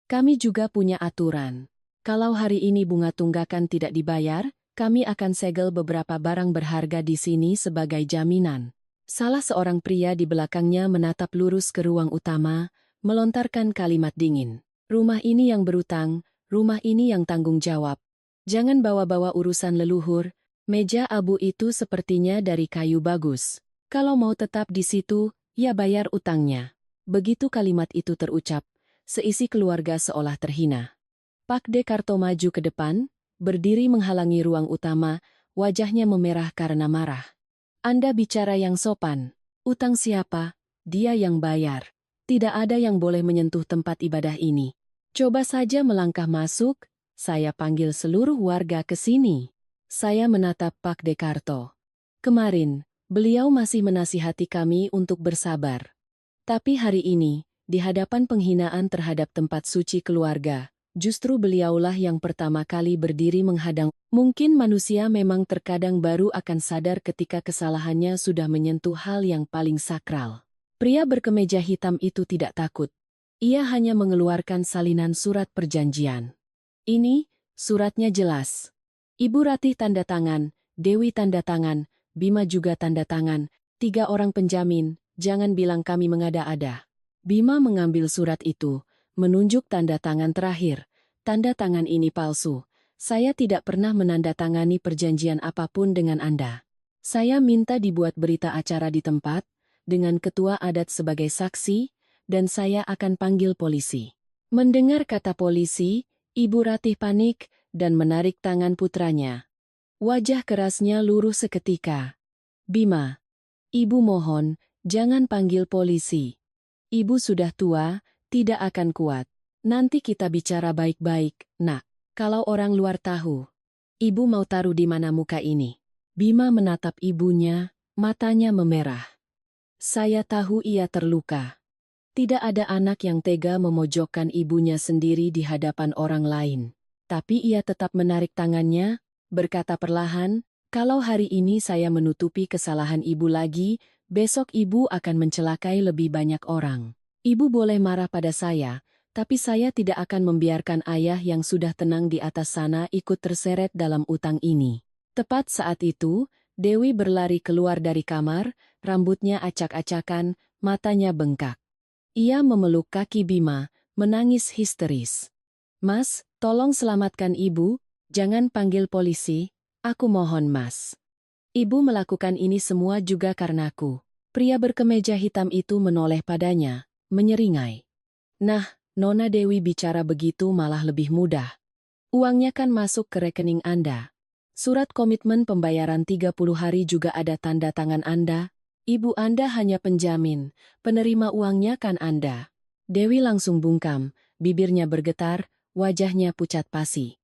Kami juga punya aturan. Kalau hari ini bunga tunggakan tidak dibayar, kami akan segel beberapa barang berharga di sini sebagai jaminan. Salah seorang pria di belakangnya menatap lurus ke ruang utama, melontarkan kalimat dingin. Rumah ini yang berutang, rumah ini yang tanggung jawab. Jangan bawa-bawa urusan leluhur, meja abu itu sepertinya dari kayu bagus. Kalau mau tetap di situ, ya bayar utangnya. Begitu kalimat itu terucap, seisi keluarga seolah terhina. Pak Dekarto maju ke depan, berdiri menghalangi ruang utama, wajahnya memerah karena marah. Anda bicara yang sopan. Utang siapa? Dia yang bayar. Tidak ada yang boleh menyentuh tempat ibadah ini. Coba saja melangkah masuk, saya panggil seluruh warga ke sini. Saya menatap Pak Dekarto. Kemarin, beliau masih menasihati kami untuk bersabar. Tapi hari ini, di hadapan penghinaan terhadap tempat suci keluarga, justru beliaulah yang pertama kali berdiri menghadang. Mungkin manusia memang terkadang baru akan sadar ketika kesalahannya sudah menyentuh hal yang paling sakral. Pria berkemeja hitam itu tidak takut. Ia hanya mengeluarkan salinan surat perjanjian. Ini, suratnya jelas. Ibu Ratih tanda tangan, Dewi tanda tangan, Bima juga tanda tangan, 3 orang penjamin, jangan bilang kami mengada-ada. Bima mengambil surat itu, menunjuk tanda tangan terakhir. Tanda tangan ini palsu. Saya tidak pernah menandatangani perjanjian apapun dengan Anda. Saya minta dibuat berita acara di tempat, dengan ketua adat sebagai saksi, dan saya akan panggil polisi. Mendengar kata polisi, Ibu Ratih panik dan menarik tangan putranya. Wajah kerasnya luruh seketika. Bima, Ibu mohon, jangan panggil polisi. Ibu sudah tua, tidak akan kuat. Nanti kita bicara baik-baik, nak. Kalau orang luar tahu, Ibu mau taruh di mana muka ini? Bima menatap ibunya, matanya memerah. Saya tahu ia terluka. Tidak ada anak yang tega memojokkan ibunya sendiri di hadapan orang lain. Tapi ia tetap menarik tangannya, berkata perlahan, kalau hari ini saya menutupi kesalahan ibu lagi, besok ibu akan mencelakai lebih banyak orang. Ibu boleh marah pada saya, tapi saya tidak akan membiarkan ayah yang sudah tenang di atas sana ikut terseret dalam utang ini. Tepat saat itu, Dewi berlari keluar dari kamar, rambutnya acak-acakan, matanya bengkak. Ia memeluk kaki Bima, menangis histeris. Mas, tolong selamatkan ibu, jangan panggil polisi, aku mohon mas. Ibu melakukan ini semua juga karenaku. Pria berkemeja hitam itu menoleh padanya, menyeringai. Nah, Nona Dewi bicara begitu malah lebih mudah. Uangnya kan masuk ke rekening Anda. Surat komitmen pembayaran 30 hari juga ada tanda tangan Anda. Ibu Anda hanya penjamin, penerima uangnya kan Anda. Dewi langsung bungkam, bibirnya bergetar, wajahnya pucat pasi.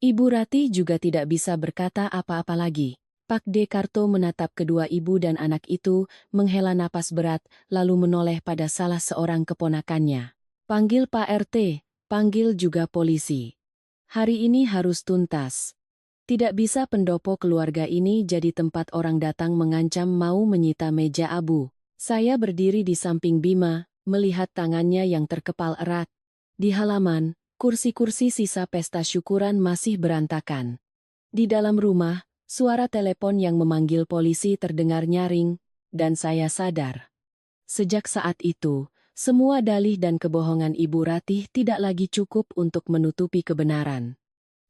Ibu Ratih juga tidak bisa berkata apa-apa lagi. Pak Dekarto menatap kedua ibu dan anak itu, menghela napas berat, lalu menoleh pada salah seorang keponakannya. Panggil Pak RT, panggil juga polisi. Hari ini harus tuntas. Tidak bisa pendopo keluarga ini jadi tempat orang datang mengancam mau menyita meja abu. Saya berdiri di samping Bima, melihat tangannya yang terkepal erat. Di halaman, kursi-kursi sisa pesta syukuran masih berantakan. Di dalam rumah, suara telepon yang memanggil polisi terdengar nyaring, dan saya sadar. Sejak saat itu, semua dalih dan kebohongan Ibu Ratih tidak lagi cukup untuk menutupi kebenaran.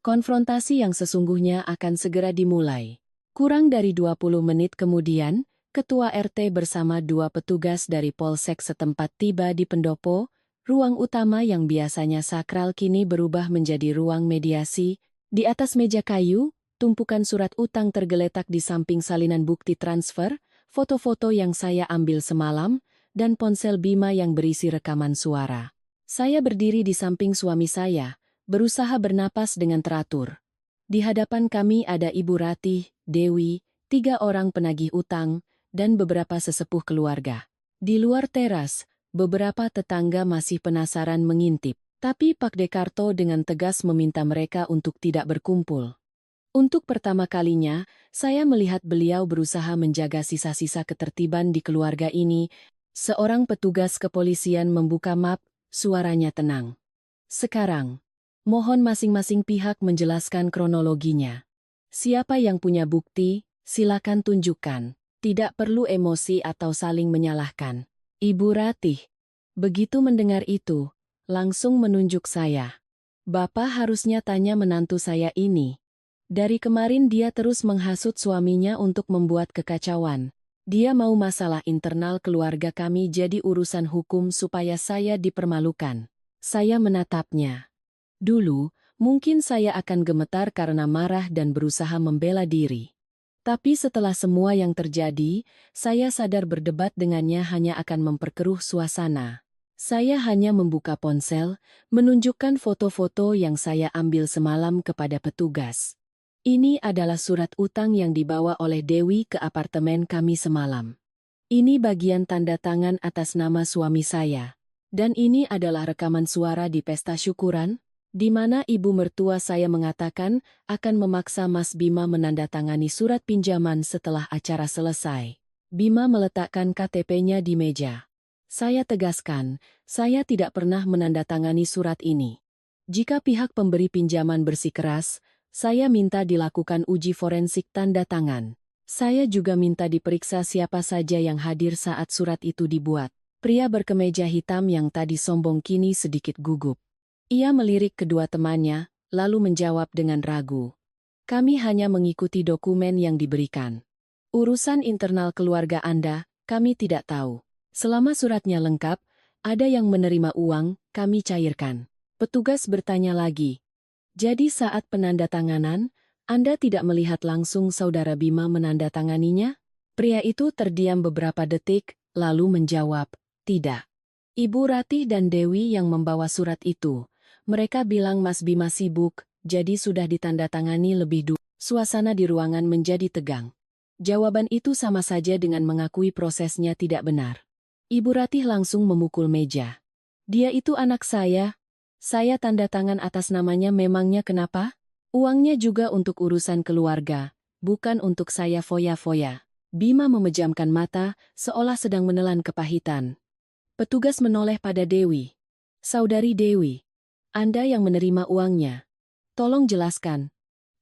Konfrontasi yang sesungguhnya akan segera dimulai. Kurang dari 20 menit kemudian, Ketua RT bersama 2 petugas dari Polsek setempat tiba di pendopo, Ruang utama yang biasanya sakral kini berubah menjadi ruang mediasi. Di atas meja kayu, tumpukan surat utang tergeletak di samping salinan bukti transfer, foto-foto yang saya ambil semalam, dan ponsel Bima yang berisi rekaman suara. Saya berdiri di samping suami saya, berusaha bernapas dengan teratur. Di hadapan kami ada Ibu Ratih, Dewi, 3 orang penagih utang, dan beberapa sesepuh keluarga. Di luar teras, beberapa tetangga masih penasaran mengintip, tapi Pak Dekarto dengan tegas meminta mereka untuk tidak berkumpul. Untuk pertama kalinya, saya melihat beliau berusaha menjaga sisa-sisa ketertiban di keluarga ini. Seorang petugas kepolisian membuka map, suaranya tenang. Sekarang, mohon masing-masing pihak menjelaskan kronologinya. Siapa yang punya bukti, silakan tunjukkan. Tidak perlu emosi atau saling menyalahkan. Ibu Ratih, begitu mendengar itu, langsung menunjuk saya. Bapak harusnya tanya menantu saya ini. Dari kemarin dia terus menghasut suaminya untuk membuat kekacauan. Dia mau masalah internal keluarga kami jadi urusan hukum supaya saya dipermalukan. Saya menatapnya. Dulu, mungkin saya akan gemetar karena marah dan berusaha membela diri. Tapi setelah semua yang terjadi, saya sadar berdebat dengannya hanya akan memperkeruh suasana. Saya hanya membuka ponsel, menunjukkan foto-foto yang saya ambil semalam kepada petugas. Ini adalah surat utang yang dibawa oleh Dewi ke apartemen kami semalam. Ini bagian tanda tangan atas nama suami saya. Dan ini adalah rekaman suara di pesta syukuran, di mana ibu mertua saya mengatakan akan memaksa Mas Bima menandatangani surat pinjaman setelah acara selesai. Bima meletakkan KTP-nya di meja. Saya tegaskan, saya tidak pernah menandatangani surat ini. Jika pihak pemberi pinjaman bersikeras, saya minta dilakukan uji forensik tanda tangan. Saya juga minta diperiksa siapa saja yang hadir saat surat itu dibuat. Pria berkemeja hitam yang tadi sombong kini sedikit gugup. Ia melirik kedua temannya, lalu menjawab dengan ragu. Kami hanya mengikuti dokumen yang diberikan. Urusan internal keluarga Anda, kami tidak tahu. Selama suratnya lengkap, ada yang menerima uang, kami cairkan. Petugas bertanya lagi. Jadi saat penandatanganan, Anda tidak melihat langsung saudara Bima menandatanganinya? Pria itu terdiam beberapa detik, lalu menjawab, tidak. Ibu Ratih dan Dewi yang membawa surat itu. Mereka bilang Mas Bima sibuk, jadi sudah ditandatangani lebih dulu. Suasana di ruangan menjadi tegang. Jawaban itu sama saja dengan mengakui prosesnya tidak benar. Ibu Ratih langsung memukul meja. Dia itu anak saya. Saya tanda tangan atas namanya memangnya kenapa? Uangnya juga untuk urusan keluarga, bukan untuk saya foya-foya. Bima memejamkan mata, seolah sedang menelan kepahitan. Petugas menoleh pada Dewi. Saudari Dewi. Anda yang menerima uangnya. Tolong jelaskan.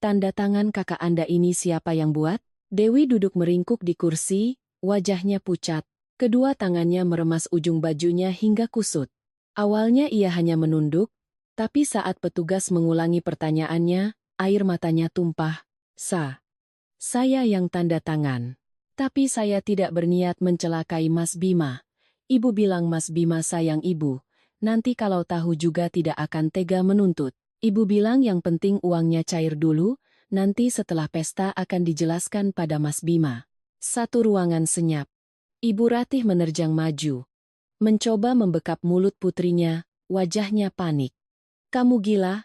Tanda tangan kakak Anda ini siapa yang buat? Dewi duduk meringkuk di kursi, wajahnya pucat. Kedua tangannya meremas ujung bajunya hingga kusut. Awalnya ia hanya menunduk, tapi saat petugas mengulangi pertanyaannya, air matanya tumpah. Saya yang tanda tangan. Tapi saya tidak berniat mencelakai Mas Bima. Ibu bilang Mas Bima sayang ibu. Nanti kalau tahu juga tidak akan tega menuntut. Ibu bilang yang penting uangnya cair dulu, nanti setelah pesta akan dijelaskan pada Mas Bima. Satu ruangan senyap. Ibu Ratih menerjang maju. Mencoba membekap mulut putrinya, wajahnya panik. Kamu gila?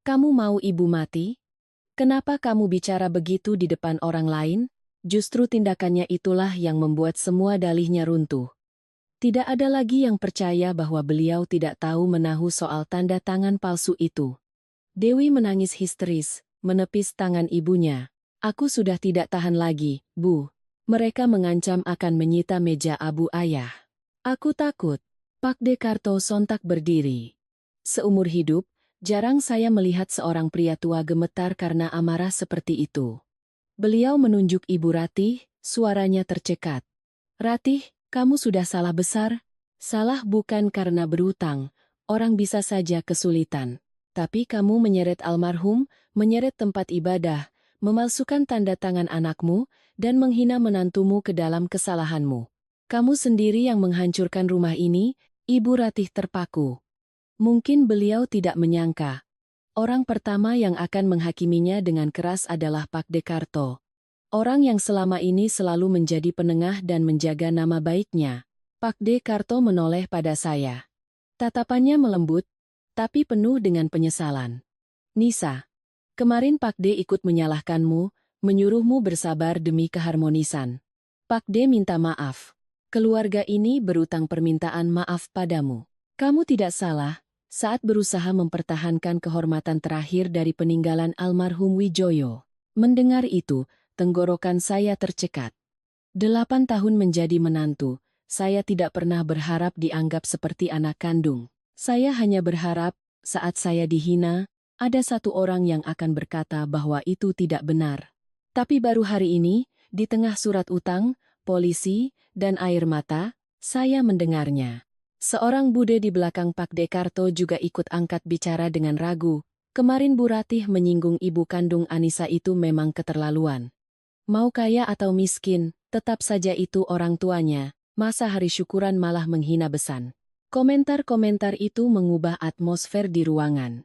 Kamu mau ibu mati? Kenapa kamu bicara begitu di depan orang lain? Justru tindakannya itulah yang membuat semua dalihnya runtuh. Tidak ada lagi yang percaya bahwa beliau tidak tahu menahu soal tanda tangan palsu itu. Dewi menangis histeris, menepis tangan ibunya. Aku sudah tidak tahan lagi, Bu. Mereka mengancam akan menyita meja abu ayah. Aku takut. Pak Dekarto sontak berdiri. Seumur hidup, jarang saya melihat seorang pria tua gemetar karena amarah seperti itu. Beliau menunjuk Ibu Ratih, suaranya tercekat. Ratih, kamu sudah salah besar. Salah bukan karena berutang, orang bisa saja kesulitan. Tapi kamu menyeret almarhum, menyeret tempat ibadah, memalsukan tanda tangan anakmu, dan menghina menantumu ke dalam kesalahanmu. Kamu sendiri yang menghancurkan rumah ini Ibu Ratih terpaku. Mungkin beliau tidak menyangka. Orang pertama yang akan menghakiminya dengan keras adalah Pak Dekarto. Orang yang selama ini selalu menjadi penengah dan menjaga nama baiknya. Pak Dekarto menoleh pada saya. Tatapannya melembut, tapi penuh dengan penyesalan. Nisa, kemarin Pak D ikut menyalahkanmu, menyuruhmu bersabar demi keharmonisan. Pak D minta maaf. Keluarga ini berutang permintaan maaf padamu. Kamu tidak salah saat berusaha mempertahankan kehormatan terakhir dari peninggalan almarhum Wijoyo. Mendengar itu, tenggorokan saya tercekat. 8 tahun menjadi menantu, saya tidak pernah berharap dianggap seperti anak kandung. Saya hanya berharap, saat saya dihina, ada satu orang yang akan berkata bahwa itu tidak benar. Tapi baru hari ini, di tengah surat utang, polisi, dan air mata, saya mendengarnya. Seorang bude di belakang Pak Dekarto juga ikut angkat bicara dengan ragu. Kemarin Bu Ratih menyinggung ibu kandung Anissa itu memang keterlaluan. Mau kaya atau miskin, tetap saja itu orang tuanya, masa hari syukuran malah menghina besan. Komentar-komentar itu mengubah atmosfer di ruangan.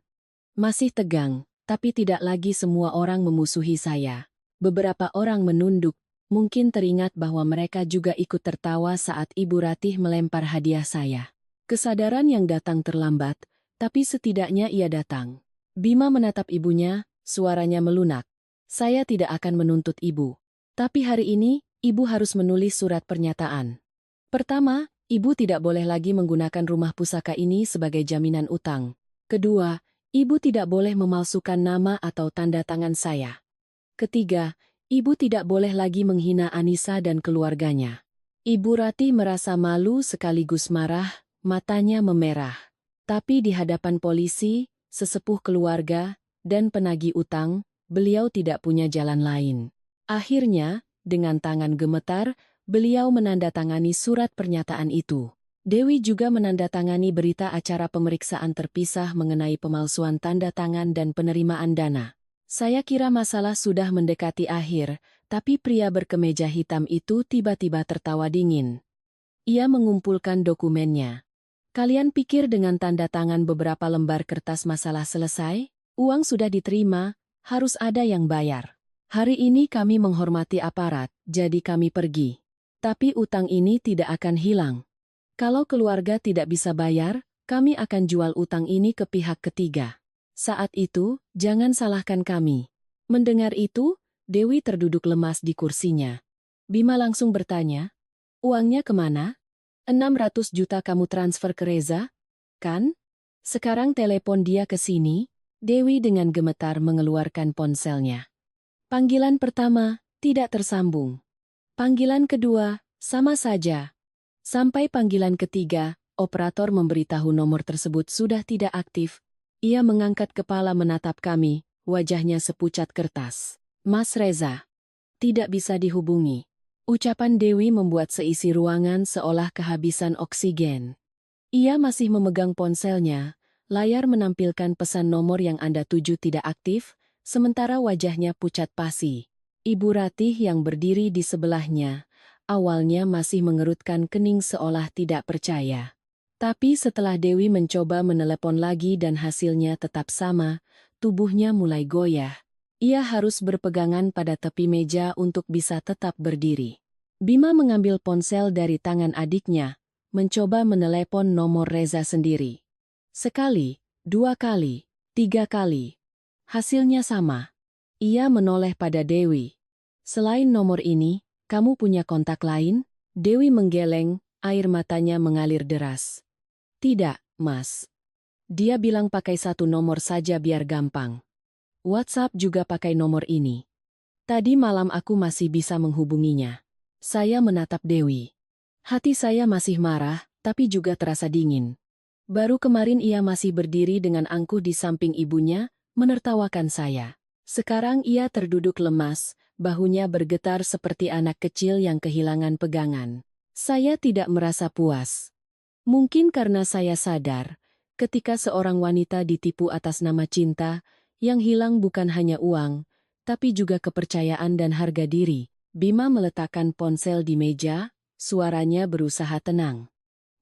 Masih tegang, tapi tidak lagi semua orang memusuhi saya. Beberapa orang menunduk, mungkin teringat bahwa mereka juga ikut tertawa saat Ibu Ratih melempar hadiah saya. Kesadaran yang datang terlambat, tapi setidaknya ia datang. Bima menatap ibunya, suaranya melunak. Saya tidak akan menuntut ibu. Tapi hari ini, ibu harus menulis surat pernyataan. Pertama, ibu tidak boleh lagi menggunakan rumah pusaka ini sebagai jaminan utang. Kedua, ibu tidak boleh memalsukan nama atau tanda tangan saya. Ketiga, ibu tidak boleh lagi menghina Anissa dan keluarganya. Ibu Ratih merasa malu sekaligus marah, matanya memerah. Tapi di hadapan polisi, sesepuh keluarga, dan penagih utang, beliau tidak punya jalan lain. Akhirnya, dengan tangan gemetar, beliau menandatangani surat pernyataan itu. Dewi juga menandatangani berita acara pemeriksaan terpisah mengenai pemalsuan tanda tangan dan penerimaan dana. Saya kira masalah sudah mendekati akhir, tapi pria berkemeja hitam itu tiba-tiba tertawa dingin. Ia mengumpulkan dokumennya. Kalian pikir dengan tanda tangan beberapa lembar kertas masalah selesai? Uang sudah diterima, harus ada yang bayar. Hari ini kami menghormati aparat, jadi kami pergi. Tapi utang ini tidak akan hilang. Kalau keluarga tidak bisa bayar, kami akan jual utang ini ke pihak ketiga. Saat itu, jangan salahkan kami. Mendengar itu, Dewi terduduk lemas di kursinya. Bima langsung bertanya, uangnya kemana? 600 juta kamu transfer ke Reza? Kan? Sekarang telepon dia ke sini. Dewi dengan gemetar mengeluarkan ponselnya. Panggilan pertama, tidak tersambung. Panggilan kedua, sama saja. Sampai panggilan ketiga, operator memberitahu nomor tersebut sudah tidak aktif. Ia mengangkat kepala menatap kami, wajahnya sepucat kertas. Mas Reza. Tidak bisa dihubungi. Ucapan Dewi membuat seisi ruangan seolah kehabisan oksigen. Ia masih memegang ponselnya, layar menampilkan pesan nomor yang Anda tuju tidak aktif, sementara wajahnya pucat pasi. Ibu Ratih yang berdiri di sebelahnya, awalnya masih mengerutkan kening seolah tidak percaya. Tapi setelah Dewi mencoba menelepon lagi dan hasilnya tetap sama, tubuhnya mulai goyah. Ia harus berpegangan pada tepi meja untuk bisa tetap berdiri. Bima mengambil ponsel dari tangan adiknya, mencoba menelepon nomor Reza sendiri. Sekali, 2 kali, 3 kali. Hasilnya sama. Ia menoleh pada Dewi. Selain nomor ini, kamu punya kontak lain? Dewi menggeleng, air matanya mengalir deras. Tidak, Mas. Dia bilang pakai satu nomor saja biar gampang. WhatsApp juga pakai nomor ini. Tadi malam aku masih bisa menghubunginya. Saya menatap Dewi. Hati saya masih marah, tapi juga terasa dingin. Baru kemarin ia masih berdiri dengan angkuh di samping ibunya, menertawakan saya. Sekarang ia terduduk lemas, bahunya bergetar seperti anak kecil yang kehilangan pegangan. Saya tidak merasa puas. Mungkin karena saya sadar, ketika seorang wanita ditipu atas nama cinta, yang hilang bukan hanya uang, tapi juga kepercayaan dan harga diri. Bima meletakkan ponsel di meja, suaranya berusaha tenang.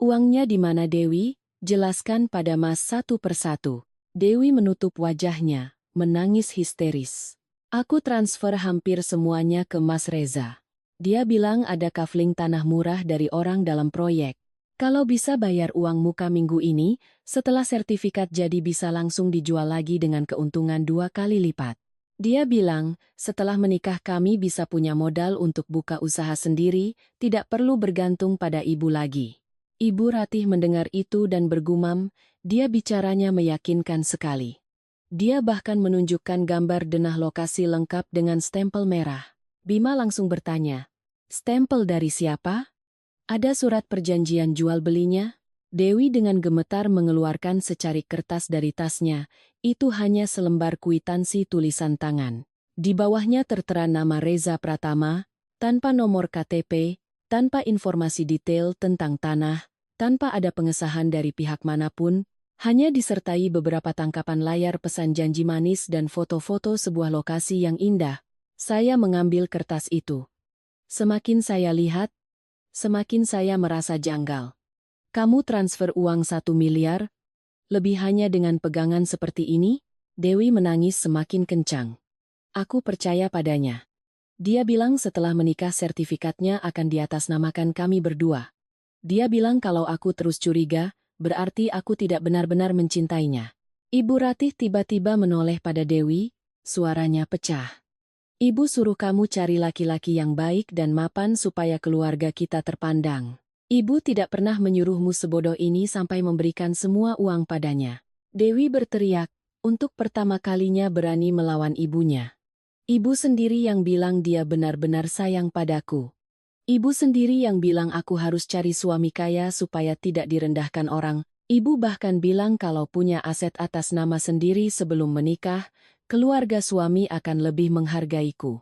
Uangnya di mana Dewi? Jelaskan pada Mas satu persatu. Dewi menutup wajahnya, menangis histeris. Aku transfer hampir semuanya ke Mas Reza. Dia bilang ada kafling tanah murah dari orang dalam proyek. Kalau bisa bayar uang muka minggu ini, setelah sertifikat jadi bisa langsung dijual lagi dengan keuntungan 2 kali lipat. Dia bilang, setelah menikah kami bisa punya modal untuk buka usaha sendiri, tidak perlu bergantung pada ibu lagi. Ibu Ratih mendengar itu dan bergumam, dia bicaranya meyakinkan sekali. Dia bahkan menunjukkan gambar denah lokasi lengkap dengan stempel merah. Bima langsung bertanya, "Stempel dari siapa? Ada surat perjanjian jual belinya?" Dewi dengan gemetar mengeluarkan secarik kertas dari tasnya. Itu hanya selembar kwitansi tulisan tangan. Di bawahnya tertera nama Reza Pratama, tanpa nomor KTP, tanpa informasi detail tentang tanah, tanpa ada pengesahan dari pihak manapun, hanya disertai beberapa tangkapan layar pesan janji manis dan foto-foto sebuah lokasi yang indah. Saya mengambil kertas itu. Semakin saya lihat, semakin saya merasa janggal. Kamu transfer uang 1 miliar, lebih hanya dengan pegangan seperti ini? Dewi menangis semakin kencang. Aku percaya padanya. Dia bilang setelah menikah sertifikatnya akan diatasnamakan kami berdua. Dia bilang kalau aku terus curiga, berarti aku tidak benar-benar mencintainya. Ibu Ratih tiba-tiba menoleh pada Dewi, suaranya pecah. Ibu suruh kamu cari laki-laki yang baik dan mapan supaya keluarga kita terpandang. Ibu tidak pernah menyuruhmu sebodoh ini sampai memberikan semua uang padanya. Dewi berteriak, untuk pertama kalinya berani melawan ibunya. Ibu sendiri yang bilang dia benar-benar sayang padaku. Ibu sendiri yang bilang aku harus cari suami kaya supaya tidak direndahkan orang. Ibu bahkan bilang kalau punya aset atas nama sendiri sebelum menikah, keluarga suami akan lebih menghargaiku.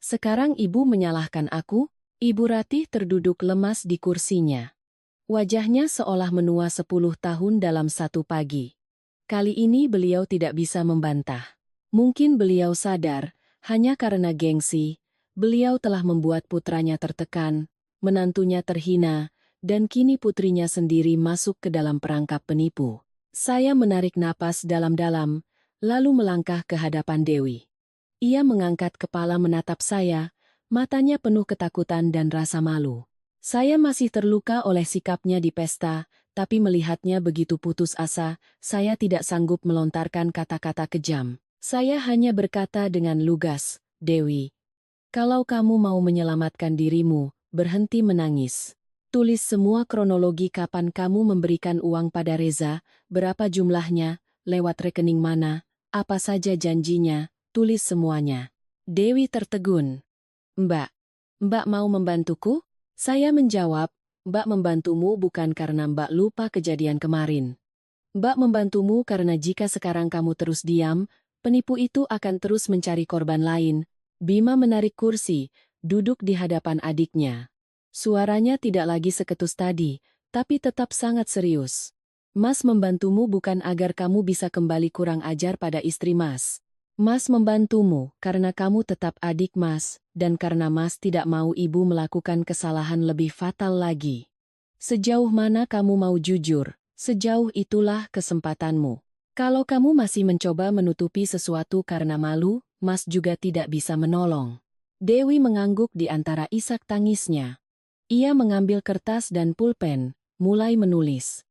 Sekarang ibu menyalahkan aku? Ibu Ratih terduduk lemas di kursinya. Wajahnya seolah menua 10 tahun dalam satu pagi. Kali ini beliau tidak bisa membantah. Mungkin beliau sadar, hanya karena gengsi, beliau telah membuat putranya tertekan, menantunya terhina, dan kini putrinya sendiri masuk ke dalam perangkap penipu. Saya menarik napas dalam-dalam, lalu melangkah ke hadapan Dewi. Ia mengangkat kepala menatap saya, matanya penuh ketakutan dan rasa malu. Saya masih terluka oleh sikapnya di pesta, tapi melihatnya begitu putus asa, saya tidak sanggup melontarkan kata-kata kejam. Saya hanya berkata dengan lugas, "Dewi, kalau kamu mau menyelamatkan dirimu, berhenti menangis. Tulis semua kronologi kapan kamu memberikan uang pada Reza, berapa jumlahnya, lewat rekening mana, apa saja janjinya, tulis semuanya." Dewi tertegun. "Mbak, Mbak mau membantuku?" Saya menjawab, "Mbak membantumu bukan karena Mbak lupa kejadian kemarin. Mbak membantumu karena jika sekarang kamu terus diam, penipu itu akan terus mencari korban lain." Bima menarik kursi, duduk di hadapan adiknya. Suaranya tidak lagi seketus tadi, tapi tetap sangat serius. "Mas membantumu bukan agar kamu bisa kembali kurang ajar pada istri Mas. Mas membantumu karena kamu tetap adik Mas, dan karena Mas tidak mau ibu melakukan kesalahan lebih fatal lagi. Sejauh mana kamu mau jujur, sejauh itulah kesempatanmu. Kalau kamu masih mencoba menutupi sesuatu karena malu, Mas juga tidak bisa menolong." Dewi mengangguk di antara isak tangisnya. Ia mengambil kertas dan pulpen, mulai menulis.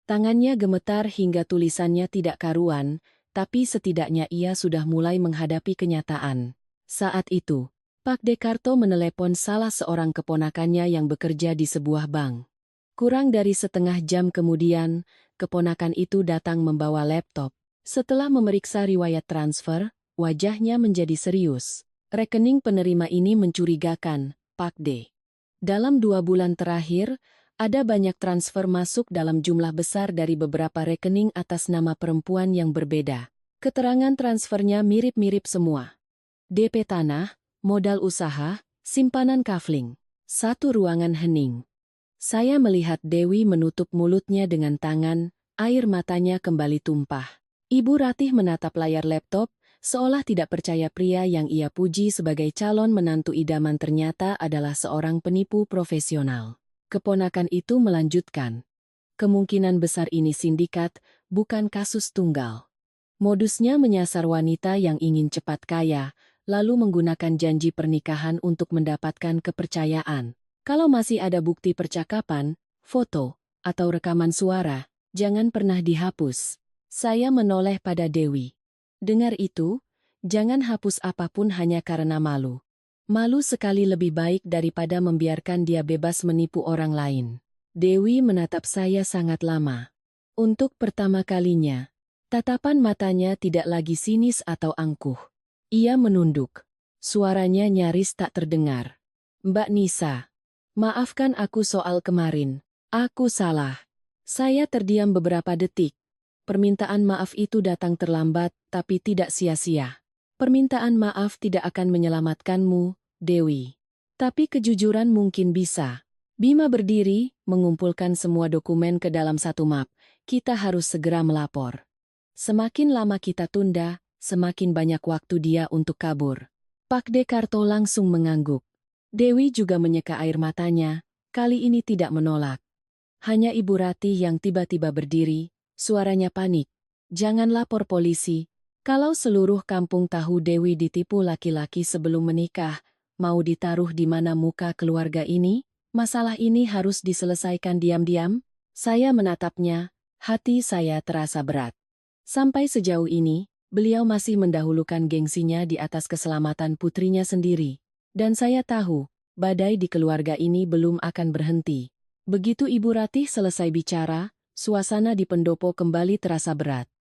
Tangannya gemetar hingga tulisannya tidak karuan, tapi setidaknya ia sudah mulai menghadapi kenyataan. Saat itu, Pak Dekarto menelepon salah seorang keponakannya yang bekerja di sebuah bank. Kurang dari setengah jam kemudian, keponakan itu datang membawa laptop. Setelah memeriksa riwayat transfer, wajahnya menjadi serius. "Rekening penerima ini mencurigakan, Pak D. Dalam 2 bulan terakhir, ada banyak transfer masuk dalam jumlah besar dari beberapa rekening atas nama perempuan yang berbeda. Keterangan transfernya mirip-mirip semua. DP tanah, modal usaha, simpanan kafling. Satu ruangan hening." Saya melihat Dewi menutup mulutnya dengan tangan, air matanya kembali tumpah. Ibu Ratih menatap layar laptop, seolah tidak percaya pria yang ia puji sebagai calon menantu idaman ternyata adalah seorang penipu profesional. Keponakan itu melanjutkan, Kemungkinan besar ini sindikat, bukan kasus tunggal. Modusnya menyasar wanita yang ingin cepat kaya, lalu menggunakan janji pernikahan untuk mendapatkan kepercayaan. Kalau masih ada bukti percakapan, foto, atau rekaman suara, jangan pernah dihapus. Saya menoleh pada Dewi. Dengar itu, jangan hapus apapun hanya karena malu. Malu sekali lebih baik daripada membiarkan dia bebas menipu orang lain. Dewi menatap saya sangat lama. Untuk pertama kalinya, tatapan matanya tidak lagi sinis atau angkuh. Ia menunduk. Suaranya nyaris tak terdengar. Mbak Nisa, maafkan aku soal kemarin. Aku salah. Saya terdiam beberapa detik. Permintaan maaf itu datang terlambat, tapi tidak sia-sia. Permintaan maaf tidak akan menyelamatkanmu, Dewi. Tapi kejujuran mungkin bisa. Bima berdiri, mengumpulkan semua dokumen ke dalam satu map. Kita harus segera melapor. Semakin lama kita tunda, semakin banyak waktu dia untuk kabur. Pak Dekarto langsung mengangguk. Dewi juga menyeka air matanya, kali ini tidak menolak. Hanya Ibu Ratih yang tiba-tiba berdiri, suaranya panik. Jangan lapor polisi. Kalau seluruh kampung tahu Dewi ditipu laki-laki sebelum menikah, mau ditaruh di mana muka keluarga ini? Masalah ini harus diselesaikan diam-diam. Saya menatapnya, hati saya terasa berat. Sampai sejauh ini, beliau masih mendahulukan gengsinya di atas keselamatan putrinya sendiri. Dan saya tahu, badai di keluarga ini belum akan berhenti. Begitu Ibu Ratih selesai bicara, suasana di pendopo kembali terasa berat.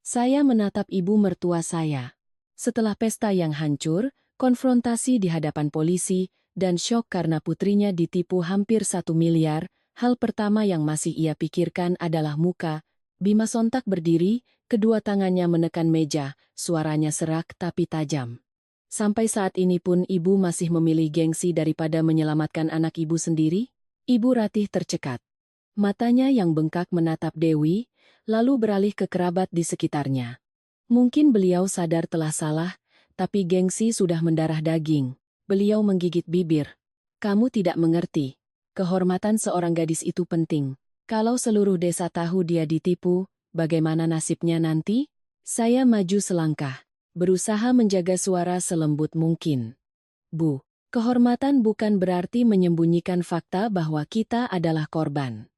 Saya menatap ibu mertua saya. Setelah pesta yang hancur, konfrontasi di hadapan polisi, dan syok karena putrinya ditipu hampir 1 miliar, hal pertama yang masih ia pikirkan adalah muka. Bima sontak berdiri, kedua tangannya menekan meja, suaranya serak tapi tajam. Sampai saat ini pun ibu masih memilih gengsi daripada menyelamatkan anak ibu sendiri? Ibu Ratih tercekat. Matanya yang bengkak menatap Dewi, lalu beralih ke kerabat di sekitarnya. Mungkin beliau sadar telah salah, tapi gengsi sudah mendarah daging. Beliau menggigit bibir. Kamu tidak mengerti. Kehormatan seorang gadis itu penting. Kalau seluruh desa tahu dia ditipu, bagaimana nasibnya nanti? Saya maju selangkah, berusaha menjaga suara selembut mungkin. Bu, kehormatan bukan berarti menyembunyikan fakta bahwa kita adalah korban.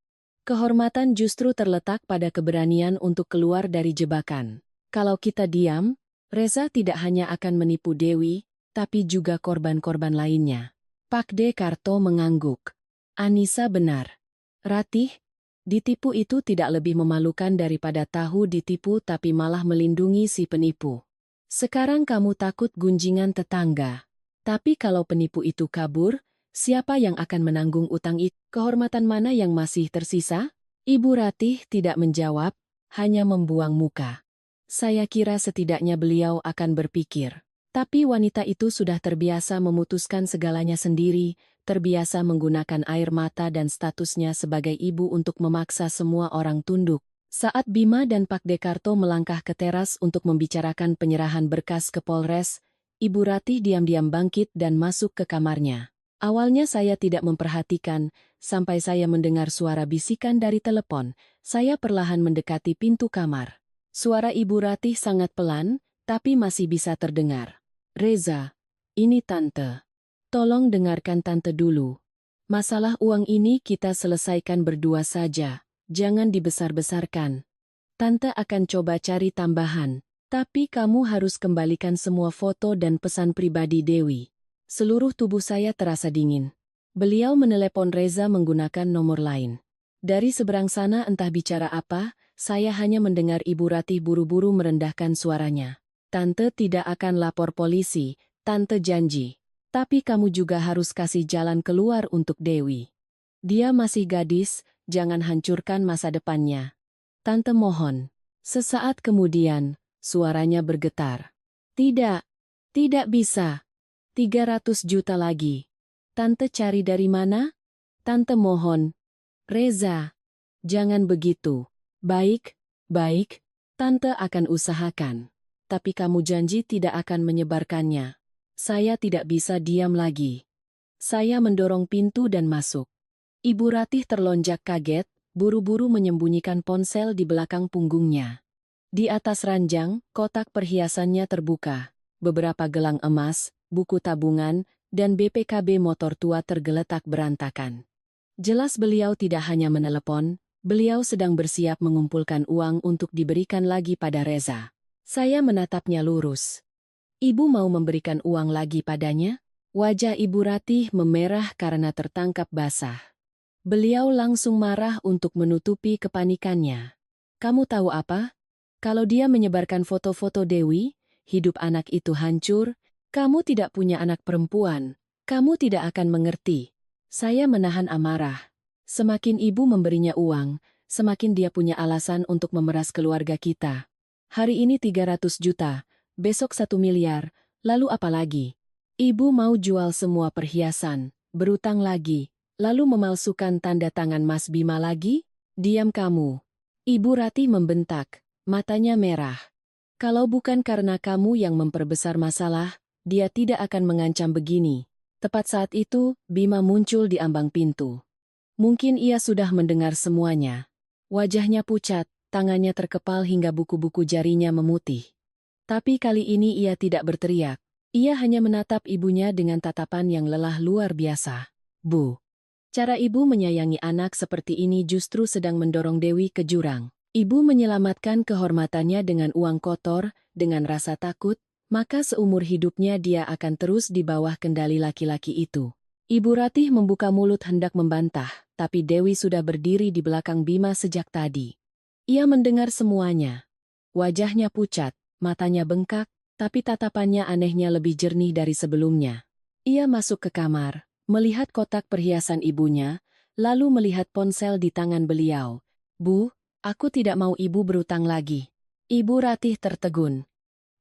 Kehormatan justru terletak pada keberanian untuk keluar dari jebakan. Kalau kita diam, Reza tidak hanya akan menipu Dewi, tapi juga korban-korban lainnya. Pak Dekarto mengangguk. Anissa benar. Ratih, ditipu itu tidak lebih memalukan daripada tahu ditipu tapi malah melindungi si penipu. Sekarang kamu takut gunjingan tetangga. Tapi kalau penipu itu kabur, siapa yang akan menanggung utang itu? Kehormatan mana yang masih tersisa? Ibu Ratih tidak menjawab, hanya membuang muka. Saya kira setidaknya beliau akan berpikir. Tapi wanita itu sudah terbiasa memutuskan segalanya sendiri, terbiasa menggunakan air mata dan statusnya sebagai ibu untuk memaksa semua orang tunduk. Saat Bima dan Pak Dekarto melangkah ke teras untuk membicarakan penyerahan berkas ke Polres, Ibu Ratih diam-diam bangkit dan masuk ke kamarnya. Awalnya saya tidak memperhatikan, sampai saya mendengar suara bisikan dari telepon. Saya perlahan mendekati pintu kamar. Suara Ibu Ratih sangat pelan, tapi masih bisa terdengar. Reza, ini Tante. Tolong dengarkan Tante dulu. Masalah uang ini kita selesaikan berdua saja, jangan dibesar-besarkan. Tante akan coba cari tambahan, tapi kamu harus kembalikan semua foto dan pesan pribadi Dewi. Seluruh tubuh saya terasa dingin. Beliau menelepon Reza menggunakan nomor lain. Dari seberang sana entah bicara apa, saya hanya mendengar Ibu Ratih buru-buru merendahkan suaranya. Tante tidak akan lapor polisi, Tante janji. Tapi kamu juga harus kasih jalan keluar untuk Dewi. Dia masih gadis, jangan hancurkan masa depannya. Tante mohon. Sesaat kemudian, suaranya bergetar. Tidak, tidak bisa. 300 juta lagi. Tante cari dari mana? Tante mohon. Reza, jangan begitu. Baik, baik, Tante akan usahakan. Tapi kamu janji tidak akan menyebarkannya. Saya tidak bisa diam lagi. Saya mendorong pintu dan masuk. Ibu Ratih terlonjak kaget, buru-buru menyembunyikan ponsel di belakang punggungnya. Di atas ranjang, kotak perhiasannya terbuka. Beberapa gelang emas, buku tabungan, dan BPKB motor tua tergeletak berantakan. Jelas beliau tidak hanya menelepon, beliau sedang bersiap mengumpulkan uang untuk diberikan lagi pada Reza. Saya menatapnya lurus. Ibu mau memberikan uang lagi padanya? Wajah Ibu Ratih memerah karena tertangkap basah. Beliau langsung marah untuk menutupi kepanikannya. Kamu tahu apa? Kalau dia menyebarkan foto-foto Dewi, hidup anak itu hancur, kamu tidak punya anak perempuan, kamu tidak akan mengerti. Saya menahan amarah. Semakin ibu memberinya uang, semakin dia punya alasan untuk memeras keluarga kita. Hari ini 300 juta, besok 1 miliar, lalu apa lagi? Ibu mau jual semua perhiasan, berutang lagi, lalu memalsukan tanda tangan Mas Bima lagi? Diam kamu. Ibu Ratih membentak. Matanya merah. Kalau bukan karena kamu yang memperbesar masalah, dia tidak akan mengancam begini. Tepat saat itu, Bima muncul di ambang pintu. Mungkin ia sudah mendengar semuanya. Wajahnya pucat, tangannya terkepal hingga buku-buku jarinya memutih. Tapi kali ini ia tidak berteriak. Ia hanya menatap ibunya dengan tatapan yang lelah luar biasa. Bu. Cara ibu menyayangi anak seperti ini justru sedang mendorong Dewi ke jurang. Ibu menyelamatkan kehormatannya dengan uang kotor, dengan rasa takut, maka seumur hidupnya dia akan terus di bawah kendali laki-laki itu. Ibu Ratih membuka mulut hendak membantah, tapi Dewi sudah berdiri di belakang Bima sejak tadi. Ia mendengar semuanya. Wajahnya pucat, matanya bengkak, tapi tatapannya anehnya lebih jernih dari sebelumnya. Ia masuk ke kamar, melihat kotak perhiasan ibunya, lalu melihat ponsel di tangan beliau. Bu, aku tidak mau ibu berutang lagi. Ibu Ratih tertegun.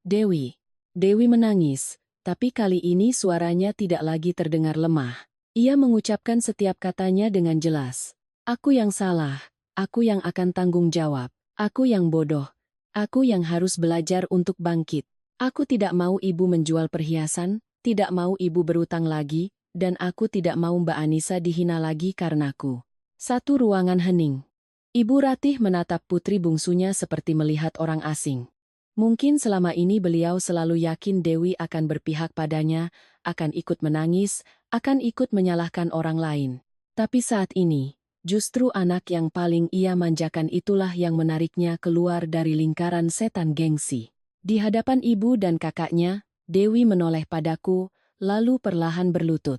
Dewi. Dewi menangis, tapi kali ini suaranya tidak lagi terdengar lemah. Ia mengucapkan setiap katanya dengan jelas. Aku yang salah, aku yang akan tanggung jawab, aku yang bodoh, aku yang harus belajar untuk bangkit. Aku tidak mau ibu menjual perhiasan, tidak mau ibu berutang lagi, dan aku tidak mau Mbak Anissa dihina lagi karenaku. Satu ruangan hening. Ibu Ratih menatap putri bungsunya seperti melihat orang asing. Mungkin selama ini beliau selalu yakin Dewi akan berpihak padanya, akan ikut menangis, akan ikut menyalahkan orang lain. Tapi saat ini, justru anak yang paling ia manjakan itulah yang menariknya keluar dari lingkaran setan gengsi. Di hadapan ibu dan kakaknya, Dewi menoleh padaku, lalu perlahan berlutut.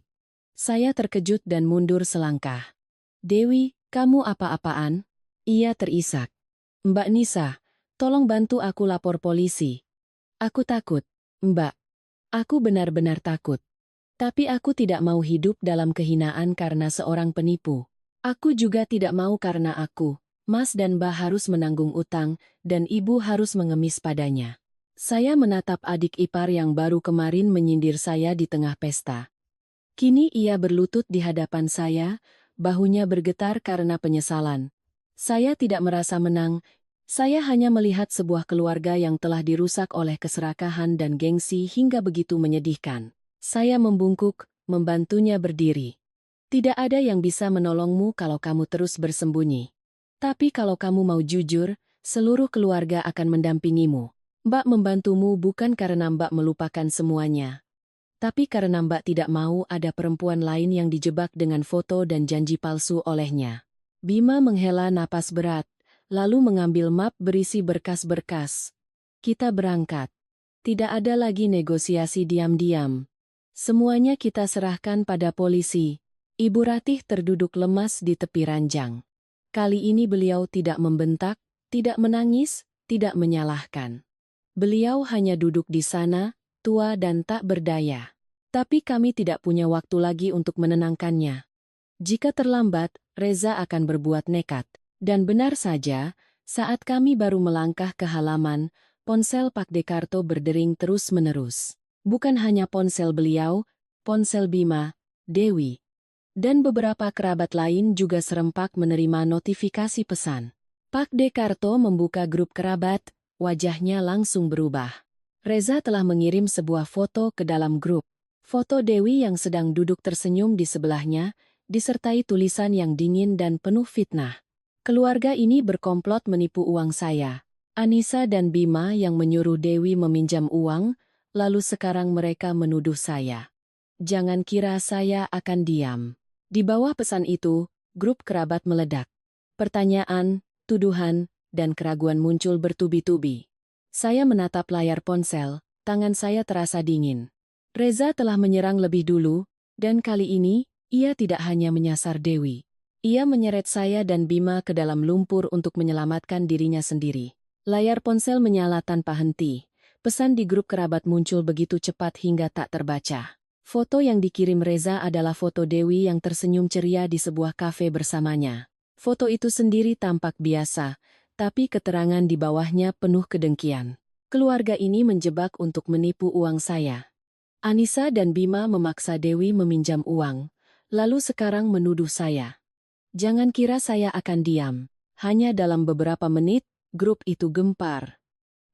Saya terkejut dan mundur selangkah. Dewi, kamu apa-apaan? Ia terisak. Mbak Nisa, tolong bantu aku lapor polisi. Aku takut, Mbak. Aku benar-benar takut. Tapi aku tidak mau hidup dalam kehinaan karena seorang penipu. Aku juga tidak mau karena aku, Mas dan Mbak harus menanggung utang, dan Ibu harus mengemis padanya. Saya menatap adik ipar yang baru kemarin menyindir saya di tengah pesta. Kini ia berlutut di hadapan saya, bahunya bergetar karena penyesalan. Saya tidak merasa menang, saya hanya melihat sebuah keluarga yang telah dirusak oleh keserakahan dan gengsi hingga begitu menyedihkan. Saya membungkuk, membantunya berdiri. Tidak ada yang bisa menolongmu kalau kamu terus bersembunyi. Tapi kalau kamu mau jujur, seluruh keluarga akan mendampingimu. Mbak membantumu bukan karena Mbak melupakan semuanya. Tapi karena Mbak tidak mau ada perempuan lain yang dijebak dengan foto dan janji palsu olehnya. Bima menghela napas berat, lalu mengambil map berisi berkas-berkas. Kita berangkat. Tidak ada lagi negosiasi diam-diam. Semuanya kita serahkan pada polisi. Ibu Ratih terduduk lemas di tepi ranjang. Kali ini beliau tidak membentak, tidak menangis, tidak menyalahkan. Beliau hanya duduk di sana, tua dan tak berdaya. Tapi kami tidak punya waktu lagi untuk menenangkannya. Jika terlambat, Reza akan berbuat nekat. Dan benar saja, saat kami baru melangkah ke halaman, ponsel Pak Dekarto berdering terus-menerus. Bukan hanya ponsel beliau, ponsel Bima, Dewi, dan beberapa kerabat lain juga serempak menerima notifikasi pesan. Pak Dekarto membuka grup kerabat, wajahnya langsung berubah. Reza telah mengirim sebuah foto ke dalam grup. Foto Dewi yang sedang duduk tersenyum di sebelahnya, disertai tulisan yang dingin dan penuh fitnah. Keluarga ini berkomplot menipu uang saya. Anissa dan Bima yang menyuruh Dewi meminjam uang, lalu sekarang mereka menuduh saya. Jangan kira saya akan diam. Di bawah pesan itu, grup kerabat meledak. Pertanyaan, tuduhan, dan keraguan muncul bertubi-tubi. Saya menatap layar ponsel, tangan saya terasa dingin. Reza telah menyerang lebih dulu, dan kali ini, ia tidak hanya menyasar Dewi. Ia menyeret saya dan Bima ke dalam lumpur untuk menyelamatkan dirinya sendiri. Layar ponsel menyala tanpa henti. Pesan di grup kerabat muncul begitu cepat hingga tak terbaca. Foto yang dikirim Reza adalah foto Dewi yang tersenyum ceria di sebuah kafe bersamanya. Foto itu sendiri tampak biasa, tapi keterangan di bawahnya penuh kedengkian. Keluarga ini menjebak untuk menipu uang saya. Anissa dan Bima memaksa Dewi meminjam uang, lalu sekarang menuduh saya. Jangan kira saya akan diam. Hanya dalam beberapa menit, grup itu gempar.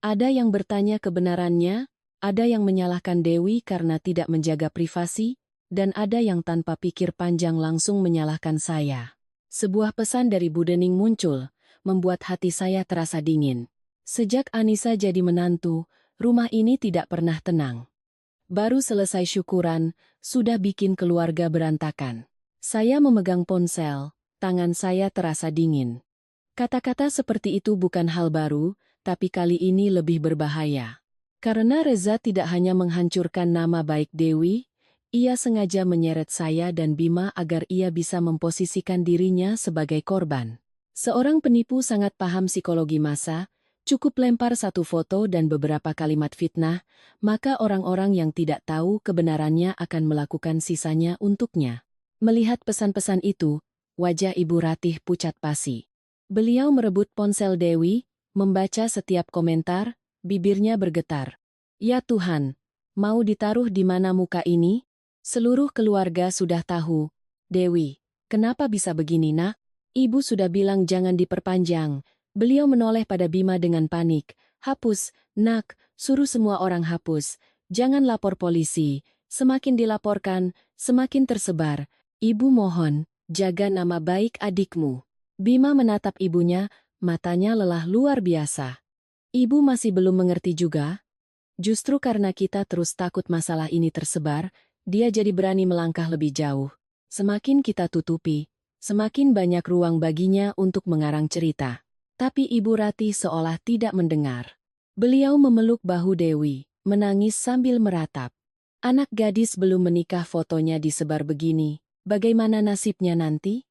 Ada yang bertanya kebenarannya, ada yang menyalahkan Dewi karena tidak menjaga privasi, dan ada yang tanpa pikir panjang langsung menyalahkan saya. Sebuah pesan dari Bu Dening muncul, membuat hati saya terasa dingin. Sejak Anissa jadi menantu, rumah ini tidak pernah tenang. Baru selesai syukuran, sudah bikin keluarga berantakan. Saya memegang ponsel. Tangan saya terasa dingin. Kata-kata seperti itu bukan hal baru, tapi kali ini lebih berbahaya. Karena Reza tidak hanya menghancurkan nama baik Dewi, ia sengaja menyeret saya dan Bima agar ia bisa memposisikan dirinya sebagai korban. Seorang penipu sangat paham psikologi massa, cukup lempar satu foto dan beberapa kalimat fitnah, maka orang-orang yang tidak tahu kebenarannya akan melakukan sisanya untuknya. Melihat pesan-pesan itu, wajah Ibu Ratih pucat pasi. Beliau merebut ponsel Dewi, membaca setiap komentar, bibirnya bergetar. Ya Tuhan, mau ditaruh di mana muka ini? Seluruh keluarga sudah tahu. Dewi, kenapa bisa begini nak? Ibu sudah bilang jangan diperpanjang. Beliau menoleh pada Bima dengan panik. Hapus, nak, suruh semua orang hapus. Jangan lapor polisi. Semakin dilaporkan, semakin tersebar. Ibu mohon. Jaga nama baik adikmu. Bima menatap ibunya, matanya lelah luar biasa. Ibu masih belum mengerti juga? Justru karena kita terus takut masalah ini tersebar, dia jadi berani melangkah lebih jauh. Semakin kita tutupi, semakin banyak ruang baginya untuk mengarang cerita. Tapi Ibu Ratih seolah tidak mendengar. Beliau memeluk bahu Dewi, menangis sambil meratap. Anak gadis belum menikah fotonya disebar begini. Bagaimana nasibnya nanti?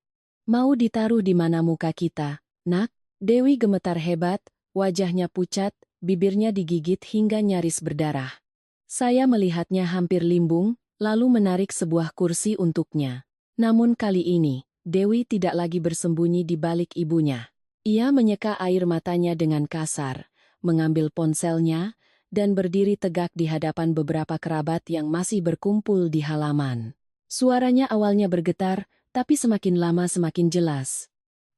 Mau ditaruh di mana muka kita, nak? Dewi gemetar hebat, wajahnya pucat, bibirnya digigit hingga nyaris berdarah. Saya melihatnya hampir limbung, lalu menarik sebuah kursi untuknya. Namun kali ini, Dewi tidak lagi bersembunyi di balik ibunya. Ia menyeka air matanya dengan kasar, mengambil ponselnya, dan berdiri tegak di hadapan beberapa kerabat yang masih berkumpul di halaman. Suaranya awalnya bergetar, tapi semakin lama semakin jelas.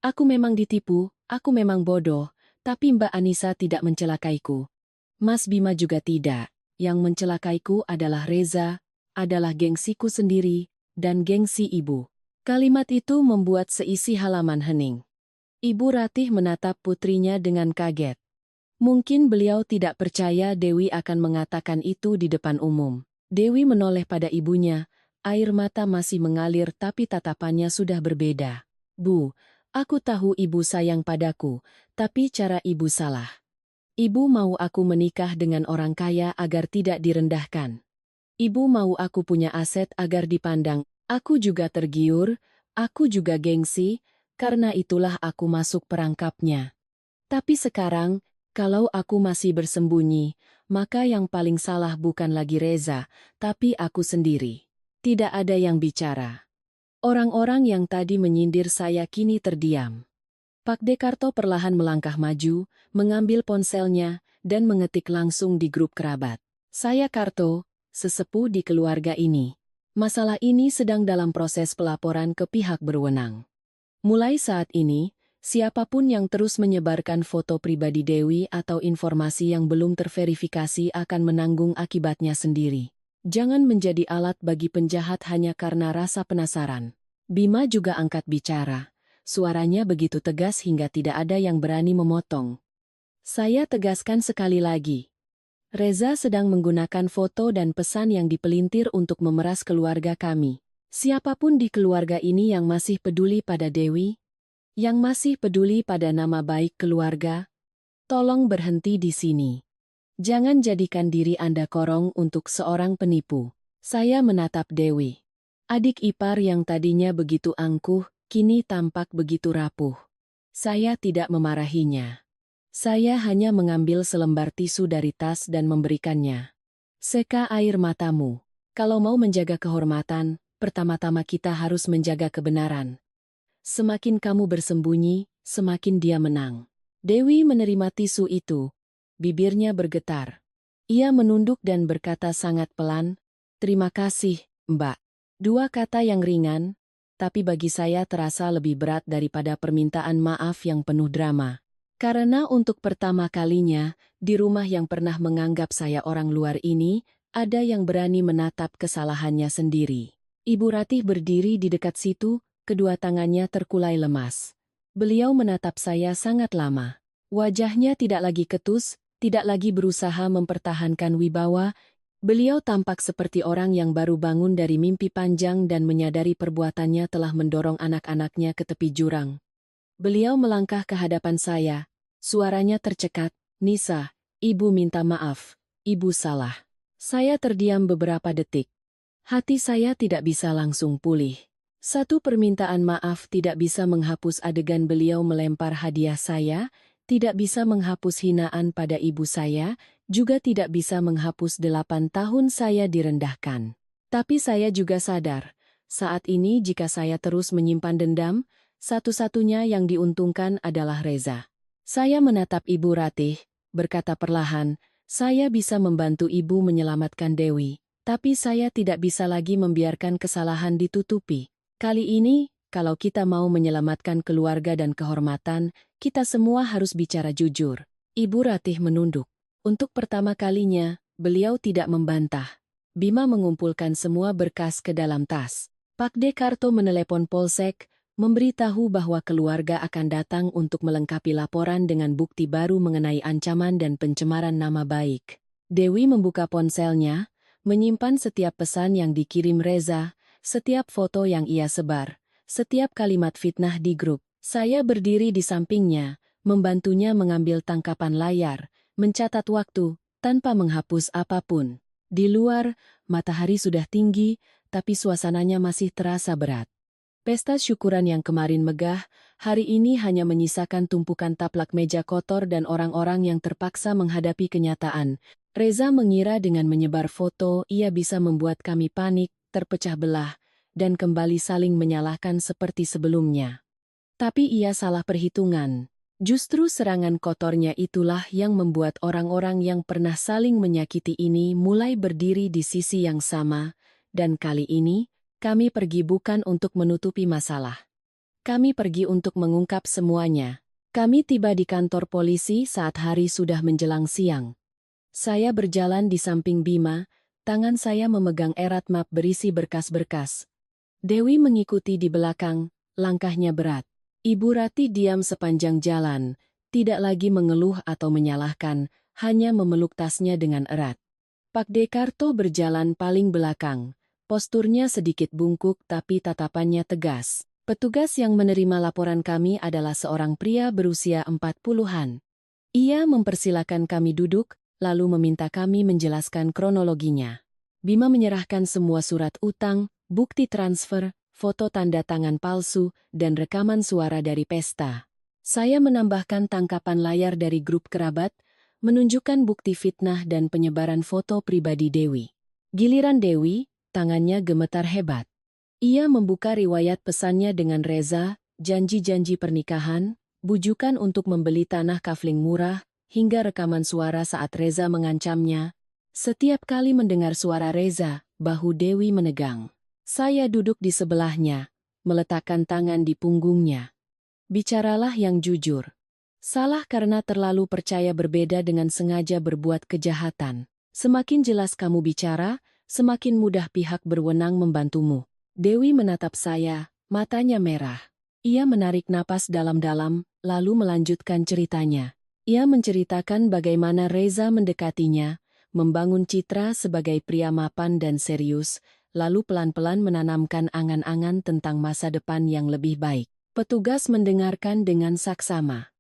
Aku memang ditipu, aku memang bodoh, tapi Mbak Anissa tidak mencelakaiku. Mas Bima juga tidak. Yang mencelakaiku adalah Reza, adalah gengsiku sendiri, dan gengsi ibu. Kalimat itu membuat seisi halaman hening. Ibu Ratih menatap putrinya dengan kaget. Mungkin beliau tidak percaya Dewi akan mengatakan itu di depan umum. Dewi menoleh pada ibunya. Air mata masih mengalir tapi tatapannya sudah berbeda. Bu, aku tahu ibu sayang padaku, tapi cara ibu salah. Ibu mau aku menikah dengan orang kaya agar tidak direndahkan. Ibu mau aku punya aset agar dipandang. Aku juga tergiur, aku juga gengsi, karena itulah aku masuk perangkapnya. Tapi sekarang, kalau aku masih bersembunyi, maka yang paling salah bukan lagi Reza, tapi aku sendiri. Tidak ada yang bicara. Orang-orang yang tadi menyindir saya kini terdiam. Pak Dekarto perlahan melangkah maju, mengambil ponselnya, dan mengetik langsung di grup kerabat. Saya Karto, sesepuh di keluarga ini. Masalah ini sedang dalam proses pelaporan ke pihak berwenang. Mulai saat ini, siapapun yang terus menyebarkan foto pribadi Dewi atau informasi yang belum terverifikasi akan menanggung akibatnya sendiri. Jangan menjadi alat bagi penjahat hanya karena rasa penasaran. Bima juga angkat bicara. suaranya begitu tegas hingga tidak ada yang berani memotong. Saya tegaskan sekali lagi. Reza sedang menggunakan foto dan pesan yang dipelintir untuk memeras keluarga kami. Siapapun di keluarga ini yang masih peduli pada Dewi, yang masih peduli pada nama baik keluarga, tolong berhenti di sini. Jangan jadikan diri Anda korong untuk seorang penipu. Saya menatap Dewi. Adik ipar yang tadinya begitu angkuh, kini tampak begitu rapuh. Saya tidak memarahinya. Saya hanya mengambil selembar tisu dari tas dan memberikannya. Seka air matamu. Kalau mau menjaga kehormatan, pertama-tama kita harus menjaga kebenaran. Semakin kamu bersembunyi, semakin dia menang. Dewi menerima tisu itu. Bibirnya bergetar. Ia menunduk dan berkata sangat pelan, "Terima kasih, Mbak." Dua kata yang ringan, tapi bagi saya terasa lebih berat daripada permintaan maaf yang penuh drama. Karena untuk pertama kalinya, di rumah yang pernah menganggap saya orang luar ini, ada yang berani menatap kesalahannya sendiri. Ibu Ratih berdiri di dekat situ, kedua tangannya terkulai lemas. Beliau menatap saya sangat lama. Wajahnya tidak lagi ketus, tidak lagi berusaha mempertahankan wibawa. Beliau tampak seperti orang yang baru bangun dari mimpi panjang dan menyadari perbuatannya telah mendorong anak-anaknya ke tepi jurang. Beliau melangkah ke hadapan saya. Suaranya tercekat, "Nisa, ibu minta maaf, ibu salah." Saya terdiam beberapa detik. Hati saya tidak bisa langsung pulih. Satu permintaan maaf tidak bisa menghapus adegan beliau melempar hadiah saya, tidak bisa menghapus hinaan pada ibu saya, juga tidak bisa menghapus 8 tahun saya direndahkan. Tapi saya juga sadar, saat ini jika saya terus menyimpan dendam, satu-satunya yang diuntungkan adalah Reza. Saya menatap Ibu Ratih, berkata perlahan, "Saya bisa membantu ibu menyelamatkan Dewi, tapi saya tidak bisa lagi membiarkan kesalahan ditutupi. Kali ini, kalau kita mau menyelamatkan keluarga dan kehormatan, kita semua harus bicara jujur." Ibu Ratih menunduk. Untuk pertama kalinya, beliau tidak membantah. Bima mengumpulkan semua berkas ke dalam tas. Pak Dekarto menelepon Polsek, memberitahu bahwa keluarga akan datang untuk melengkapi laporan dengan bukti baru mengenai ancaman dan pencemaran nama baik. Dewi membuka ponselnya, menyimpan setiap pesan yang dikirim Reza, setiap foto yang ia sebar, setiap kalimat fitnah di grup. Saya berdiri di sampingnya, membantunya mengambil tangkapan layar, mencatat waktu, tanpa menghapus apapun. Di luar, matahari sudah tinggi, tapi suasananya masih terasa berat. Pesta syukuran yang kemarin megah, hari ini hanya menyisakan tumpukan taplak meja kotor dan orang-orang yang terpaksa menghadapi kenyataan. Reza mengira dengan menyebar foto ia bisa membuat kami panik, terpecah belah, dan kembali saling menyalahkan seperti sebelumnya. Tapi ia salah perhitungan. Justru serangan kotornya itulah yang membuat orang-orang yang pernah saling menyakiti ini mulai berdiri di sisi yang sama, dan kali ini, kami pergi bukan untuk menutupi masalah. Kami pergi untuk mengungkap semuanya. Kami tiba di kantor polisi saat hari sudah menjelang siang. Saya berjalan di samping Bima, tangan saya memegang erat map berisi berkas-berkas. Dewi mengikuti di belakang, langkahnya berat. Ibu Rati diam sepanjang jalan, tidak lagi mengeluh atau menyalahkan, hanya memeluk tasnya dengan erat. Pak Dekarto berjalan paling belakang. Posturnya sedikit bungkuk tapi tatapannya tegas. Petugas yang menerima laporan kami adalah seorang pria berusia 40-an. Ia mempersilakan kami duduk, lalu meminta kami menjelaskan kronologinya. Bima menyerahkan semua surat utang, bukti transfer, foto tanda tangan palsu, dan rekaman suara dari pesta. Saya menambahkan tangkapan layar dari grup kerabat, menunjukkan bukti fitnah dan penyebaran foto pribadi Dewi. Giliran Dewi, tangannya gemetar hebat. Ia membuka riwayat pesannya dengan Reza, janji-janji pernikahan, bujukan untuk membeli tanah kafling murah, hingga rekaman suara saat Reza mengancamnya. Setiap kali mendengar suara Reza, bahu Dewi menegang. Saya duduk di sebelahnya, meletakkan tangan di punggungnya. "Bicaralah yang jujur. Salah karena terlalu percaya berbeda dengan sengaja berbuat kejahatan. Semakin jelas kamu bicara, semakin mudah pihak berwenang membantumu." Dewi menatap saya, matanya merah. Ia menarik napas dalam-dalam, lalu melanjutkan ceritanya. Ia menceritakan bagaimana Reza mendekatinya, membangun citra sebagai pria mapan dan serius, lalu pelan-pelan menanamkan angan-angan tentang masa depan yang lebih baik. Petugas mendengarkan dengan saksama.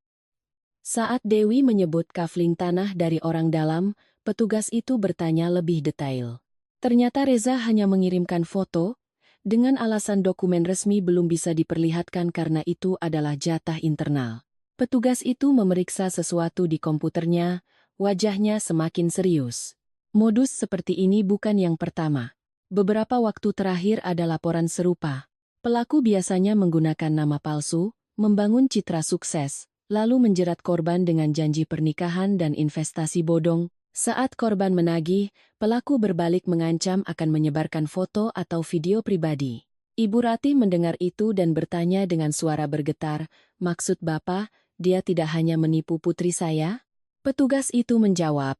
Saat Dewi menyebut kafling tanah dari orang dalam, petugas itu bertanya lebih detail. Ternyata Reza hanya mengirimkan foto, dengan alasan dokumen resmi belum bisa diperlihatkan karena itu adalah jatah internal. Petugas itu memeriksa sesuatu di komputernya, wajahnya semakin serius. Modus seperti ini bukan yang pertama. Beberapa waktu terakhir ada laporan serupa. Pelaku biasanya menggunakan nama palsu, membangun citra sukses, lalu menjerat korban dengan janji pernikahan dan investasi bodong. Saat korban menagih, pelaku berbalik mengancam akan menyebarkan foto atau video pribadi. Ibu Ratih mendengar itu dan bertanya dengan suara bergetar, "Maksud Bapak, dia tidak hanya menipu putri saya?" Petugas itu menjawab,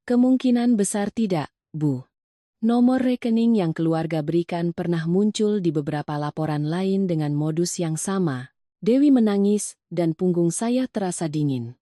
"Kemungkinan besar tidak, Bu. Nomor rekening yang keluarga berikan pernah muncul di beberapa laporan lain dengan modus yang sama." Dewi menangis, dan punggung saya terasa dingin.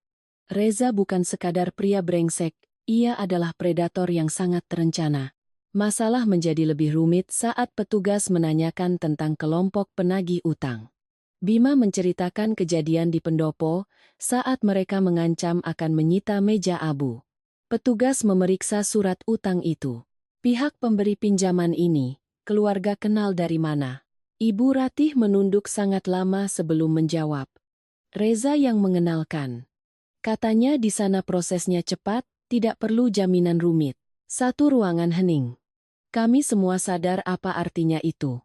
Reza bukan sekadar pria brengsek, ia adalah predator yang sangat terencana. Masalah menjadi lebih rumit saat petugas menanyakan tentang kelompok penagih utang. Bima menceritakan kejadian di pendopo saat mereka mengancam akan menyita meja abu. Petugas memeriksa surat utang itu. Pihak pemberi pinjaman ini, keluarga kenal dari mana? Ibu Ratih menunduk sangat lama sebelum menjawab. Reza yang mengenalkan. Katanya di sana prosesnya cepat, tidak perlu jaminan rumit. Satu ruangan hening. Kami semua sadar apa artinya itu.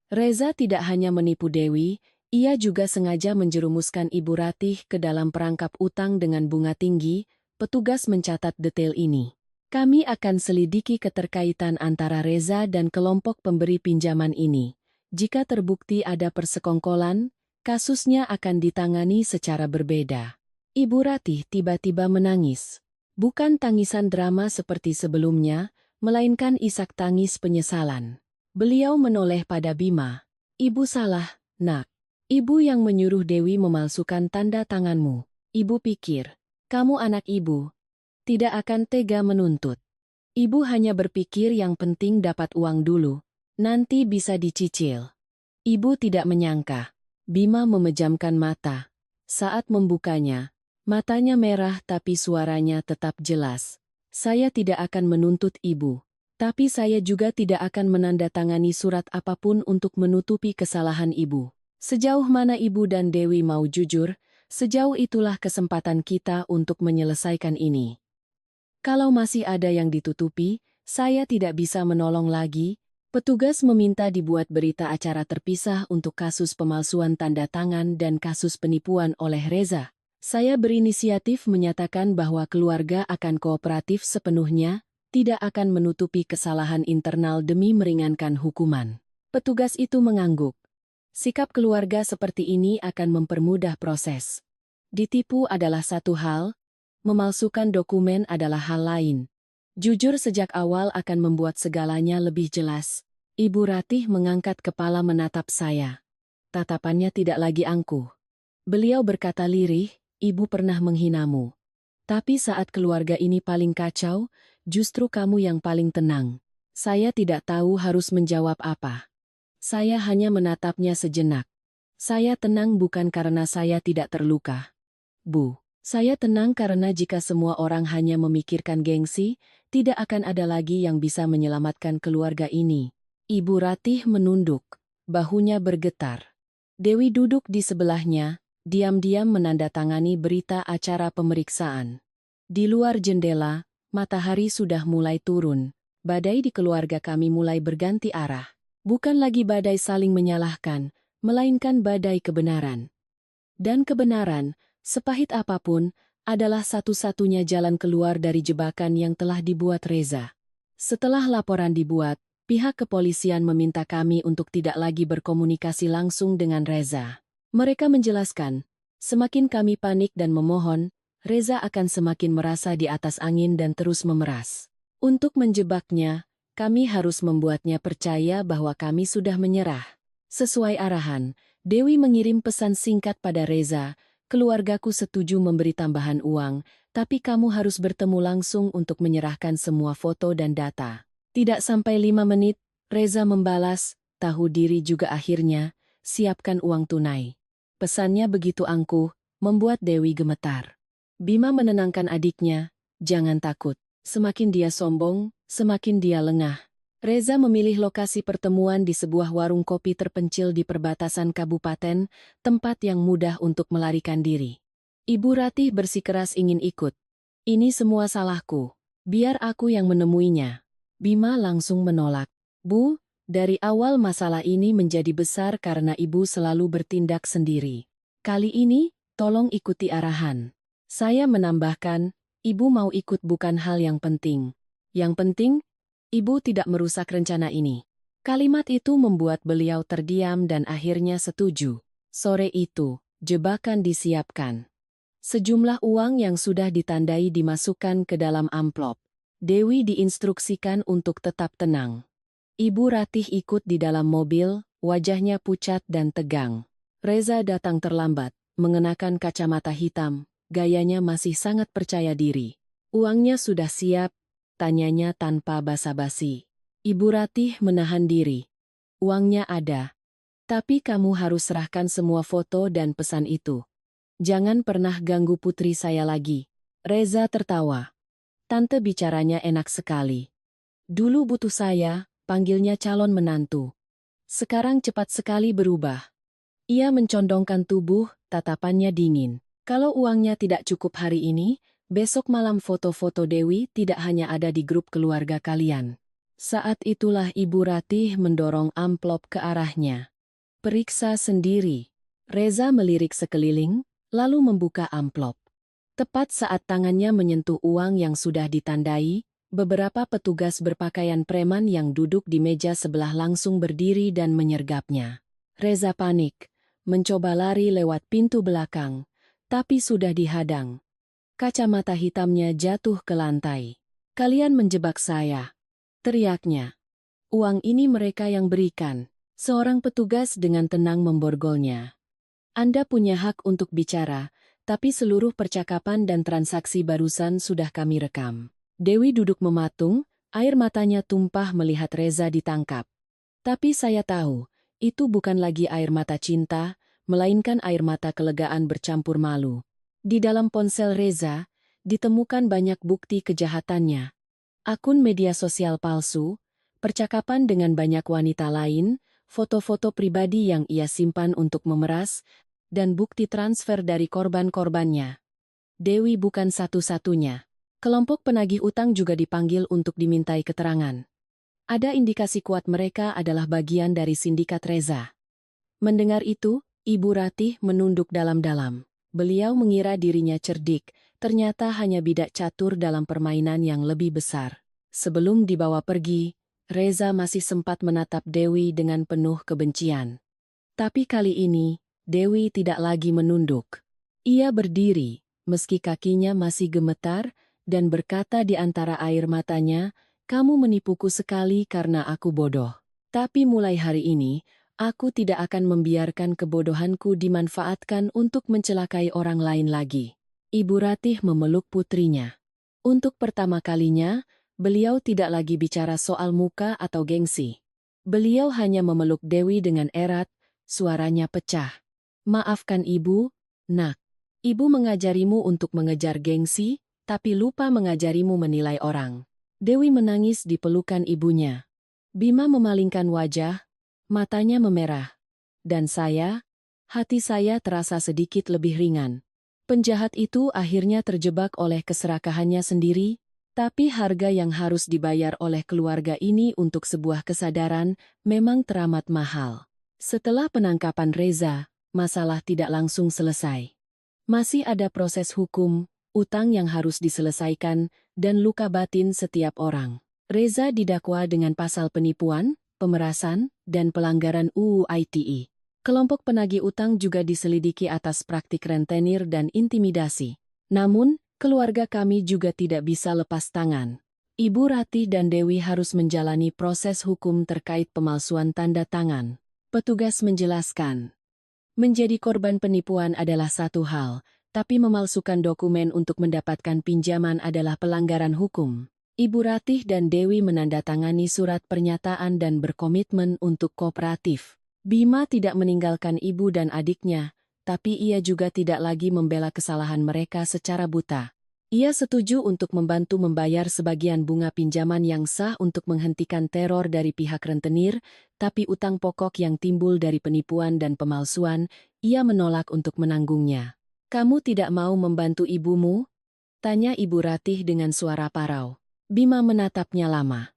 Reza tidak hanya menipu Dewi, ia juga sengaja menjerumuskan Ibu Ratih ke dalam perangkap utang dengan bunga tinggi. Petugas mencatat detail ini. Kami akan selidiki keterkaitan antara Reza dan kelompok pemberi pinjaman ini. Jika terbukti ada persekongkolan, kasusnya akan ditangani secara berbeda. Ibu Ratih tiba-tiba menangis. Bukan tangisan drama seperti sebelumnya, melainkan isak tangis penyesalan. Beliau menoleh pada Bima. "Ibu salah, Nak. Ibu yang menyuruh Dewi memalsukan tanda tanganmu. Ibu pikir, kamu anak ibu, tidak akan tega menuntut. Ibu hanya berpikir yang penting dapat uang dulu, nanti bisa dicicil." Ibu tidak menyangka. Bima memejamkan mata. Saat membukanya, matanya merah tapi suaranya tetap jelas. "Saya tidak akan menuntut ibu. Tapi saya juga tidak akan menandatangani surat apapun untuk menutupi kesalahan ibu. Sejauh mana ibu dan Dewi mau jujur, sejauh itulah kesempatan kita untuk menyelesaikan ini. Kalau masih ada yang ditutupi, saya tidak bisa menolong lagi." Petugas meminta dibuat berita acara terpisah untuk kasus pemalsuan tanda tangan dan kasus penipuan oleh Reza. Saya berinisiatif menyatakan bahwa keluarga akan kooperatif sepenuhnya, tidak akan menutupi kesalahan internal demi meringankan hukuman. Petugas itu mengangguk. Sikap keluarga seperti ini akan mempermudah proses. Ditipu adalah satu hal, memalsukan dokumen adalah hal lain. Jujur sejak awal akan membuat segalanya lebih jelas. Ibu Ratih mengangkat kepala menatap saya. Tatapannya tidak lagi angkuh. Beliau berkata lirih, "Ibu pernah menghinamu. Tapi saat keluarga ini paling kacau, justru kamu yang paling tenang." Saya tidak tahu harus menjawab apa. Saya hanya menatapnya sejenak. Saya tenang bukan karena saya tidak terluka, Bu. Saya tenang karena jika semua orang hanya memikirkan gengsi, tidak akan ada lagi yang bisa menyelamatkan keluarga ini. Ibu Ratih menunduk, bahunya bergetar. Dewi duduk di sebelahnya, diam-diam menandatangani berita acara pemeriksaan. Di luar jendela, matahari sudah mulai turun. Badai di keluarga kami mulai berganti arah. Bukan lagi badai saling menyalahkan, melainkan badai kebenaran. Dan kebenaran, sepahit apapun, adalah satu-satunya jalan keluar dari jebakan yang telah dibuat Reza. Setelah laporan dibuat, pihak kepolisian meminta kami untuk tidak lagi berkomunikasi langsung dengan Reza. Mereka menjelaskan, semakin kami panik dan memohon, Reza akan semakin merasa di atas angin dan terus memeras. Untuk menjebaknya, kami harus membuatnya percaya bahwa kami sudah menyerah. Sesuai arahan, Dewi mengirim pesan singkat pada Reza, keluargaku setuju memberi tambahan uang, tapi kamu harus bertemu langsung untuk menyerahkan semua foto dan data. Tidak sampai 5 menit, Reza membalas, tahu diri juga akhirnya, siapkan uang tunai. Pesannya begitu angkuh, membuat Dewi gemetar. Bima menenangkan adiknya, jangan takut. Semakin dia sombong, semakin dia lengah. Reza memilih lokasi pertemuan di sebuah warung kopi terpencil di perbatasan kabupaten, tempat yang mudah untuk melarikan diri. Ibu Ratih bersikeras ingin ikut. Ini semua salahku. Biar aku yang menemuinya. Bima langsung menolak. Bu, dari awal masalah ini menjadi besar karena ibu selalu bertindak sendiri. Kali ini, tolong ikuti arahan. Saya menambahkan, ibu mau ikut bukan hal yang penting. Yang penting, ibu tidak merusak rencana ini. Kalimat itu membuat beliau terdiam dan akhirnya setuju. Sore itu, jebakan disiapkan. Sejumlah uang yang sudah ditandai dimasukkan ke dalam amplop. Dewi diinstruksikan untuk tetap tenang. Ibu Ratih ikut di dalam mobil, wajahnya pucat dan tegang. Reza datang terlambat, mengenakan kacamata hitam, gayanya masih sangat percaya diri. Uangnya sudah siap, tanyanya tanpa basa-basi. Ibu Ratih menahan diri. Uangnya ada. Tapi kamu harus serahkan semua foto dan pesan itu. Jangan pernah ganggu putri saya lagi. Reza tertawa. Tante bicaranya enak sekali. Dulu butuh saya, panggilnya calon menantu. Sekarang cepat sekali berubah. Ia mencondongkan tubuh, tatapannya dingin. Kalau uangnya tidak cukup hari ini, besok malam foto-foto Dewi tidak hanya ada di grup keluarga kalian. Saat itulah Ibu Ratih mendorong amplop ke arahnya. Periksa sendiri. Reza melirik sekeliling, lalu membuka amplop. Tepat saat tangannya menyentuh uang yang sudah ditandai, beberapa petugas berpakaian preman yang duduk di meja sebelah langsung berdiri dan menyergapnya. Reza panik, mencoba lari lewat pintu belakang, tapi sudah dihadang. Kacamata hitamnya jatuh ke lantai. Kalian menjebak saya, teriaknya. Uang ini mereka yang berikan. Seorang petugas dengan tenang memborgolnya. Anda punya hak untuk bicara, tapi seluruh percakapan dan transaksi barusan sudah kami rekam. Dewi duduk mematung, air matanya tumpah melihat Reza ditangkap. Tapi saya tahu, itu bukan lagi air mata cinta, melainkan air mata kelegaan bercampur malu. Di dalam ponsel Reza, ditemukan banyak bukti kejahatannya. Akun media sosial palsu, percakapan dengan banyak wanita lain, foto-foto pribadi yang ia simpan untuk memeras, dan bukti transfer dari korban-korbannya. Dewi bukan satu-satunya. Kelompok penagih utang juga dipanggil untuk dimintai keterangan. Ada indikasi kuat mereka adalah bagian dari sindikat Reza. Mendengar itu, Ibu Ratih menunduk dalam-dalam. Beliau mengira dirinya cerdik, ternyata hanya bidak catur dalam permainan yang lebih besar. Sebelum dibawa pergi, Reza masih sempat menatap Dewi dengan penuh kebencian. Tapi kali ini, Dewi tidak lagi menunduk. Ia berdiri, meski kakinya masih gemetar, dan berkata di antara air matanya, "Kamu menipuku sekali karena aku bodoh. Tapi mulai hari ini, aku tidak akan membiarkan kebodohanku dimanfaatkan untuk mencelakai orang lain lagi." Ibu Ratih memeluk putrinya. Untuk pertama kalinya, beliau tidak lagi bicara soal muka atau gengsi. Beliau hanya memeluk Dewi dengan erat, suaranya pecah. "Maafkan ibu, nak. Ibu mengajarimu untuk mengejar gengsi, tapi lupa mengajarimu menilai orang." Dewi menangis di pelukan ibunya. Bima memalingkan wajah, matanya memerah. Dan hati saya terasa sedikit lebih ringan. Penjahat itu akhirnya terjebak oleh keserakahannya sendiri, tapi harga yang harus dibayar oleh keluarga ini untuk sebuah kesadaran memang teramat mahal. Setelah penangkapan Reza, masalah tidak langsung selesai. Masih ada proses hukum, utang yang harus diselesaikan, dan luka batin setiap orang. Reza didakwa dengan pasal penipuan, pemerasan, dan pelanggaran UU ITE. Kelompok penagih utang juga diselidiki atas praktik rentenir dan intimidasi. Namun, keluarga kami juga tidak bisa lepas tangan. Ibu Ratih dan Dewi harus menjalani proses hukum terkait pemalsuan tanda tangan. Petugas menjelaskan. Menjadi korban penipuan adalah satu hal, tapi memalsukan dokumen untuk mendapatkan pinjaman adalah pelanggaran hukum. Ibu Ratih dan Dewi menandatangani surat pernyataan dan berkomitmen untuk kooperatif. Bima tidak meninggalkan ibu dan adiknya, tapi ia juga tidak lagi membela kesalahan mereka secara buta. Ia setuju untuk membantu membayar sebagian bunga pinjaman yang sah untuk menghentikan teror dari pihak rentenir, tapi utang pokok yang timbul dari penipuan dan pemalsuan, ia menolak untuk menanggungnya. "Kamu tidak mau membantu ibumu?" tanya Ibu Ratih dengan suara parau. Bima menatapnya lama.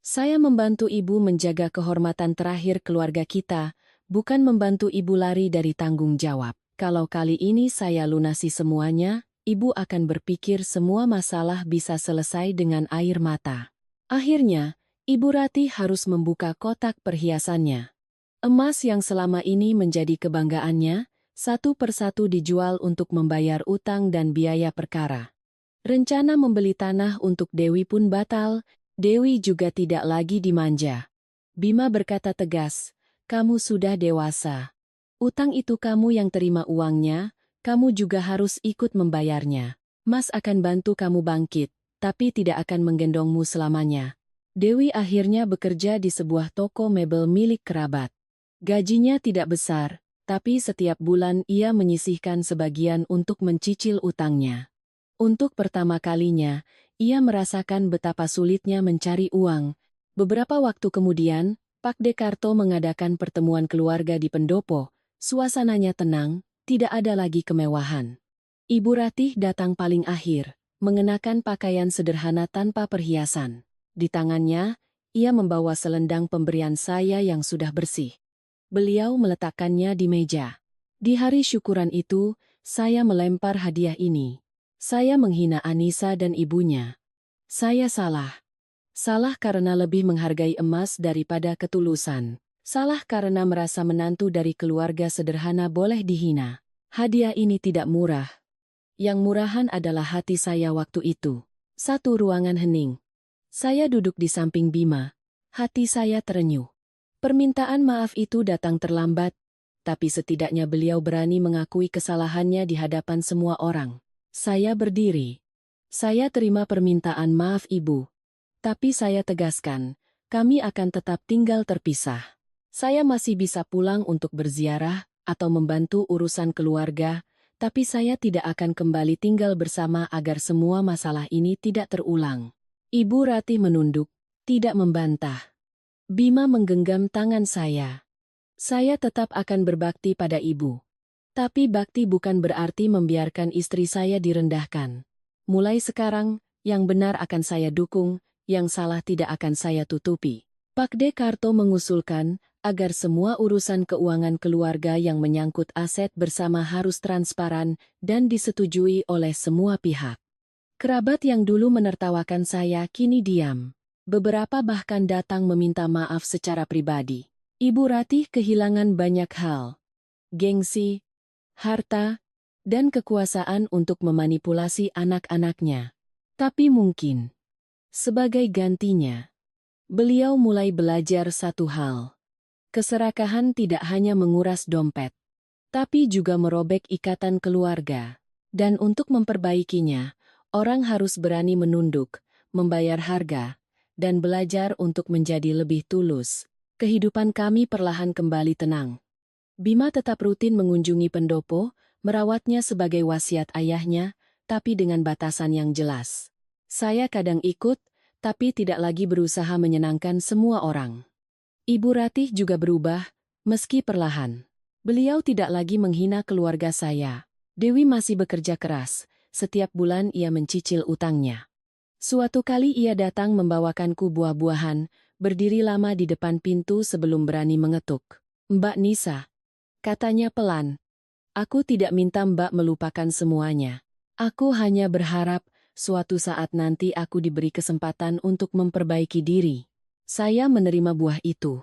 "Saya membantu ibu menjaga kehormatan terakhir keluarga kita, bukan membantu ibu lari dari tanggung jawab. Kalau kali ini saya lunasi semuanya, ibu akan berpikir semua masalah bisa selesai dengan air mata." Akhirnya, Ibu Ratih harus membuka kotak perhiasannya. Emas yang selama ini menjadi kebanggaannya, satu persatu dijual untuk membayar utang dan biaya perkara. Rencana membeli tanah untuk Dewi pun batal. Dewi juga tidak lagi dimanja. Bima berkata tegas, "Kamu sudah dewasa. Utang itu kamu yang terima uangnya, kamu juga harus ikut membayarnya. Mas akan bantu kamu bangkit, tapi tidak akan menggendongmu selamanya." Dewi akhirnya bekerja di sebuah toko mebel milik kerabat. Gajinya tidak besar, tapi setiap bulan ia menyisihkan sebagian untuk mencicil utangnya. Untuk pertama kalinya, ia merasakan betapa sulitnya mencari uang. Beberapa waktu kemudian, Pak Dekarto mengadakan pertemuan keluarga di pendopo. Suasananya tenang, tidak ada lagi kemewahan. Ibu Ratih datang paling akhir, mengenakan pakaian sederhana tanpa perhiasan. Di tangannya, ia membawa selendang pemberian saya yang sudah bersih. Beliau meletakkannya di meja. Di hari syukuran itu, saya melempar hadiah ini. Saya menghina Anissa dan ibunya. Saya salah. Salah karena lebih menghargai emas daripada ketulusan. Salah karena merasa menantu dari keluarga sederhana boleh dihina. Hadiah ini tidak murah. Yang murahan adalah hati saya waktu itu. Satu ruangan hening. Saya duduk di samping Bima. Hati saya terenyuh. Permintaan maaf itu datang terlambat, tapi setidaknya beliau berani mengakui kesalahannya di hadapan semua orang. Saya berdiri. "Saya terima permintaan maaf ibu. Tapi saya tegaskan, kami akan tetap tinggal terpisah. Saya masih bisa pulang untuk berziarah atau membantu urusan keluarga, tapi saya tidak akan kembali tinggal bersama agar semua masalah ini tidak terulang." Ibu Ratih menunduk, tidak membantah. Bima menggenggam tangan saya. "Saya tetap akan berbakti pada ibu. Tapi bakti bukan berarti membiarkan istri saya direndahkan. Mulai sekarang, yang benar akan saya dukung, yang salah tidak akan saya tutupi." Pak Dekarto mengusulkan agar semua urusan keuangan keluarga yang menyangkut aset bersama harus transparan dan disetujui oleh semua pihak. Kerabat yang dulu menertawakan saya kini diam. Beberapa bahkan datang meminta maaf secara pribadi. Ibu Ratih kehilangan banyak hal. Gengsi, harta, dan kekuasaan untuk memanipulasi anak-anaknya. Tapi mungkin, sebagai gantinya, beliau mulai belajar satu hal. Keserakahan tidak hanya menguras dompet, tapi juga merobek ikatan keluarga. Dan untuk memperbaikinya, orang harus berani menunduk, membayar harga, dan belajar untuk menjadi lebih tulus. Kehidupan kami perlahan kembali tenang. Bima tetap rutin mengunjungi pendopo, merawatnya sebagai wasiat ayahnya, tapi dengan batasan yang jelas. Saya kadang ikut, tapi tidak lagi berusaha menyenangkan semua orang. Ibu Ratih juga berubah, meski perlahan. Beliau tidak lagi menghina keluarga saya. Dewi masih bekerja keras, setiap bulan ia mencicil utangnya. Suatu kali ia datang membawakanku buah-buahan, berdiri lama di depan pintu sebelum berani mengetuk. "Mbak Nisa," katanya pelan. "Aku tidak minta Mbak melupakan semuanya. Aku hanya berharap, suatu saat nanti aku diberi kesempatan untuk memperbaiki diri." Saya menerima buah itu.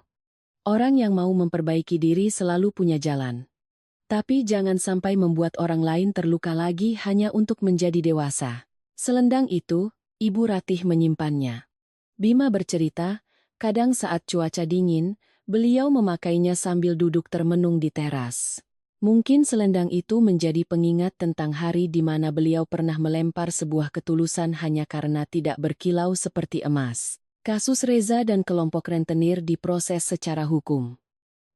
Orang yang mau memperbaiki diri selalu punya jalan. Tapi jangan sampai membuat orang lain terluka lagi hanya untuk menjadi dewasa. Selendang itu, Ibu Ratih menyimpannya. Bima bercerita, kadang saat cuaca dingin, beliau memakainya sambil duduk termenung di teras. Mungkin selendang itu menjadi pengingat tentang hari di mana beliau pernah melempar sebuah ketulusan hanya karena tidak berkilau seperti emas. Kasus Reza dan kelompok rentenir diproses secara hukum.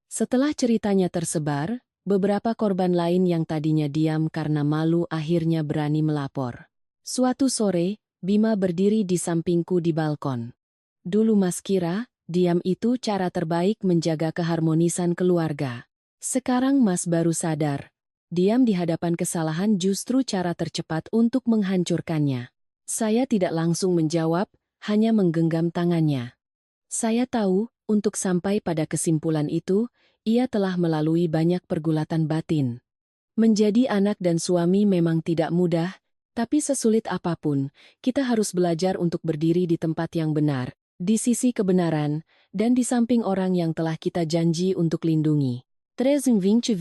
Setelah ceritanya tersebar, beberapa korban lain yang tadinya diam karena malu akhirnya berani melapor. Suatu sore, Bima berdiri di sampingku di balkon. Dulu Mas kira, diam itu cara terbaik menjaga keharmonisan keluarga. Sekarang Mas baru sadar, diam di hadapan kesalahan justru cara tercepat untuk menghancurkannya. Saya tidak langsung menjawab, hanya menggenggam tangannya. Saya tahu, untuk sampai pada kesimpulan itu, ia telah melalui banyak pergulatan batin. Menjadi anak dan suami memang tidak mudah, tapi sesulit apapun, kita harus belajar untuk berdiri di tempat yang benar, di sisi kebenaran, dan di samping orang yang telah kita janji untuk lindungi. 13,6